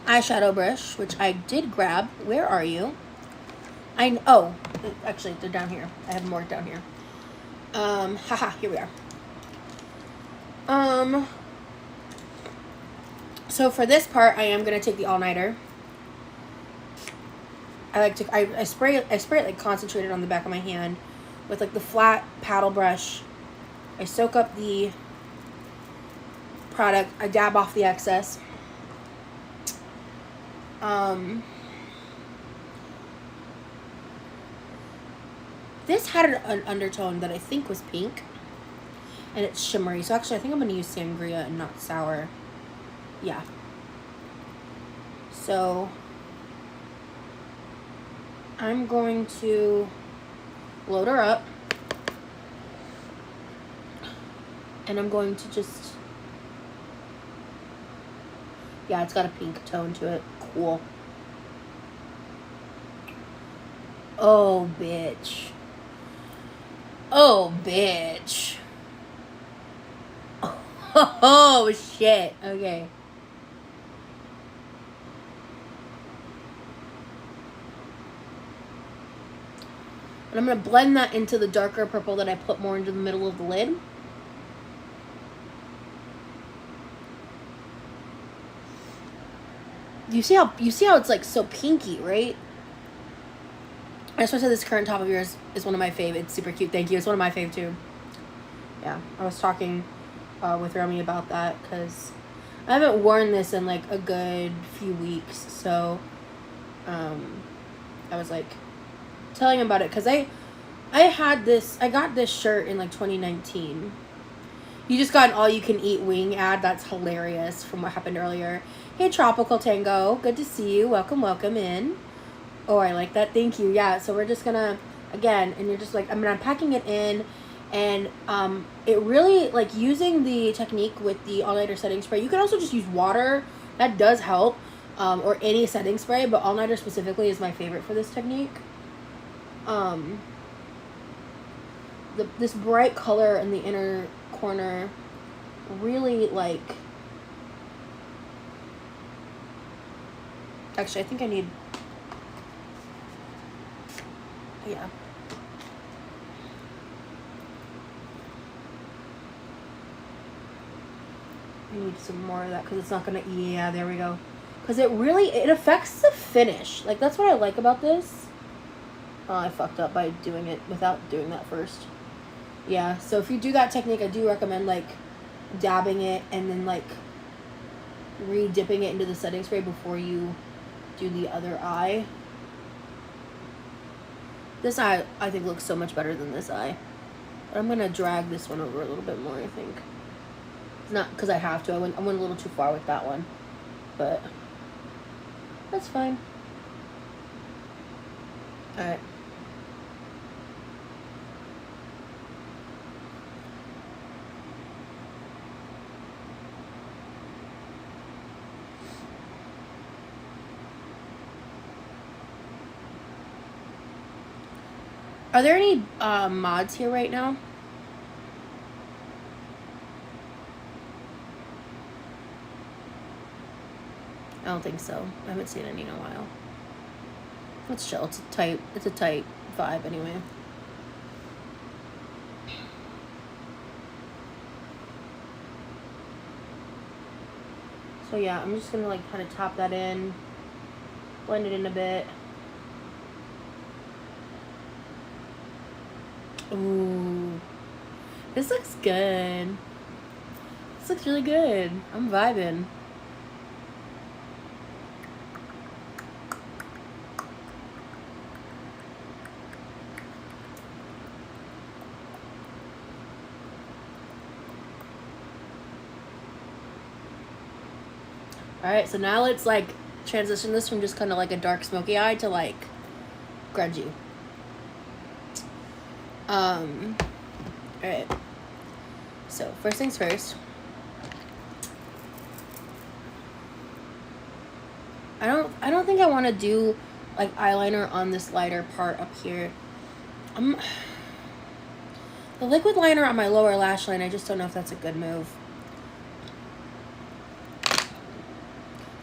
eyeshadow brush, which I did grab. Where are you? Oh, actually, they're down here. I have more down here. Haha, here we are. So for this part, I am going to take the all-nighter. I spray it like concentrated on the back of my hand with like the flat paddle brush. I soak up the product. I dab off the excess. This had an undertone that I think was pink. And it's shimmery. So actually, I think I'm going to use Sangria and not Sour. Yeah. So, I'm going to load her up. And I'm going to just... Yeah, it's got a pink tone to it. Cool. Oh, bitch. Oh, bitch. Oh, shit. Okay. And I'm going to blend that into the darker purple that I put more into the middle of the lid. You see how it's like so pinky, right? I just want to say this current top of yours is one of my fave. It's super cute. Thank you. It's one of my fave too. Yeah, I was talking with Remy about that because I haven't worn this in like a good few weeks. So I was like telling him about it because I got this shirt in like 2019. You just got an all-you-can-eat wing ad. That's hilarious from what happened earlier. Hey, Tropical Tango. Good to see you. Welcome in. Oh, I like that. Thank you. Yeah, so we're just gonna, again, and you're just like, I'm packing it in, and it really, like, using the technique with the all-nighter setting spray. You can also just use water. That does help, or any setting spray, but all-nighter specifically is my favorite for this technique. This bright color in the inner corner really, like, actually, I think I need, yeah. I need some more of that because it's not gonna, yeah, there we go. Because it affects the finish. Like, that's what I like about this. Oh, I fucked up by doing it without doing that first. Yeah, so if you do that technique, I do recommend, like, dabbing it and then, like, re-dipping it into the setting spray before you do the other eye. This eye, I think, looks so much better than this eye. But I'm going to drag this one over a little bit more, I think. It's not because I have to. I went a little too far with that one. But that's fine. Alright. Are there any mods here right now? I don't think so. I haven't seen any in a while. Let's chill. It's a tight vibe anyway. So yeah, I'm just gonna like kind of top that in, blend it in a bit. Ooh, this looks good. This looks really good. I'm vibing. Alright, so now let's like transition this from just kind of like a dark smoky eye to like grungy. Alright. So first things first. I don't think I want to do like eyeliner on this lighter part up here. The liquid liner on my lower lash line, I just don't know if that's a good move.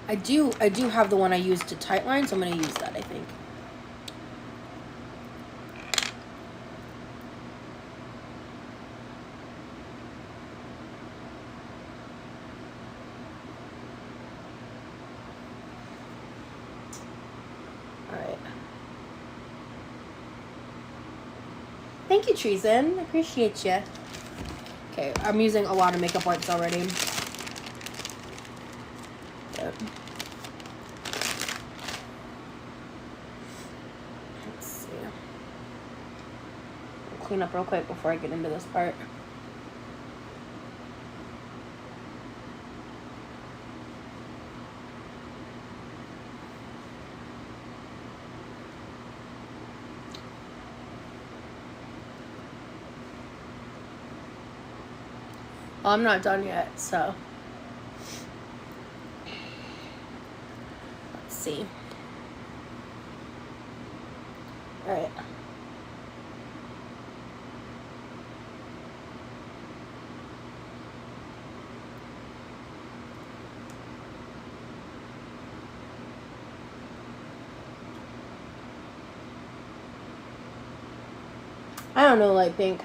I do have the one I used to tightline, so I'm going to use that, I think. Alright. Thank you, Treason. I appreciate you. Okay, I'm using a lot of makeup wipes already. But let's see. I'll clean up real quick before I get into this part. Well, I'm not done yet, so let's see. All right. I don't know, light pink.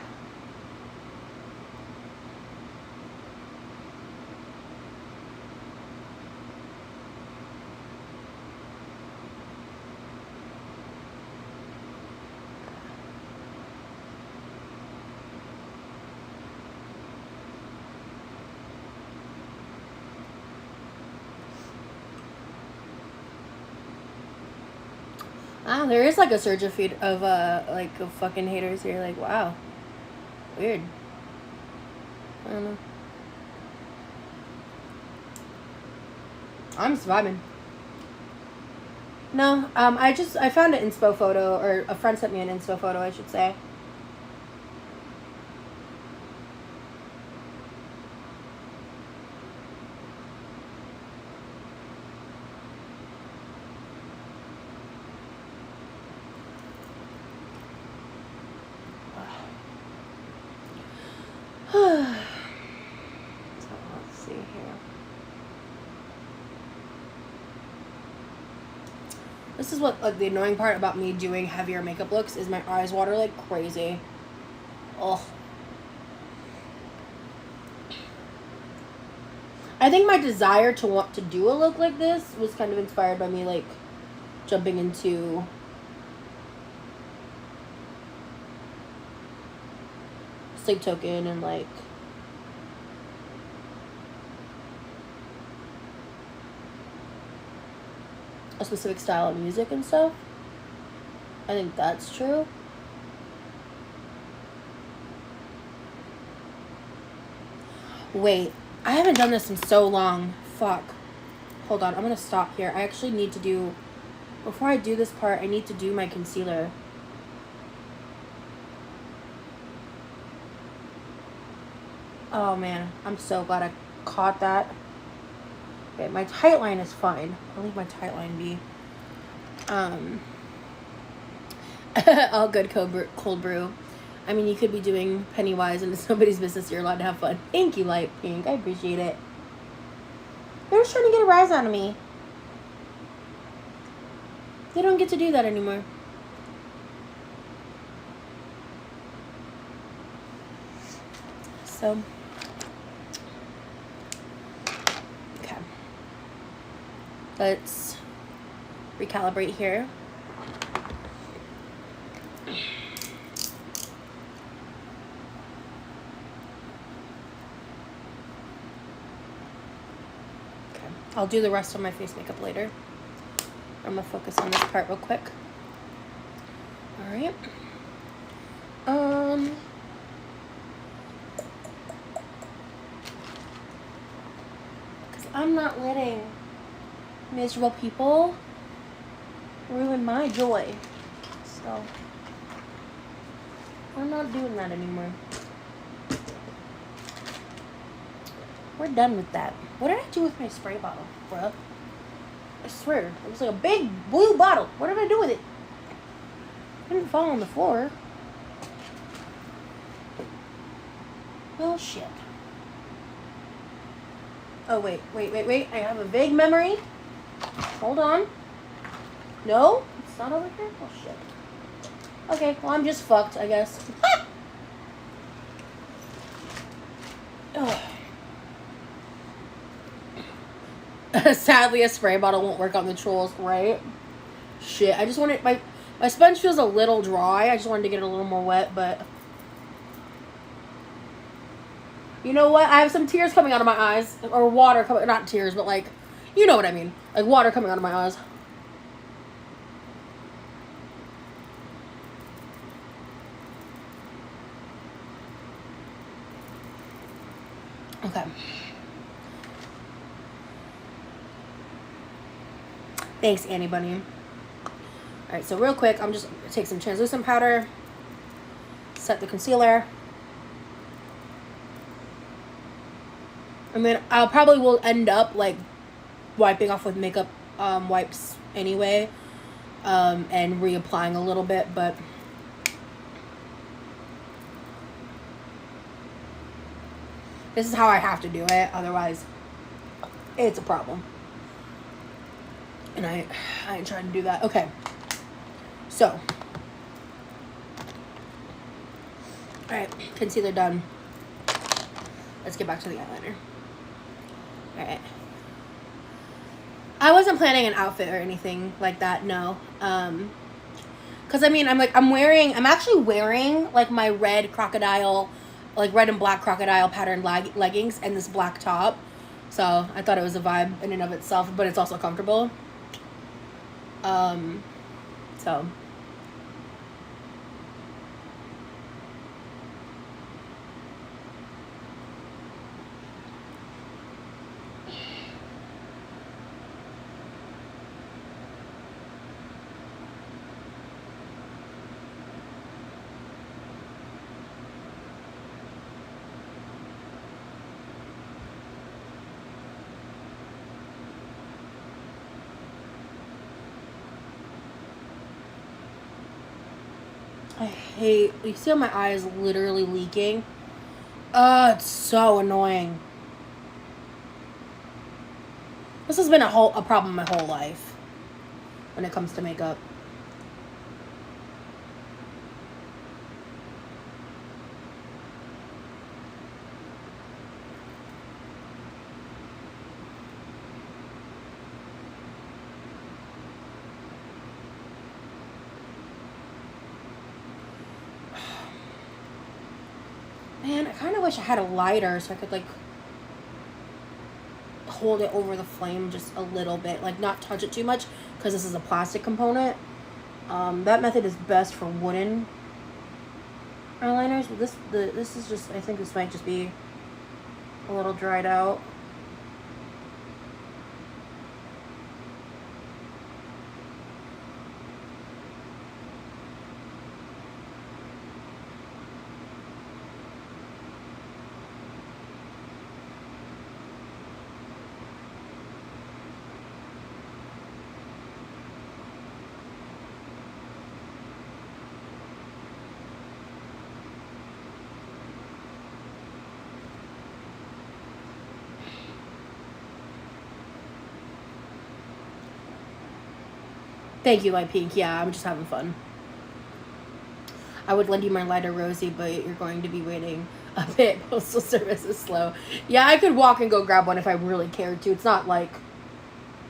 Ah, there is like a surge of like of fucking haters here. Like, wow, weird. I don't know. I'm surviving. No, I found an inspo photo, or a friend sent me an inspo photo, I should say. Let's see here. This is what, like, the annoying part about me doing heavier makeup looks is my eyes water like crazy. Ugh. I think my desire to want to do a look like this was kind of inspired by me, like, jumping into Sleep Token and, like, a specific style of music and stuff. I think that's true. Wait, I haven't done this in so long. Fuck. Hold on, I'm gonna stop here. I actually need to do, before I do this part, I need to do my concealer. Oh man, I'm so glad I caught that. Okay, my tight line is fine. I'll leave my tight line be. All good cold brew. I mean, you could be doing Pennywise and it's nobody's business. You're allowed to have fun. Thank you, Light Pink. I appreciate it. They're just trying to get a rise out of me. They don't get to do that anymore. So, okay. Let's recalibrate here. I'll do the rest of my face makeup later. I'm gonna focus on this part real quick. All right. Because I'm not letting miserable people ruin my joy. So we're not doing that anymore. We're done with that. What did I do with my spray bottle, bruh? I swear, it was like a big blue bottle. What did I do with it? It didn't fall on the floor. Well, shit. Oh, wait. I have a vague memory. Hold on. No? It's not over here? Oh, shit. Okay, well, I'm just fucked, I guess. Oh. Sadly, a spray bottle won't work on the trolls, right? Shit, I just wanted, my sponge feels a little dry. I just wanted to get it a little more wet, but you know what? I have some tears coming out of my eyes, or water coming, not tears, but like, you know what I mean, like water coming out of my eyes. Okay. Thanks, Annie Bunny. Alright, so real quick, I'm just going to take some translucent powder, set the concealer, and then I'll probably will end up, like, wiping off with makeup wipes anyway, and reapplying a little bit, but this is how I have to do it, otherwise it's a problem. And I ain't trying to do that. Okay. So. Alright. Concealer done. Let's get back to the eyeliner. Alright. I wasn't planning an outfit or anything like that, no. Because, I mean, I'm actually wearing, like, my red crocodile, like, red and black crocodile pattern leggings and this black top. So, I thought it was a vibe in and of itself, but it's also comfortable. So So I hate, you see how my eye is literally leaking? It's so annoying. This has been a problem my whole life when it comes to makeup. Man, I kind of wish I had a lighter so I could, like, hold it over the flame just a little bit. Like, not touch it too much because this is a plastic component. That method is best for wooden eyeliners. But this is just, I think this might just be a little dried out. Thank you, my pink. Yeah, I'm just having fun. I would lend you my lighter, Rosie, but you're going to be waiting a bit. Postal service is slow. Yeah, I could walk and go grab one if I really cared to. It's not like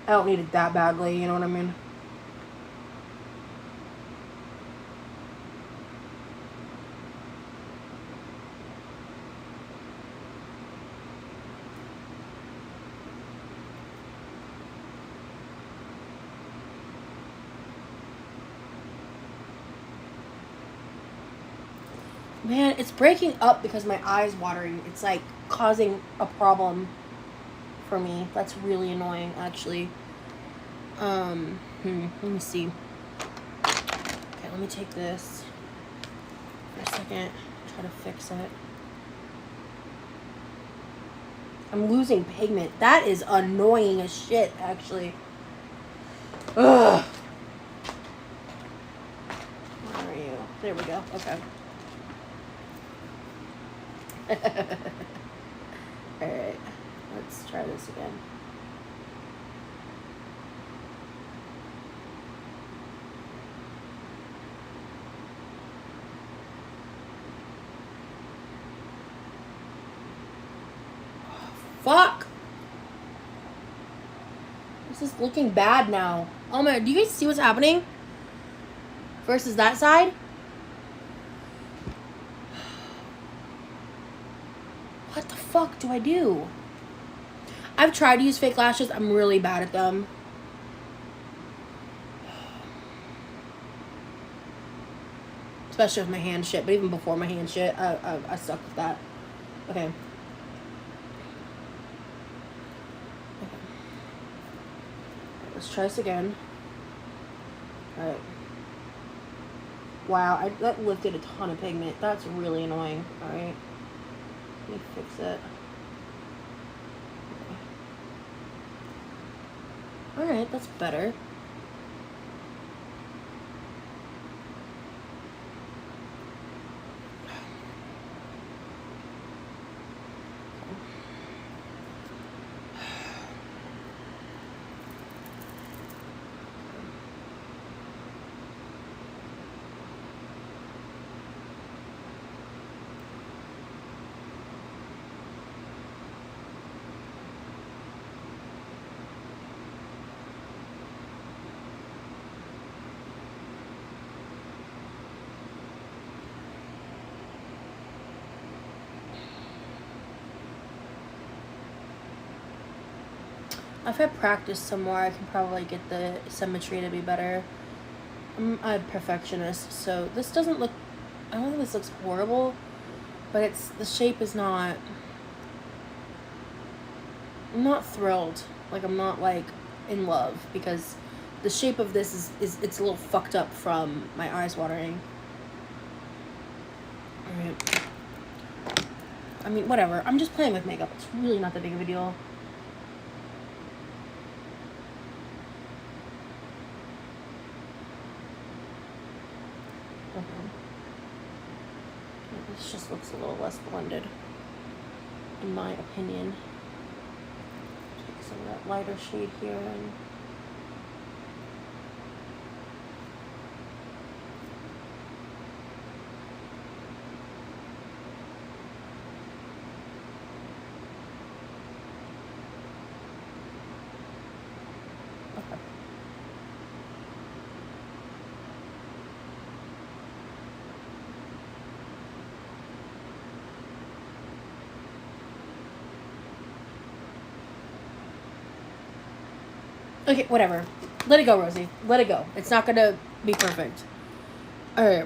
I don't need it that badly, you know what I mean? Man, it's breaking up because my eye's watering. It's like causing a problem for me. That's really annoying, actually. Let me see. Okay, let me take this for a second. Try to fix it. I'm losing pigment. That is annoying as shit, actually. Ugh. Where are you? There we go. Okay. Alright, let's try this again. Oh, fuck! This is looking bad now. Oh my, do you guys see what's happening? Versus that side? What the fuck do I do? I've tried to use fake lashes. I'm really bad at them. Especially with my hand shit. But even before my hand shit, I suck with that. Okay. Let's try this again. Alright. Wow, that lifted a ton of pigment. That's really annoying. Alright. Let me fix it. Okay. Alright, that's better. If I practice some more, I can probably get the symmetry to be better. I'm a perfectionist, so this doesn't look, I don't think this looks horrible, but the shape is not, I'm not thrilled. Like, I'm not, like, in love, because the shape of this is it's a little fucked up from my eyes watering. Alright. I mean, whatever. I'm just playing with makeup. It's really not that big of a deal. This just looks a little less blended, in my opinion. Take some of that lighter shade here and okay, whatever. Let it go, Rosie. Let it go. It's not gonna be perfect. Alright.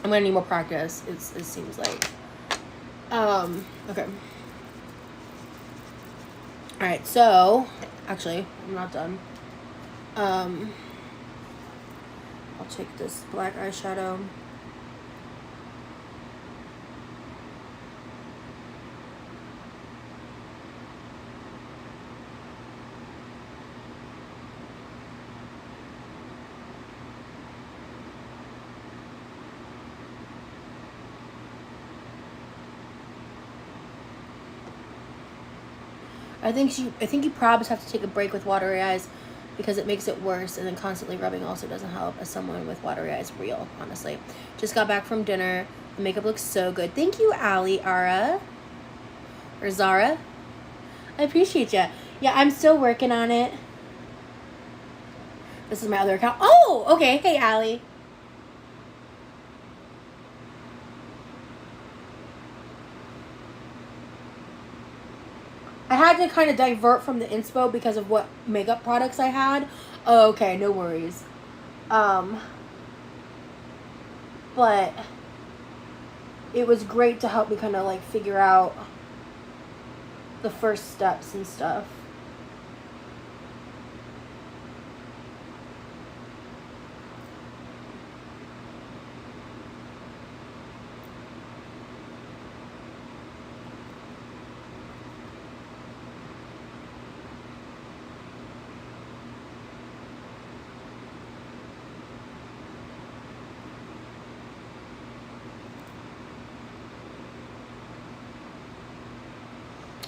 I'm gonna need more practice, it seems like. Okay. Alright, so, actually, I'm not done. I'll take this black eyeshadow. I think you probably have to take a break with watery eyes because it makes it worse, and then constantly rubbing also doesn't help as someone with watery eyes, real, honestly. Just got back from dinner. The makeup looks so good. Thank you, Ara. Or Zara. I appreciate you. Yeah, I'm still working on it. This is my other account. Oh, okay. Hey, Allie. I had to kind of divert from the inspo because of what makeup products I had. Oh, okay, no worries. But it was great to help me kind of like figure out the first steps and stuff.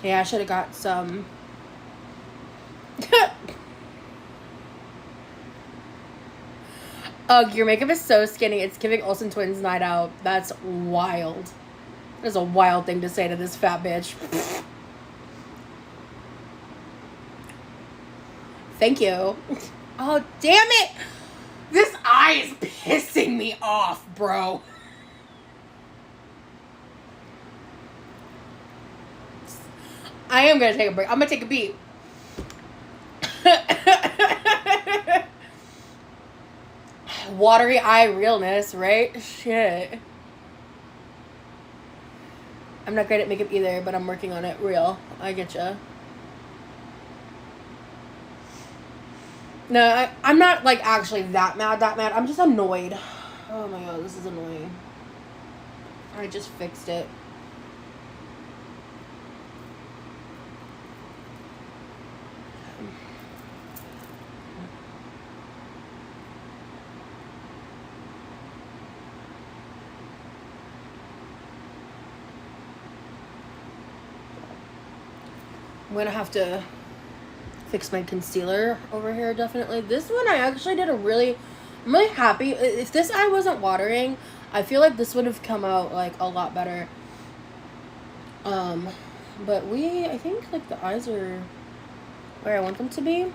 Yeah, I should have got some. Ugh, your makeup is so skinny. It's giving Olsen Twins night out. That's wild. That's a wild thing to say to this fat bitch. Thank you. Oh, damn it! This eye is pissing me off, bro. I am gonna take a break. I'm gonna take a beat. Watery eye realness, right? Shit. I'm not great at makeup either, but I'm working on it. Real. I getcha. No, I'm not, like, actually that mad. I'm just annoyed. Oh my god, this is annoying. I just fixed it. I'm gonna have to fix my concealer over here, definitely. This one I actually did I'm really happy. If this eye wasn't watering, I feel like this would have come out, like, a lot better. But I think, like, the eyes are where I want them to be.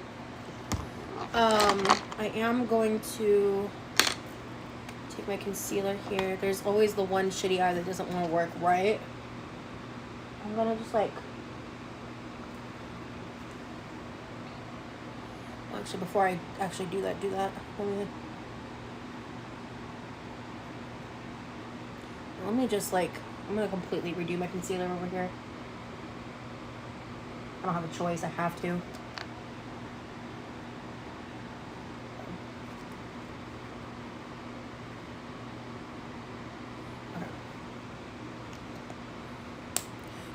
I am going to take my concealer here. There's always the one shitty eye that doesn't want to work right. I'm gonna just, like, actually, before I actually do that, let me Let me just like, I'm going to completely redo my concealer over here. I don't have a choice. I have to.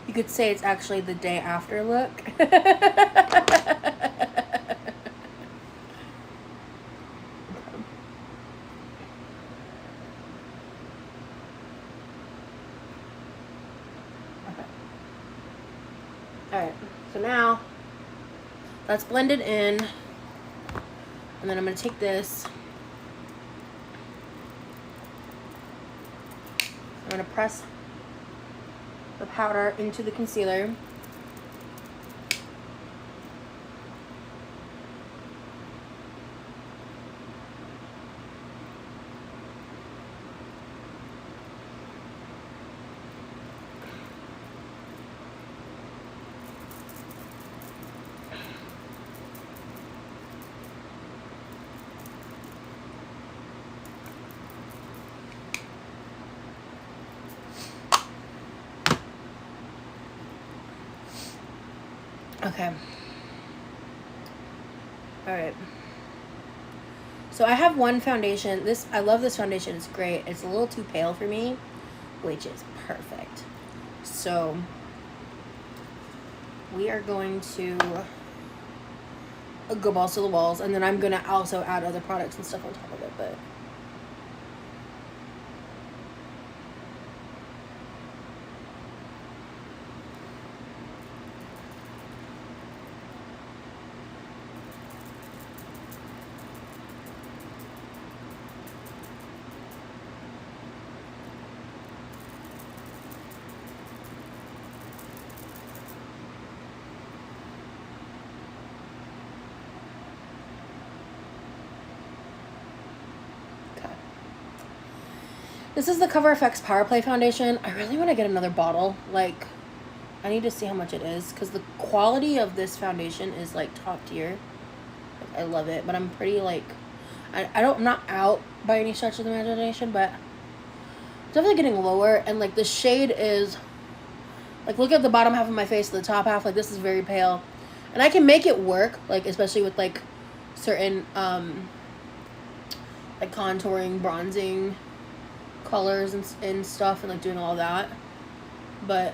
You could say it's actually the day after look. Alright, so now that's blended in. And then I'm going to take this. I'm going to press the powder into the concealer. Okay. Alright. So I have one foundation. I love this foundation. It's great. It's a little too pale for me, which is perfect. So we are going to go balls to the walls, and then I'm going to also add other products and stuff on top of it, but this is the Cover FX Power Play foundation. I really want to get another bottle. Like, I need to see how much it is, because the quality of this foundation is like top tier. Like, I love it, but I'm pretty like, I'm not out by any stretch of the imagination, but it's definitely getting lower. And like the shade is, like, look at the bottom half of my face, the top half, like this is very pale. And I can make it work, like especially with like certain like contouring, bronzing colors and stuff, and like doing all that, but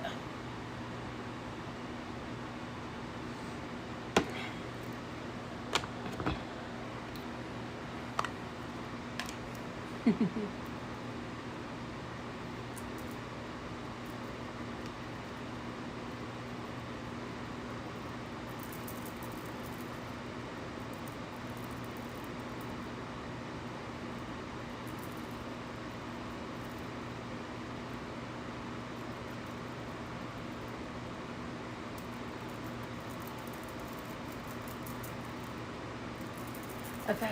okay.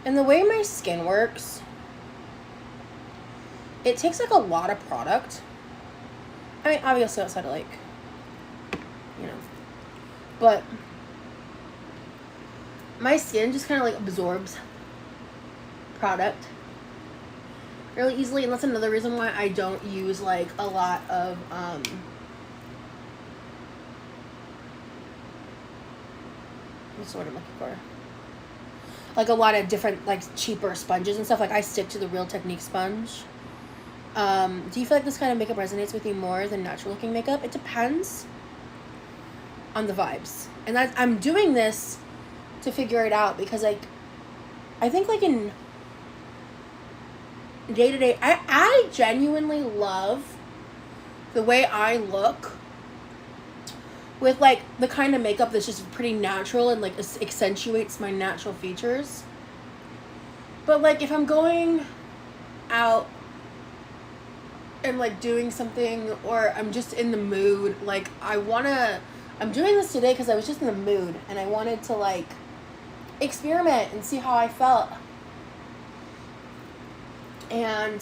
And the way my skin works, it takes like a lot of product. I mean, obviously outside of like, you know, but my skin just kind of like absorbs product really easily, and that's another reason why I don't use like a lot of what's the word I'm looking for? Like a lot of different like cheaper sponges and stuff. Like I stick to the Real Technique sponge. Do you feel like this kind of makeup resonates with you more than natural looking makeup? It depends on the vibes. And I'm doing this to figure it out, because like I think like in day to day, I genuinely love the way I look with like the kind of makeup that's just pretty natural and like accentuates my natural features. But like if I'm going out and like doing something, or I'm just in the mood, like I'm doing this today because I was just in the mood and I wanted to like experiment and see how I felt. And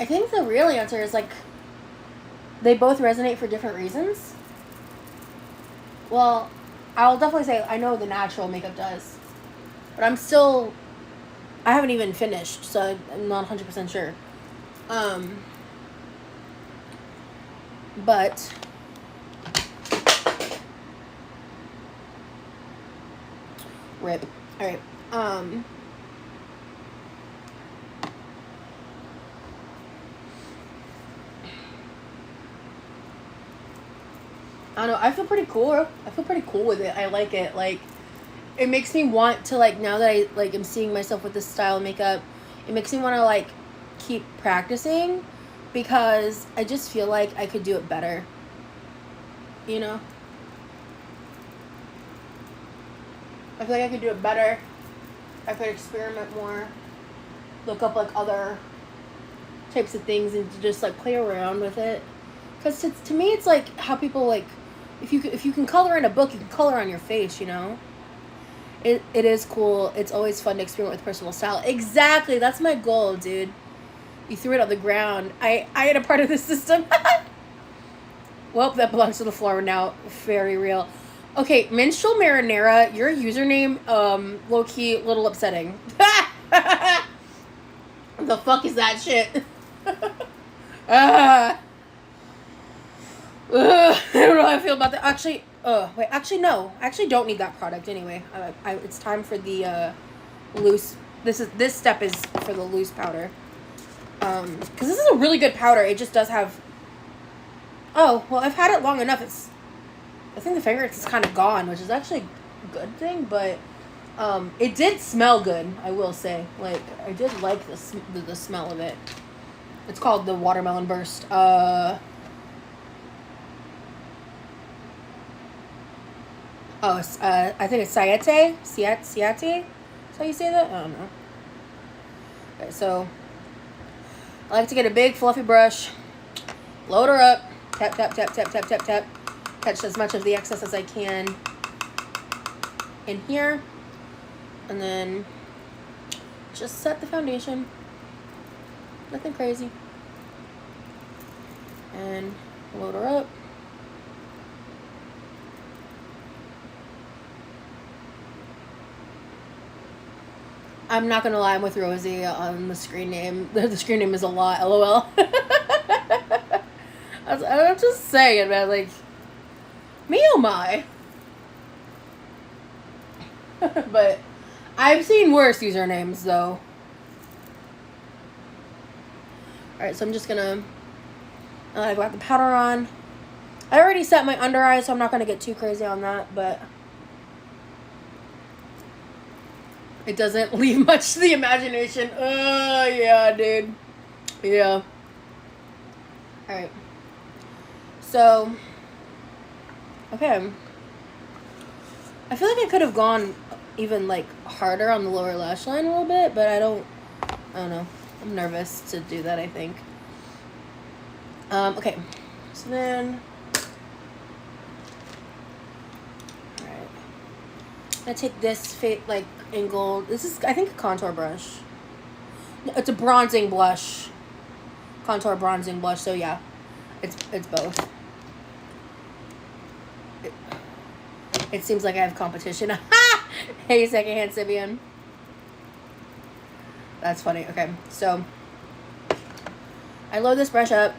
I think the real answer is like they both resonate for different reasons. Well, I'll definitely say I know the natural makeup does. But I haven't even finished, so I'm not 100% sure. But rip. All right. I don't know. I feel pretty cool. I feel pretty cool with it. I like it. Like, it makes me want to, like, now that I like am seeing myself with this style of makeup, it makes me want to like keep practicing because I just feel like I could do it better. You know? I feel like I could do it better. I could experiment more. Look up like other types of things and just like play around with it. Because to me, it's like how people like, if you can color in a book, you can color on your face. You know, it is cool. It's always fun to experiment with personal style. Exactly, that's my goal, dude. You threw it on the ground. I had a part of the system. Well, that belongs to the floor now. Very real. Okay, Minstrel Marinara, your username, low key, little upsetting. The fuck is that shit? I don't know how I feel about that. Actually, wait, actually no. I actually don't need that product anyway. It's time for the loose. This step is for the loose powder. Because this is a really good powder. It just does have. Oh well, I've had it long enough. I think the fragrance is kind of gone, which is actually a good thing. But it did smell good. I will say, like I did like the smell of it. It's called the Watermelon Burst. I think it's Siete. Siete? Is how you say that? I don't know. Okay, so I like to get a big fluffy brush, load her up, tap, tap, tap, tap, tap, tap, tap, catch as much of the excess as I can in here, and then just set the foundation. Nothing crazy. And load her up. I'm not gonna lie, I'm with Rosie on the screen name. The screen name is a lot, lol. I'm just saying, man, like, me oh my. But I've seen worse usernames, though. Alright, so I'm just gonna... I got the powder on. I already set my under eye, so I'm not gonna get too crazy on that, but... It doesn't leave much to the imagination. Oh, yeah, dude. Yeah. Alright. So... Okay. I feel like I could have gone even, like, harder on the lower lash line a little bit, but I don't know. I'm nervous to do that, I think. Okay. So then... Alright. I'm gonna take this like, angle. This is, I think, a contour brush. No, it's a bronzing blush. Contour bronzing blush, so yeah. It's both. It seems like I have competition. Hey, secondhand Sibian. That's funny. Okay, so I load this brush up.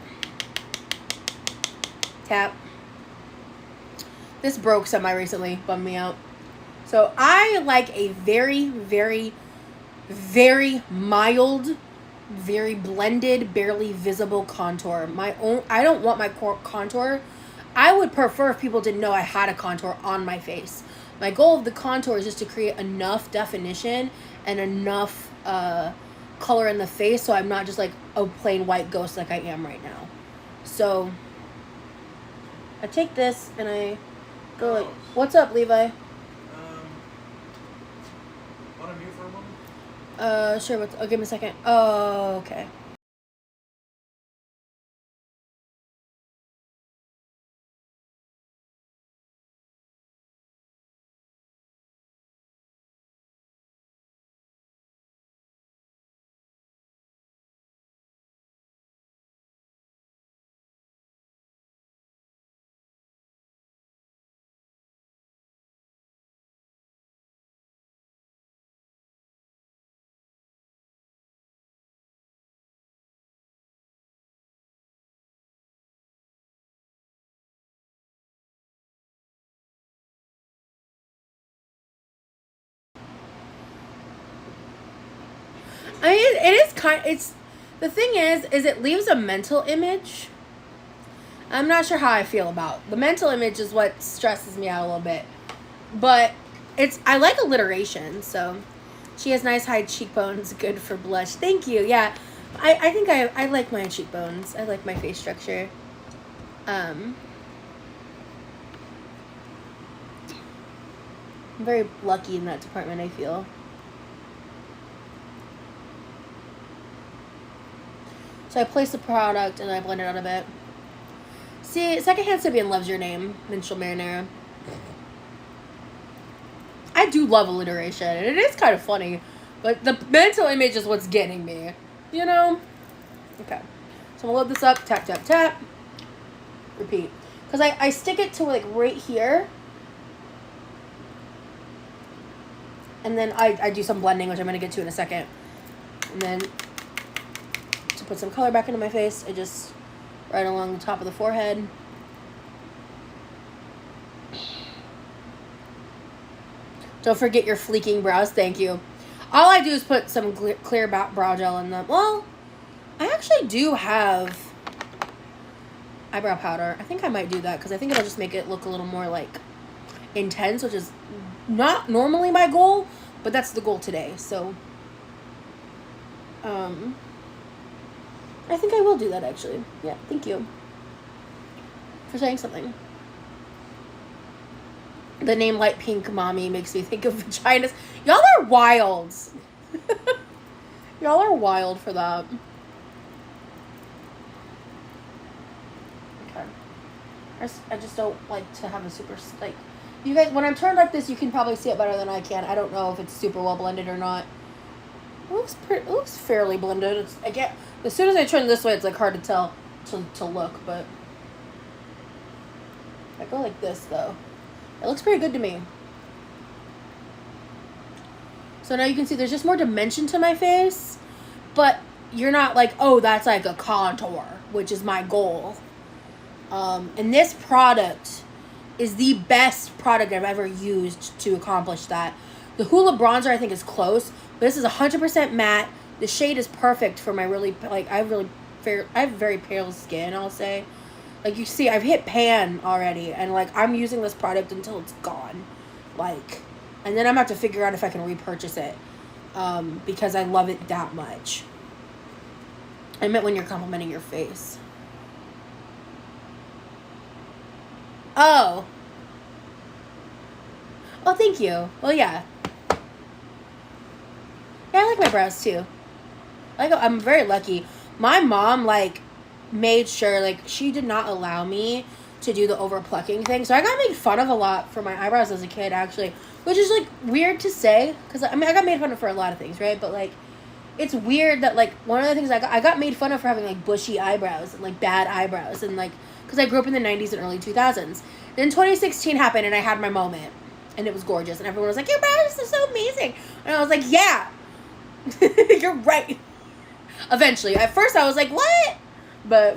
Tap. This broke semi recently. Bummed me out. So I like a very, very, very mild, very blended, barely visible contour. I don't want my contour. I would prefer if people didn't know I had a contour on my face. My goal of the contour is just to create enough definition and enough color in the face so I'm not just like a plain white ghost like I am right now. So I take this and I go like, what's up, Levi? Want to mute for a moment? Sure. Give me a second. Oh, okay. I mean, it is it's, the thing is it leaves a mental image. I'm not sure how I feel about. The mental image is what stresses me out a little bit. But I like alliteration, so she has nice high cheekbones, good for blush. Thank you. Yeah. I think I like my cheekbones. I like my face structure. I'm very lucky in that department, I feel. So I place the product and I blend it out a bit. See, Secondhand Sibian loves your name, Minchel Marinara. I do love alliteration, and it is kind of funny, but the mental image is what's getting me, you know? Okay. So I'm gonna load this up, tap, tap, tap, repeat. Because I stick it to, like, right here, and then I do some blending, which I'm gonna get to in a second. And then to put some color back into my face, I just right along the top of the forehead. Don't forget your fleeking brows. Thank you. All I do is put some clear brow gel in them. Well, I actually do have eyebrow powder. I think I might do that because I think it'll just make it look a little more, like, intense, which is not normally my goal, but that's the goal today. So, I think I will do that, actually. Yeah, thank you for saying something. The name Light Pink Mommy makes me think of vaginas. Y'all are wild. Y'all are wild for that. Okay. I just don't like to have a super, like, you guys, when I'm turned like this, you can probably see it better than I can. I don't know if it's super well blended or not. It looks fairly blended. It's, as soon as I turn this way, it's, like, hard to tell to look, but I go like this, though. It looks pretty good to me. So now you can see there's just more dimension to my face, but you're not like, oh, that's like a contour, which is my goal. And this product is the best product I've ever used to accomplish that. The Hoola bronzer, I think, is close, but this is 100% matte. The shade is perfect for my really, like, I have very pale skin, I'll say. Like, you see, I've hit pan already, and, like, I'm using this product until it's gone. Like, and then I'm going to have to figure out if I can repurchase it, because I love it that much. I meant when you're complimenting your face. Oh. Oh, thank you. Well, yeah. Yeah, I like my brows, too. I'm very lucky. My mom, like, made sure, like, she did not allow me to do the over plucking thing, so I got made fun of a lot for my eyebrows as a kid, actually, which is, like, weird to say, because, I mean, I got made fun of for a lot of things, right, but, like, it's weird that, like, one of the things I got made fun of for having, like, bushy eyebrows and, like, bad eyebrows, and, like, because I grew up in the 90s and early 2000s. Then 2016 happened, and I had my moment, and it was gorgeous, and everyone was like, your brows are so amazing, and I was like, yeah, you're right. Eventually. At first, I was like, what? But,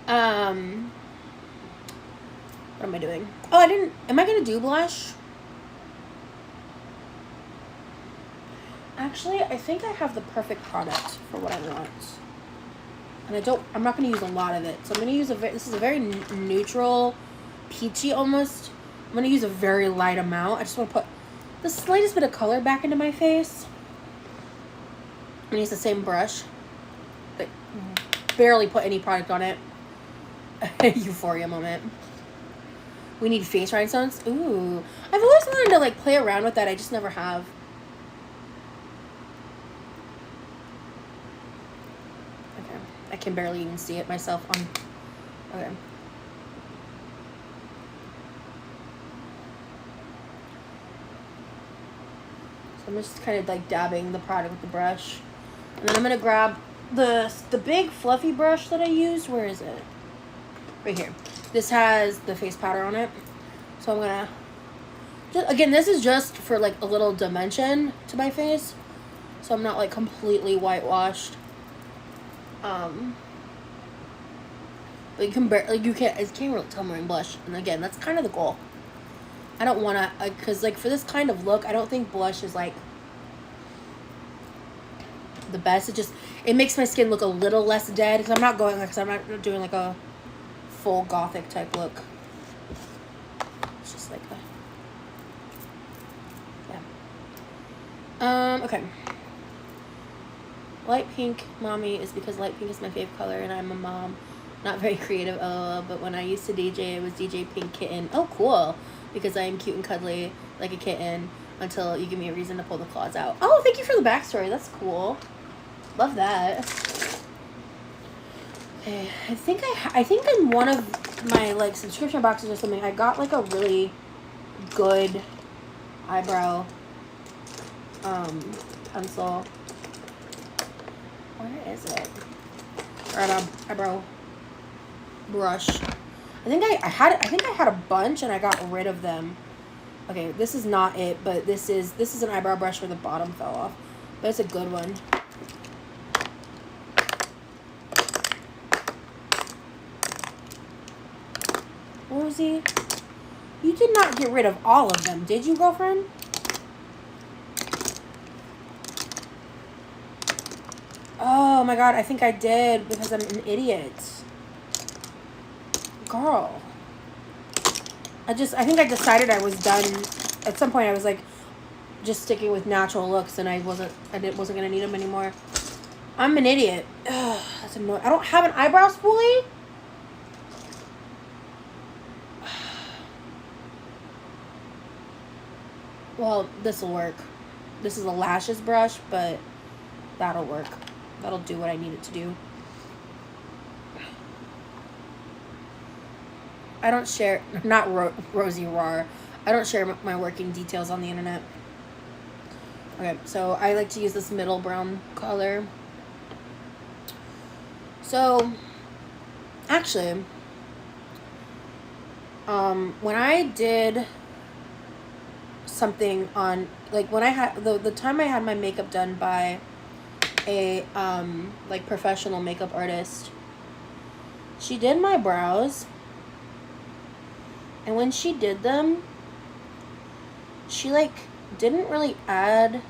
what am I doing? Oh, am I going to do blush? Actually, I think I have the perfect product for what I want. And I'm not going to use a lot of it. So I'm going to use this is a very neutral, peachy almost. I'm going to use a very light amount. I just want to put the slightest bit of color back into my face. I'm going to use the same brush. But barely put any product on it. Euphoria moment. We need face rhinestones. Ooh. I've always wanted to, like, play around with that. I just never have. Okay. I can barely even see it myself on... Okay. So I'm just kind of, like, dabbing the product with the brush. And then I'm going to grab the big fluffy brush that I used. Where is it? Right here. This has the face powder on it. So I'm going to... Again, this is just for, like, a little dimension to my face. So I'm not, like, completely whitewashed. But you can barely... You can't really tell I'm wearing blush. And again, that's kind of the goal. I don't want to... Because, like, for this kind of look, I don't think blush is, like... the best. It makes my skin look a little less dead because I'm not doing like a full gothic type look. It's just like that. Yeah. Okay. Light pink, mommy, is because light pink is my favorite color and I'm a mom. Not very creative, but when I used to DJ, it was DJ Pink Kitten. Oh, cool. Because I am cute and cuddly like a kitten until you give me a reason to pull the claws out. Oh, thank you for the backstory. That's cool. Love that. Okay, I think in one of my, like, subscription boxes or something, I got, like, a really good eyebrow pencil. Where is it? Or an eyebrow brush. I think I had a bunch and I got rid of them. Okay, this is not it, but this is an eyebrow brush where the bottom fell off. But it's a good one. Rosie, you did not get rid of all of them, did you, girlfriend? Oh my god, I think I did because I'm an idiot. Girl. I think I decided I was done. At some point I was like just sticking with natural looks and I wasn't gonna need them anymore. I'm an idiot. Ugh, that's annoying. I don't have an eyebrow spoolie? Well, this'll work. This is a lashes brush, but that'll work. That'll do what I need it to do. I don't share, not Rosie Rar. I don't share my working details on the internet. Okay, so I like to use this middle brown color. So, actually, when I did something on, like, when I had, the time I had my makeup done by a, like, professional makeup artist, she did my brows, and when she did them, she, like, didn't really add,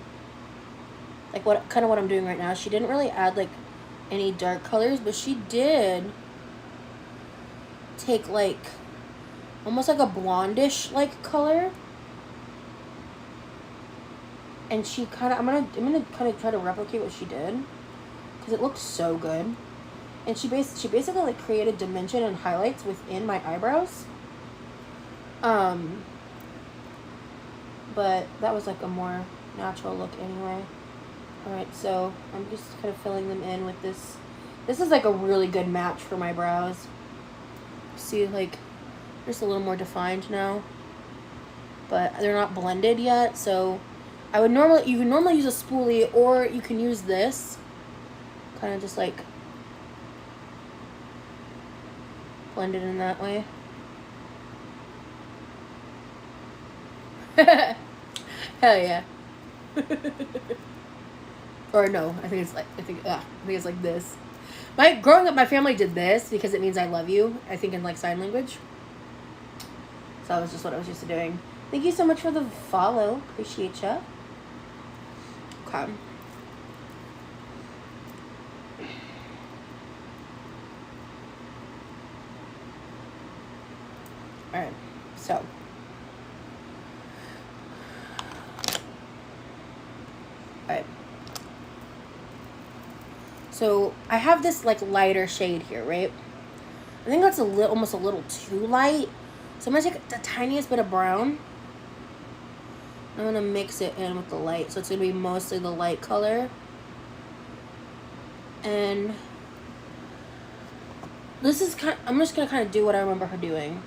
like, what I'm doing right now. She didn't really add, like, any dark colors, but she did take, like, almost like a blondish, like, color. And she kind of, I'm gonna kind of try to replicate what she did, because it looks so good. And she basically, like, created dimension and highlights within my eyebrows. But that was, like, a more natural look anyway. Alright, so I'm just kind of filling them in with this. This is, like, a really good match for my brows. See, like, just a little more defined now. But they're not blended yet, so you can normally use a spoolie, or you can use this. Kind of just, like, blend it in that way. Hell yeah. Or no, I think it's like this. Growing up, my family did this because it means I love you, I think, in, like, sign language. So that was just what I was used to doing. Thank you so much for the follow. Appreciate ya. Okay. Alright, so. Alright. So, I have this, like, lighter shade here, right? I think that's almost a little too light. So I'm going to take the tiniest bit of brown. I'm going to mix it in with the light. So it's going to be mostly the light color. And this is I'm just going to kind of do what I remember her doing.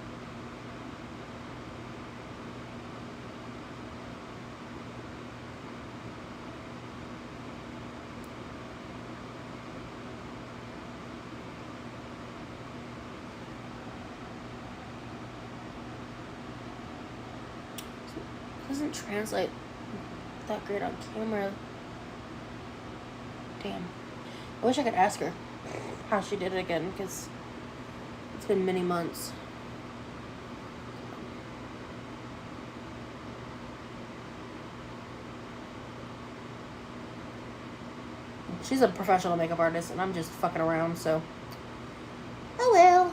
Doesn't translate that great on camera. Damn. I wish I could ask her how she did it again, because it's been many months. She's a professional makeup artist, and I'm just fucking around, so. Oh well.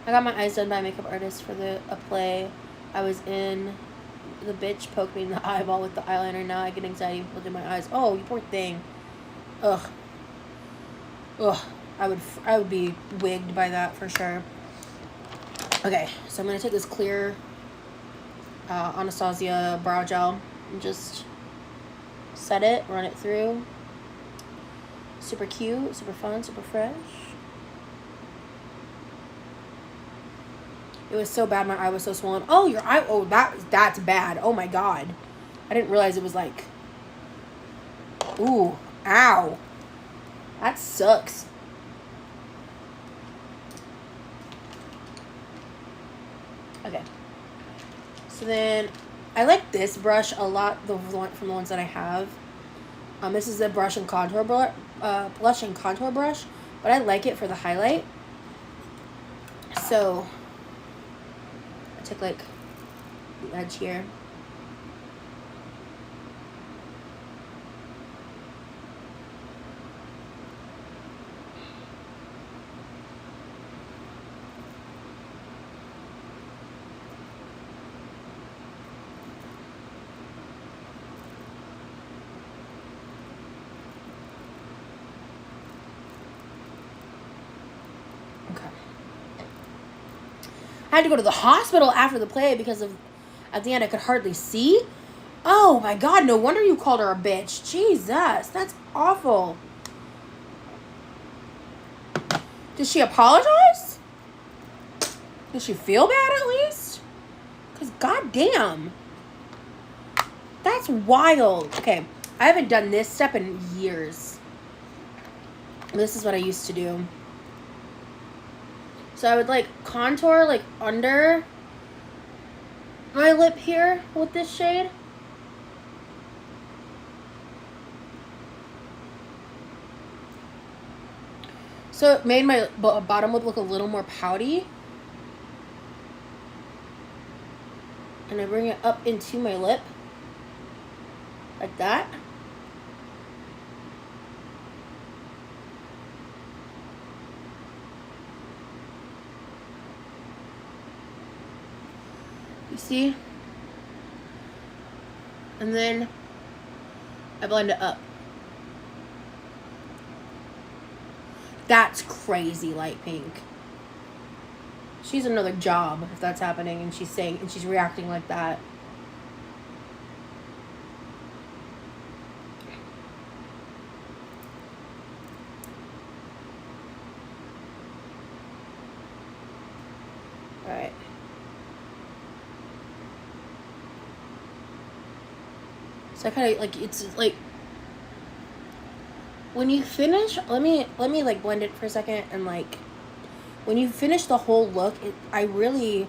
I got my eyes done by a makeup artist for a play I was in. The bitch poked me in the eyeball with the eyeliner. Now I get anxiety looking at my eyes. Oh, you poor thing. Ugh. Ugh. I would be wigged by that for sure. Okay, so I'm going to take this clear Anastasia brow gel and just set it, run it through. Super cute, super fun, super fresh. It was so bad, my eye was so swollen. Oh, your eye, oh, that's bad. Oh my God. I didn't realize it was like, ooh, ow. That sucks. Okay. So then, I like this brush a lot from the ones that I have. This is a blush and contour brush, but I like it for the highlight. So, I took like the edge here. I had to go to the hospital after the play because at the end I could hardly see. Oh my God, no wonder you called her a bitch. Jesus, that's awful. Did she apologize? Did she feel bad at least? Because goddamn. That's wild. Okay, I haven't done this step in years. This is what I used to do. So I would like contour like under my lip here with this shade. So it made my bottom lip look a little more pouty. And I bring it up into my lip. Like that. You see? And then I blend it up. That's crazy light pink. She's another job if that's happening and she's saying and she's reacting like that. All right. So I kind of like it's like when you finish, let me like blend it for a second and like when you finish the whole look, I really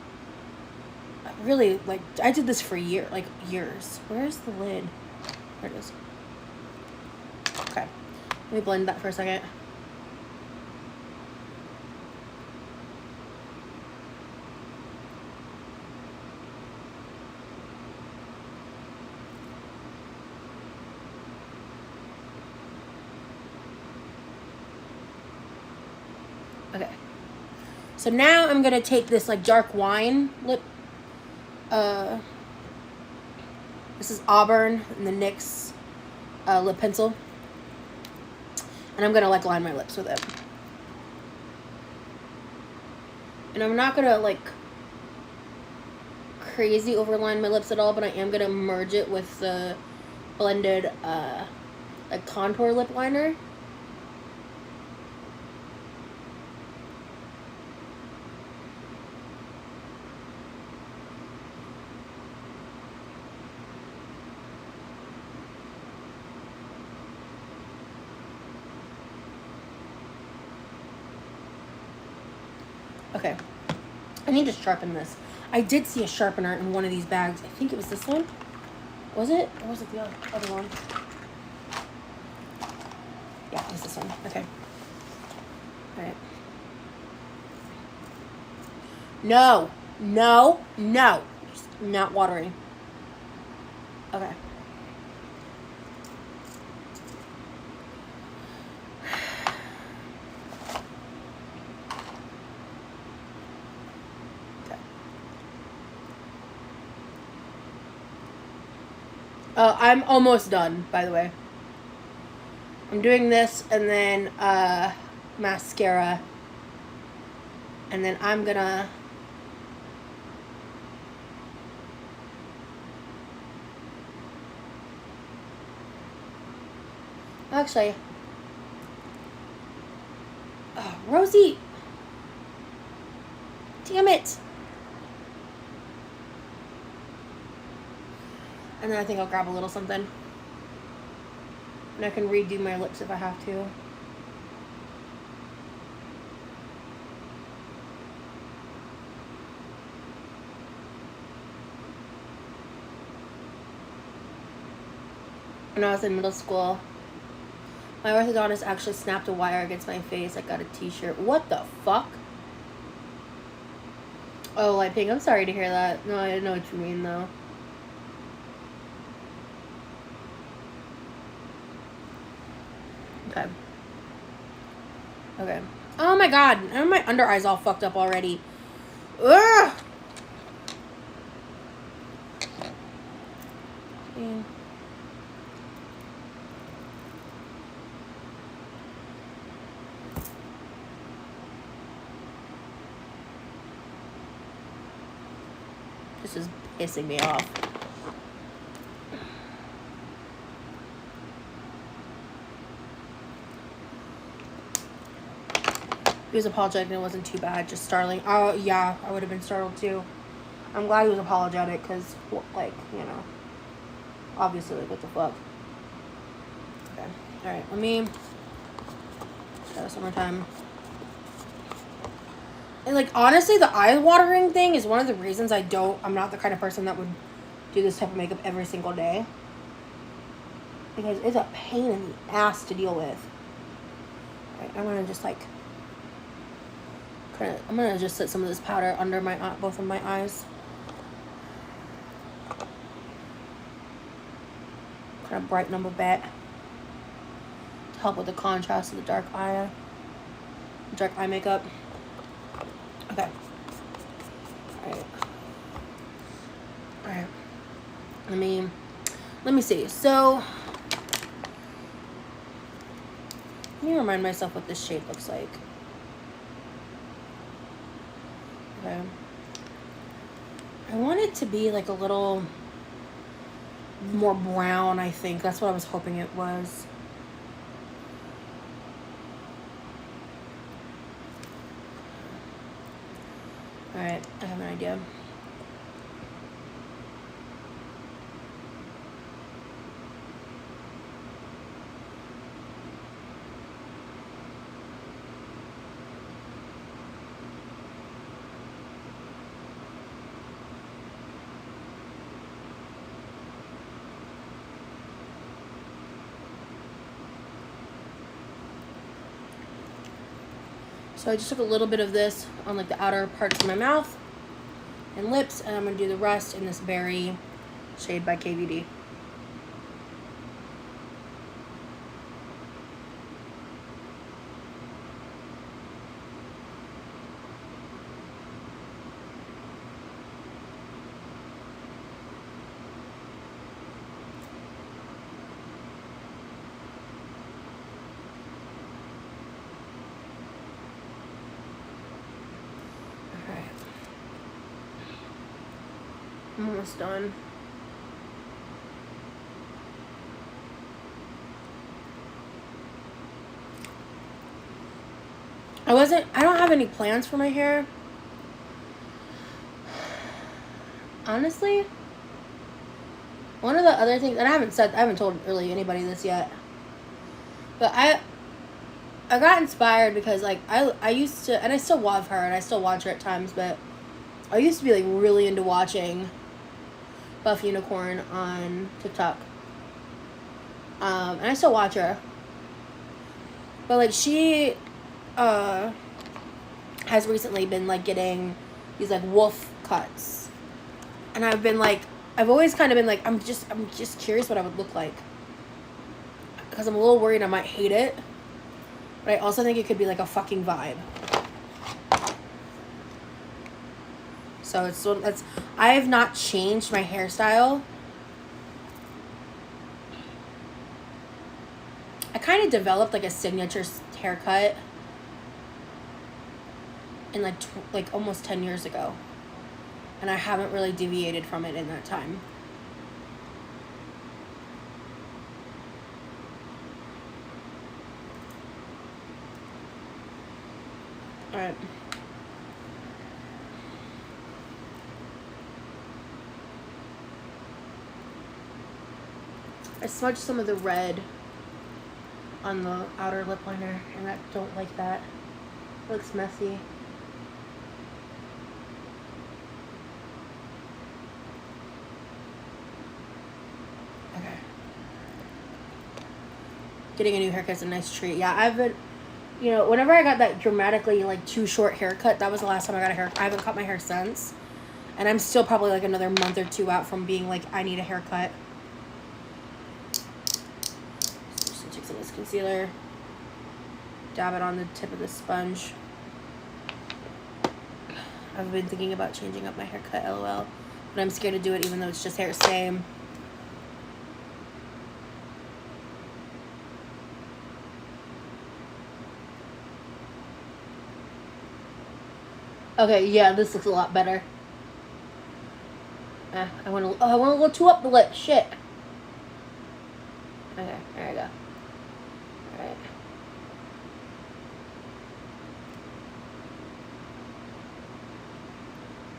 like I did this for years. Where's the lid? There it is. Okay. Let me blend that for a second. Okay. So now I'm going to take this like dark wine lip. This is Auburn and the NYX lip pencil. And I'm going to like line my lips with it. And I'm not going to like crazy overline my lips at all, but I am going to merge it with the blended like contour lip liner. Okay, I need to sharpen this. I did see a sharpener in one of these bags. I think it was this one. Was it? Or was it the other one? Yeah, it was this one. Okay. All right. No. Just not watering. Okay. I'm almost done, by the way. I'm doing this and then mascara. And then I'm gonna actually Rosie, damn it. And then I think I'll grab a little something. And I can redo my lips if I have to. When I was in middle school, my orthodontist actually snapped a wire against my face. I got a t-shirt. What the fuck? Oh, Light Pink, I'm sorry to hear that. No, I know what you mean, though. Okay. Okay. Oh my god. My under eye's all fucked up already. Ugh! Yeah. This is pissing me off. He was apologetic and it wasn't too bad, just startling. Oh, yeah, I would have been startled too. I'm glad he was apologetic because, like, you know, obviously, like, what the fuck. Okay, alright, let me try this one more time. And, like, honestly, the eye watering thing is one of the reasons I'm not the kind of person that would do this type of makeup every single day. Because it's a pain in the ass to deal with. Alright, I'm gonna just, like, I'm gonna just set some of this powder under both of my eyes. Kind of brighten them a bit to help with the contrast of the dark eye makeup. Okay. Alright. Let me see. So let me remind myself what this shade looks like. Okay. I want it to be like a little more brown, I think. That's what I was hoping it was. Alright, I have an idea. So I just took a little bit of this on like the outer parts of my mouth and lips, and I'm going to do the rest in this berry shade by KVD. I'm almost done. I don't have any plans for my hair. Honestly, one of the other things, and I haven't told really anybody this yet, but I got inspired because like I used to, and I still love her and I still watch her at times, but I used to be like really into watching Buff Unicorn on TikTok. And I still watch her. But like she has recently been like getting these like wolf cuts. And I've always kind of been like, I'm just curious what I would look like. Because I'm a little worried I might hate it. But I also think it could be like a fucking vibe. So I have not changed my hairstyle I kind of developed like a signature haircut in like almost 10 years ago. And I haven't really deviated from it in that time. Alright. I smudged some of the red on the outer lip liner, and I don't like that. It looks messy. Okay. Getting a new haircut's a nice treat. Yeah, I've been, you know, whenever I got that dramatically like too short haircut, that was the last time I got a haircut. I haven't cut my hair since. And I'm still probably like another month or two out from being like, I need a haircut. So just take some of this concealer. Dab it on the tip of the sponge. I've been thinking about changing up my haircut, lol. But I'm scared to do it even though it's just hair same. Okay, yeah, this looks a lot better. I want to go too up the lip. Shit. Okay, there we go. Alright.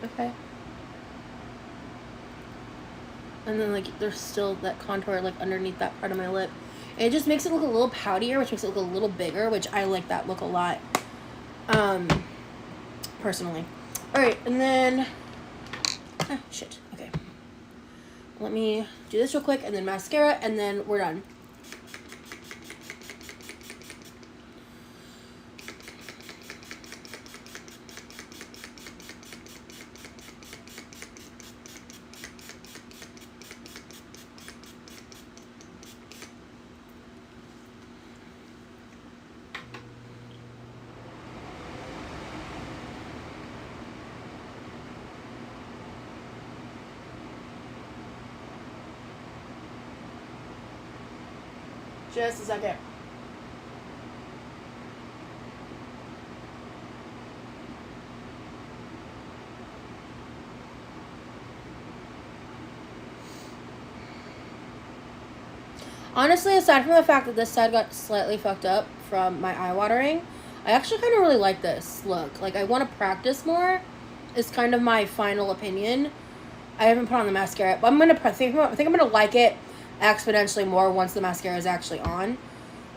Okay. And then, like, there's still that contour, like, underneath that part of my lip. And it just makes it look a little poutier, which makes it look a little bigger, which I like that look a lot. Personally. Alright, and then... shit. Okay. Let me do this real quick, and then mascara, and then we're done. Just a second. Honestly, aside from the fact that this side got slightly fucked up from my eye watering, I actually kind of really like this look. Like, I want to practice more. Is kind of my final opinion. I haven't put on the mascara, but I think I'm gonna like it exponentially more once the mascara is actually on.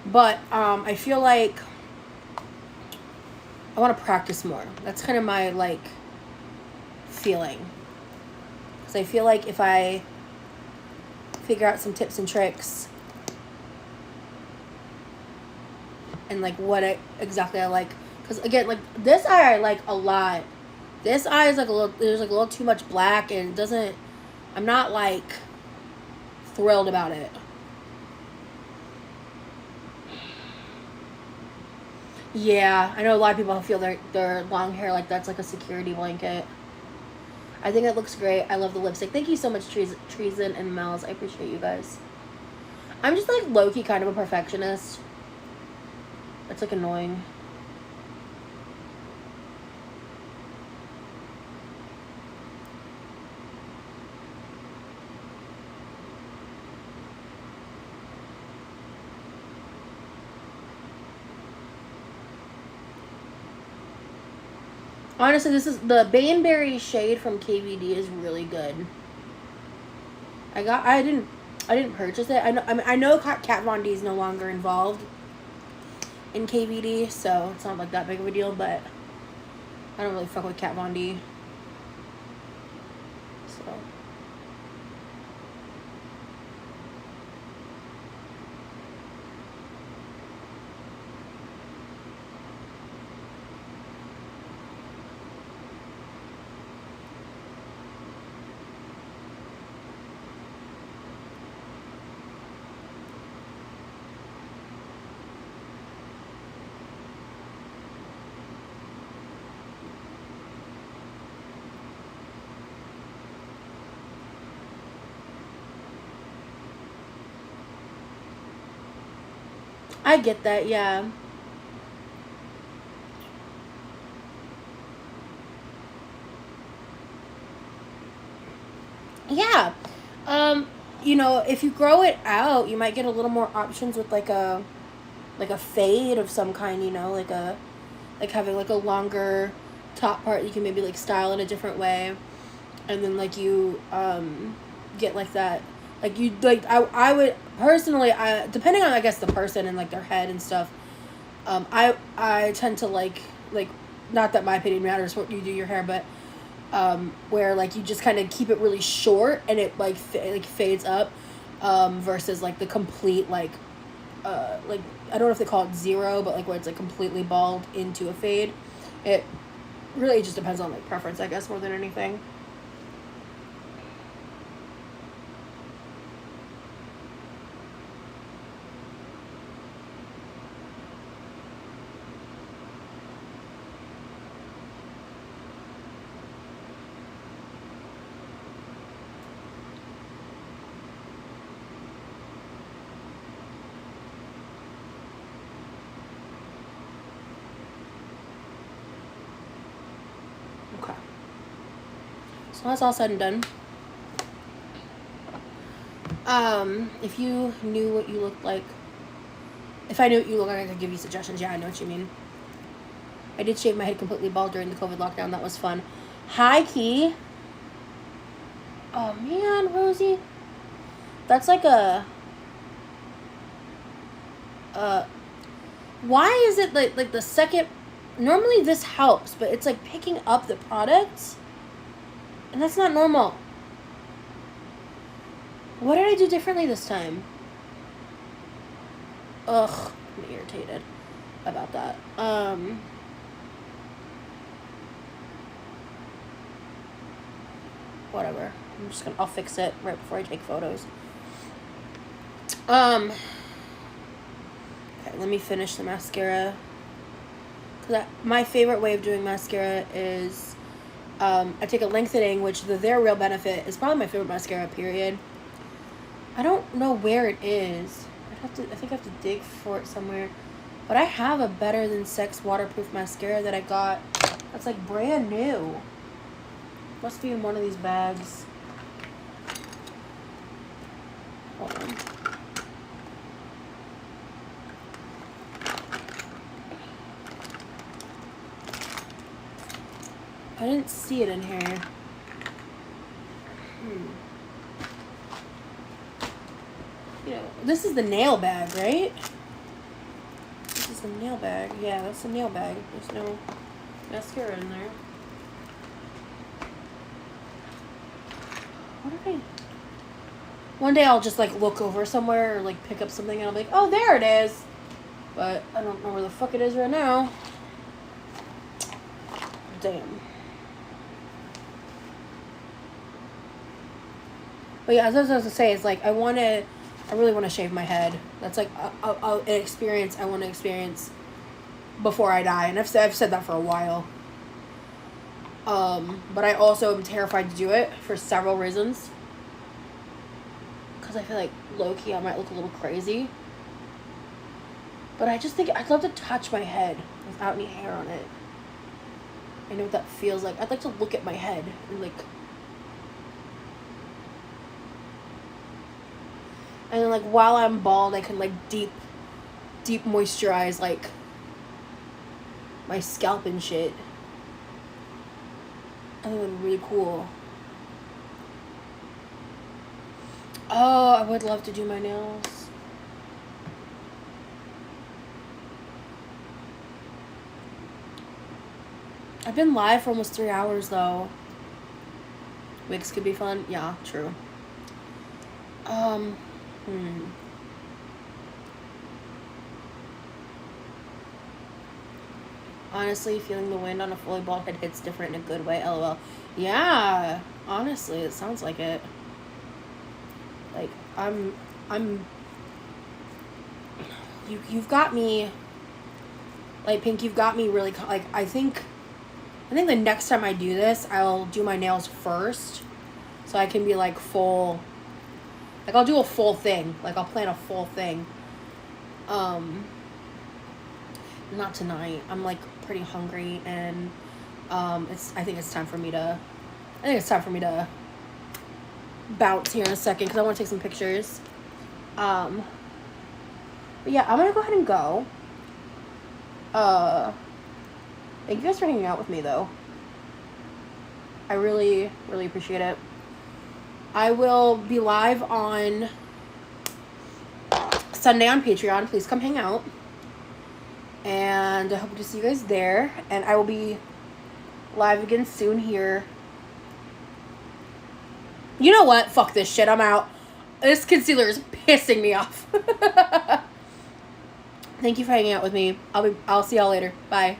But I feel like I want to practice more. That's kind of my like feeling, because I feel like if I figure out some tips and tricks and like exactly I like, because again, like this eye I like a lot. This eye is like there's like a little too much black, and it doesn't, I'm not like thrilled about it. Yeah, I know a lot of people feel their long hair like that's like a security blanket. I think it looks great. I love the lipstick. Thank you so much, Treason and Mel's. I appreciate you guys. I'm just like low-key kind of a perfectionist. It's like annoying. Honestly, this is the Baneberry shade from KVD is really good. I didn't purchase it. I know Kat Von D is no longer involved in KVD, so it's not like that big of a deal, but I don't really fuck with Kat Von D. So I get that, yeah. Yeah. You know, if you grow it out, you might get a little more options with like a fade of some kind, you know, like having like a longer top part you can maybe like style in a different way. And then like you get like that, like you like I would personally, I depending on I guess the person and like their head and stuff, I tend to like not that my opinion matters what you do your hair, but where like you just kind of keep it really short and it like fades up, versus like the complete like I don't know if they call it zero, but like where it's like completely bald into a fade. It really just depends on like preference, I guess, more than anything. Okay. So that's all said and done. If you knew what you looked like, if I knew what you looked like, I could give you suggestions. Yeah, I know what you mean. I did shave my head completely bald during the COVID lockdown. That was fun. Hi, Key. Oh, man, Rosie. That's like a... why is it like the second... Normally this helps, but it's like picking up the product. And that's not normal. What did I do differently this time? Ugh, I'm irritated about that. Whatever. I'll fix it right before I take photos. Okay, let me finish the mascara. Cause my favorite way of doing mascara is, I take a lengthening, which their Real Benefit is probably my favorite mascara, period. I don't know where it is. I think I have to dig for it somewhere. But I have a Better Than Sex waterproof mascara that I got. That's like brand new. Must be in one of these bags. Hold on. I didn't see it in here. You know, this is the nail bag, right? This is the nail bag. Yeah, that's the nail bag. There's no mascara in there. What did I... One day I'll just like look over somewhere or like pick up something and I'll be like, oh, there it is. But I don't know where the fuck it is right now. Damn. But yeah, as I was going to say, it's like I really want to shave my head. That's like an experience I want to experience before I die. And I've said that for a while. But I also am terrified to do it for several reasons. Because I feel like low-key I might look a little crazy. But I just think I'd love to touch my head without any hair on it. I know what that feels like. I'd like to look at my head and like... And then, like, while I'm bald, I can, like, deep moisturize, like, my scalp and shit. I think that would be really cool. Oh, I would love to do my nails. I've been live for almost 3 hours, though. Wigs could be fun. Yeah, true. Honestly, feeling the wind on a fully bald head hits different in a good way. LOL. Yeah, honestly, it sounds like it. Like, you've got me, like, Pink, you've got me really, like, I think the next time I do this, I'll do my nails first, so I can be, like, full, like, I'll do a full thing, like, I'll plan a full thing, Not tonight. I'm like pretty hungry, and I think it's time for me to bounce here in a second because I want to take some pictures. But yeah, I'm gonna go ahead and go. Thank you guys for hanging out with me, though. I really, really appreciate it. I will be live on Sunday on Patreon. Please come hang out. And I hope to see you guys there. And I will be live again soon here. You know what? Fuck this shit. I'm out. This concealer is pissing me off. Thank you for hanging out with me. I'll see y'all later. Bye.